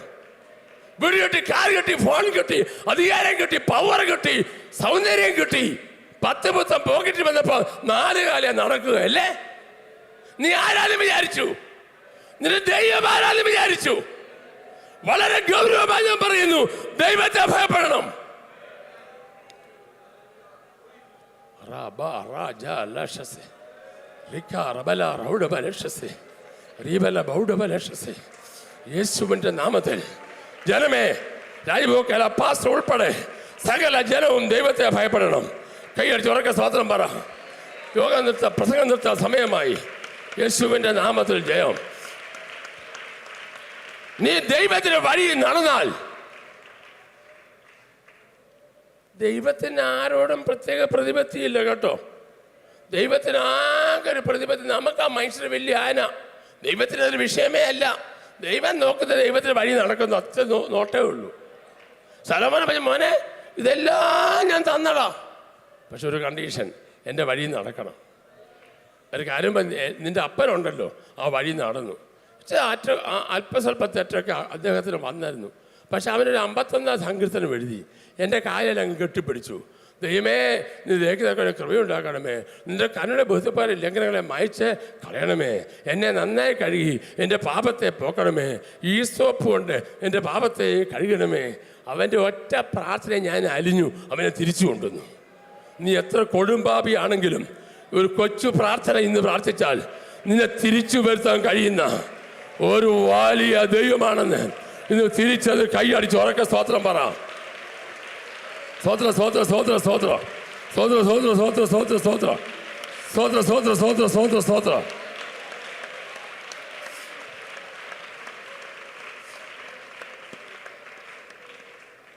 വീട് കിട്ടി, കാർ കിട്ടി, ഫോൺ കിട്ടി, അധികാരം കിട്ടി, പവർ കിട്ടി, സൗന്ദര്യം കിട്ടി. 10 പുത്തം പോക്കറ്റിൽ വന്നപ്പോ 4 കാലം നടക്കുക അല്ലേ? നീ ആരാലും വിചാരിച്ചു? നിന്റെ ദൈവം ആരാലും വിചാരിച്ചു? വളരെ ഗൗരവമായി ഞാൻ പറയുന്നു, ദൈവത്തെ ഭയപ്പെടണം. യേശുവിന്റെ നാമത്തിൽ ജനമേ, രാജഭോക്കാല പാസ്റ്റർ ഉൾപ്പെടെ സകല ജനവും ദൈവത്തെ ഭയപ്പെടണം. കൈയടിച്ച് ഉറക്കെ സ്തോത്രം പറ. പ്രസംഗം നിർത്താൻ സമയമായി. യേശുവിന്റെ നാമത്തിൽ ജയം. നീ ദൈവത്തിന് വഴി നടന്നാൽ ദൈവത്തിന് ആരോടും പ്രത്യേക പ്രതിപത്തിയില്ല കേട്ടോ. ദൈവത്തിന് ആകെ ഒരു പ്രതിപത്തി. നമുക്ക് ആ മനുഷ്യന് വലിയ ആന. ദൈവത്തിന് അതൊരു വിഷയമേ അല്ല. ദൈവം നോക്കുന്ന ദൈവത്തിന് വഴി നടക്കുന്നു, ഒറ്റ നോട്ടേ ഉള്ളൂ. സലോമോൻ പറഞ്ഞു, മോനെ ഇതെല്ലാം ഞാൻ തന്നടാ, പക്ഷെ ഒരു കണ്ടീഷൻ, എൻ്റെ വഴി നടക്കണം. ഒരു കാര്യം, നിൻ്റെ അപ്പനുണ്ടല്ലോ, ആ വഴി നടന്നു. പക്ഷേ അല്പസ്വല്പ തെറ്റൊക്കെ അദ്ദേഹത്തിന് വന്നായിരുന്നു. പക്ഷെ അവനൊരു 51 സങ്കീർത്തനം എഴുതി. എൻ്റെ കാലിൽ അങ്ങ് കെട്ടിപ്പിടിച്ചു. ദൈവമേ, നീ ദേഹിതൊക്കെ കൃപയുണ്ടാക്കണമേ. നിന്റെ കണ്ണുടെ ബഹുത്വപ്പാര ലംഘനങ്ങളെ മായ്ച്ച് കളയണമേ. എന്നെ നന്നായി കഴുകി എൻ്റെ പാപത്തെ പോക്കണമേ. ഈ സോപ്പ് കൊണ്ട് എൻ്റെ പാപത്തെ കഴുകണമേ. അവൻ്റെ ഒറ്റ പ്രാർത്ഥന ഞാൻ അലിഞ്ഞു, അവനെ തിരിച്ചു കൊണ്ടുവന്നു. നീ എത്ര കൊടുമ്പാപിയാണെങ്കിലും ഒരു കൊച്ചു പ്രാർത്ഥന ഇന്ന് പ്രാർത്ഥിച്ചാൽ നിന്നെ തിരിച്ചു വരുത്താൻ കഴിയുന്ന ഒരു വലിയ ദൈവമാണെന്ന് ഇന്ന് തിരിച്ചത് കൈയടിച്ച് ഉറക്കെ സ്തോത്രം പറ. സ്തോത്ര സ്തോത്ര സ്തോത്ര സ്തോത്ര സ്തോത്ര സ്തോത്ര സ്തോത്ര സ്തോത്ര സ്തോത്ര സ്തോത്ര സ്തോത്ര സ്തോത്ര സ്തോത്ര.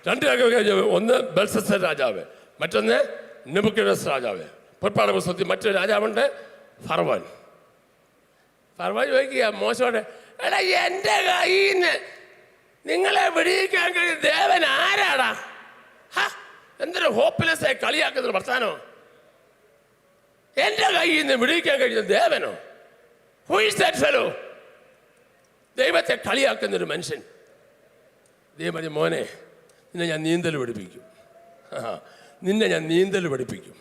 2 രാജാവ്, ഒന്ന് ബെൽസസ്സർ രാജാവ്, മറ്റൊന്ന് നെബൂഖദ്നേസർ രാജാവ്. പുറപ്പാട് പുസ്തകത്തിൽ മറ്റൊരു രാജാവുണ്ട്, ഫറവോൻ. ഫറവോൻ ചോദിക്കുക മോശയോട്, എടാ എൻ്റെ കയ്യിൽ നിന്ന് നിങ്ങളെ വിടിയിക്കാൻ കഴിയും ദേവൻ ആരാടാ? എന്തൊരു ഹോപ്പ്ലെസ്സായി കളിയാക്കുന്ന വർത്താനോ? എൻ്റെ കയ്യിൽ നിന്ന് വിടിയിക്കാൻ കഴിയുന്ന ദേവനോ? Who is that fellow? ദൈവത്തെ കളിയാക്കുന്നൊരു മനുഷ്യൻ. ദൈവം പറഞ്ഞു, മോനെ നിന്നെ ഞാൻ നീന്തൽ പഠിപ്പിക്കും. നിന്നെ ഞാൻ നീന്തൽ പഠിപ്പിക്കും.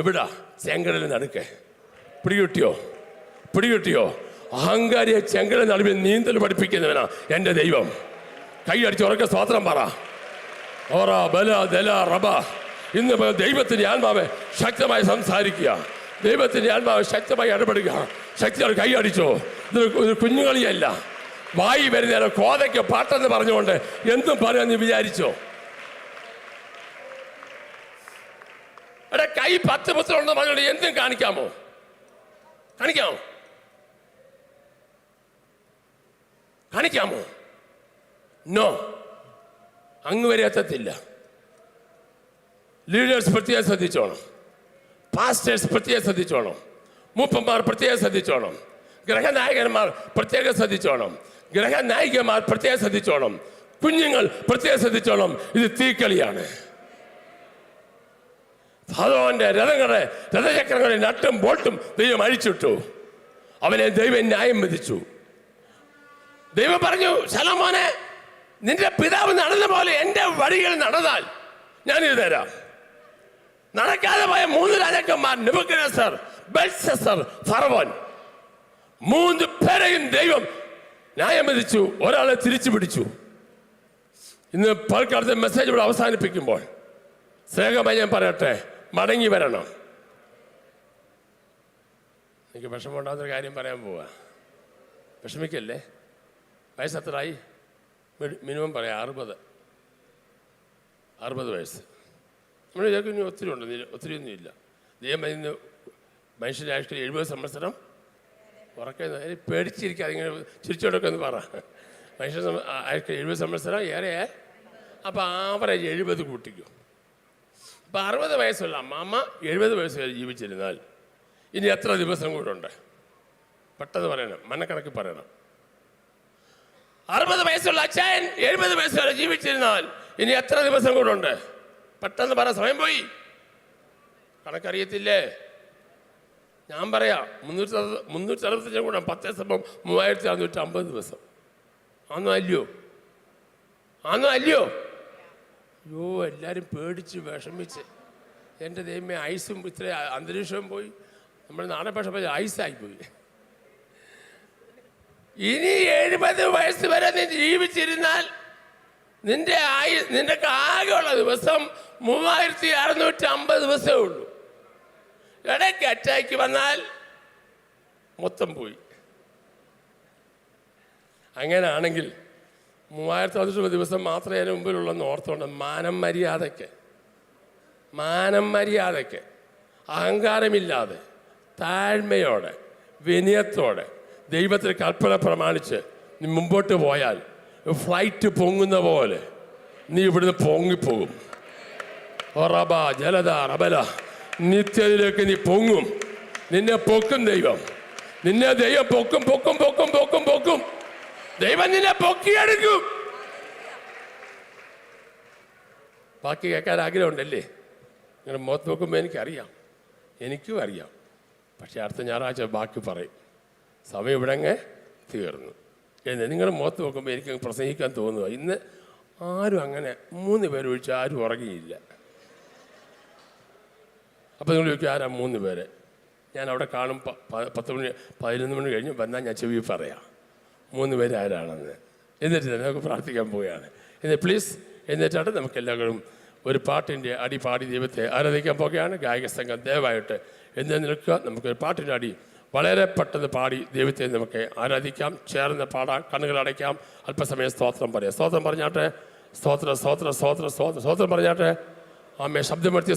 എവിടാ? ചെങ്കടലിൽ നടുക്കെ. പിടികിട്ടിയോ? അഹങ്കാരിയെ ചെങ്കടലിൽ നടുവിൽ നീന്തൽ പഠിപ്പിക്കുന്നവനാ എൻ്റെ ദൈവം. കൈയടിച്ച് ഉറക്കെ സ്തോത്രം പറ. ഓറ ബല ദല റബ. ഇന്ന് ദൈവത്തിൻ്റെ ആത്മാവ് ശക്തമായി സംസാരിക്കുക, ദൈവത്തിൻ്റെ ആത്മാവ് ശക്തമായി ഇടപെടുക. ശക്തിയോട് കൈയടിച്ചോ. ഇത് കുഞ്ഞുകളിയല്ല. വായി വരുന്നേരം കോതയ്ക്ക് പാട്ടെന്ന് പറഞ്ഞുകൊണ്ട് എന്തും പറയാമെന്ന് വിചാരിച്ചോ? എടാ, കൈ 10 പുസ്തകമുണ്ടെന്ന് പറഞ്ഞുകൊണ്ട് എന്തും കാണിക്കാമോ? നോ, അങ്ങ് വരെ എത്തത്തില്ല. ലീഡേഴ്സ് പ്രത്യേകം ശ്രദ്ധിച്ചോണം, പാസ്റ്റേഴ്സ് പ്രത്യേകം ശ്രദ്ധിച്ചോണം, മൂപ്പന്മാർ പ്രത്യേകം ശ്രദ്ധിച്ചോണം, ഗ്രഹനായകന്മാർ പ്രത്യേകം ശ്രദ്ധിച്ചോണം, ഗ്രഹനായികമാർ പ്രത്യേകം ശ്രദ്ധിച്ചോണം, കുഞ്ഞുങ്ങൾ പ്രത്യേകം ശ്രദ്ധിച്ചോണം. ഇത് തീക്കളിയാണ്. ഫറവോന്റെ രഥചക്രങ്ങളെ നട്ടും ബോൾട്ടും ദൈവം അഴിച്ചിട്ടു. അവനെ ദൈവം ന്യായം വിധിച്ചു. ദൈവം പറഞ്ഞു, ശലോമോനെ, നിന്റെ പിതാവ് നടന്ന പോലെ എൻ്റെ വഴികൾ നടന്നാൽ ഞാനിത് തരാം. നടക്കാതെ പോയ 3 രാജാക്കന്മാർ, നെബൂഖദ്നേസർ, ബെൽഷസ്സർ, ഫറവോൻ, 3 പേരെയും ദൈവം ന്യായം വിധിച്ചു. ഒരാളെ തിരിച്ചു പിടിച്ചു. ഇന്ന് പൽക്കാലത്തെ മെസ്സേജ് ഇവിടെ അവസാനിപ്പിക്കുമ്പോൾ സ്നേഹമായി ഞാൻ പറയട്ടെ, മടങ്ങി വരണം. എനിക്ക് വിഷമമുണ്ടാകുന്നൊരു കാര്യം പറയാൻ പോവാ. വിഷമിക്കല്ലേ? വയസ്സെത്രയായി? മിനിമം പറയാം 60 വയസ്സ്. നമ്മൾ ഇതൊക്കെ ഇനി ഒത്തിരി ഒന്നുമില്ല. ദൈവം ഇന്ന് മനുഷ്യരാഷ്ട്രീയ 70 സംവത്സരം ഉറക്കെ പേടിച്ചിരിക്കുക. അതിങ്ങനെ ചിരിച്ചോടൊക്കെ ഒന്ന് പറ. മനുഷ്യ 70 സംവത്സരം ഏറെ. അപ്പോൾ ആവറേജ് 70 കൂട്ടിക്കും. അപ്പോൾ 60 വയസ്സുള്ള അമ്മാമ്മ 70 വയസ്സ് വരെ ജീവിച്ചിരുന്നാൽ ഇനി എത്ര ദിവസം കൂടെ ഉണ്ട്? പെട്ടെന്ന് പറയണം, മനക്കണക്ക് പറയണം. 60 വയസ്സുള്ള അച്ചായൻ 70 വയസ്സ് വരെ ജീവിച്ചിരുന്നാൽ ഇനി എത്ര ദിവസം കൂടെ ഉണ്ട്? പെട്ടെന്ന് പറ, സമയം പോയി. കണക്കറിയത്തില്ലേ? ഞാൻ പറയാം, 365 കൂടെ 10 സമം 3650 ദിവസം. ആന്നോ അല്ലയോ? അയ്യോ, എല്ലാവരും പേടിച്ച് വിഷമിച്ച്. എൻ്റെ ദൈവമേ, ഐസും ഇത്ര അന്തരീക്ഷവും പോയി. നമ്മുടെ നാടൻ ഭാഷ പോയി ഐസായിപ്പോയി. ഇനി 70 വയസ്സ് വരെ നീ ജീവിച്ചിരുന്നാൽ നിന്റെ ആകെയുള്ള ദിവസം 3650 ദിവസമേ ഉള്ളൂ. ഇടയ്ക്ക് അറ്റാക്ക് വന്നാൽ മൊത്തം പോയി. അങ്ങനെയാണെങ്കിൽ 3650 ദിവസം മാത്രമേ അതിന് മുമ്പിലുള്ളെന്ന് ഓർത്തോണ്ട് മാനം മര്യാദയ്ക്ക് അഹങ്കാരമില്ലാതെ താഴ്മയോടെ വിനയത്തോടെ ദൈവത്തിന് കൽപ്പന പ്രമാണിച്ച് നീ മുമ്പോട്ട് പോയാൽ ഫ്ലൈറ്റ് പൊങ്ങുന്ന പോലെ നീ ഇവിടുന്ന് പൊങ്ങിപ്പോകും. റബ ജലത റബല, നിത്യത്തിലേക്ക് നീ പൊങ്ങും. നിന്നെ പൊക്കും ദൈവം. നിന്നെ ദൈവം പൊക്കും. ദൈവം നിന്നെ പൊക്കിയെടുക്കും. ബാക്കി കേൾക്കാൻ ആഗ്രഹമുണ്ടല്ലേ? നിങ്ങളുടെ മുഖത്ത് നോക്കുമ്പോൾ എനിക്കും അറിയാം. പക്ഷെ അടുത്ത ഞായറാഴ്ച ബാക്കി പറയും. സമയം ഇവിടെ തീർന്നു. നിങ്ങളുടെ മുഖത്ത് നോക്കുമ്പോൾ എനിക്ക് പ്രസംഗിക്കാൻ തോന്നുക. ഇന്ന് ആരും അങ്ങനെ 3 പേര് ഒഴിച്ച് ആരും ഉറങ്ങിയില്ല. അപ്പോൾ നിങ്ങൾ ചോദിക്കും, ആരാ 3 പേര്? ഞാൻ അവിടെ കാണും. 10 മണി 11 മണി കഴിഞ്ഞ് വന്നാൽ ഞാൻ ചെവി പറയാം 3 പേര് ആരാണെന്ന്. എന്നിട്ട് നമുക്ക് പ്രാർത്ഥിക്കാൻ പോവുകയാണ്. പ്ലീസ് എന്നിട്ടാണ് നമുക്ക് എല്ലാവരും ഒരു പാട്ടിൻ്റെ അടി പാടി ദൈവത്തെ ആരാധിക്കാൻ പോകുകയാണ്. ഗായക സംഘം ദയവായിട്ട് നിൽക്കുക. നമുക്കൊരു പാട്ടിൻ്റെ അടി വളരെ പെട്ടെന്ന് പാടി ദൈവത്തെ നമുക്ക് ആരാധിക്കാം. ചേർന്ന് പാടാം, കണ്ണുകൾ അടയ്ക്കാം, അല്പസമയം സ്തോത്രം പറയാം. സ്തോത്രം പറഞ്ഞാട്ടെ. സ്തോത്രം പറഞ്ഞാട്ടെ. ആമേ ശബ്ദമെടുത്തി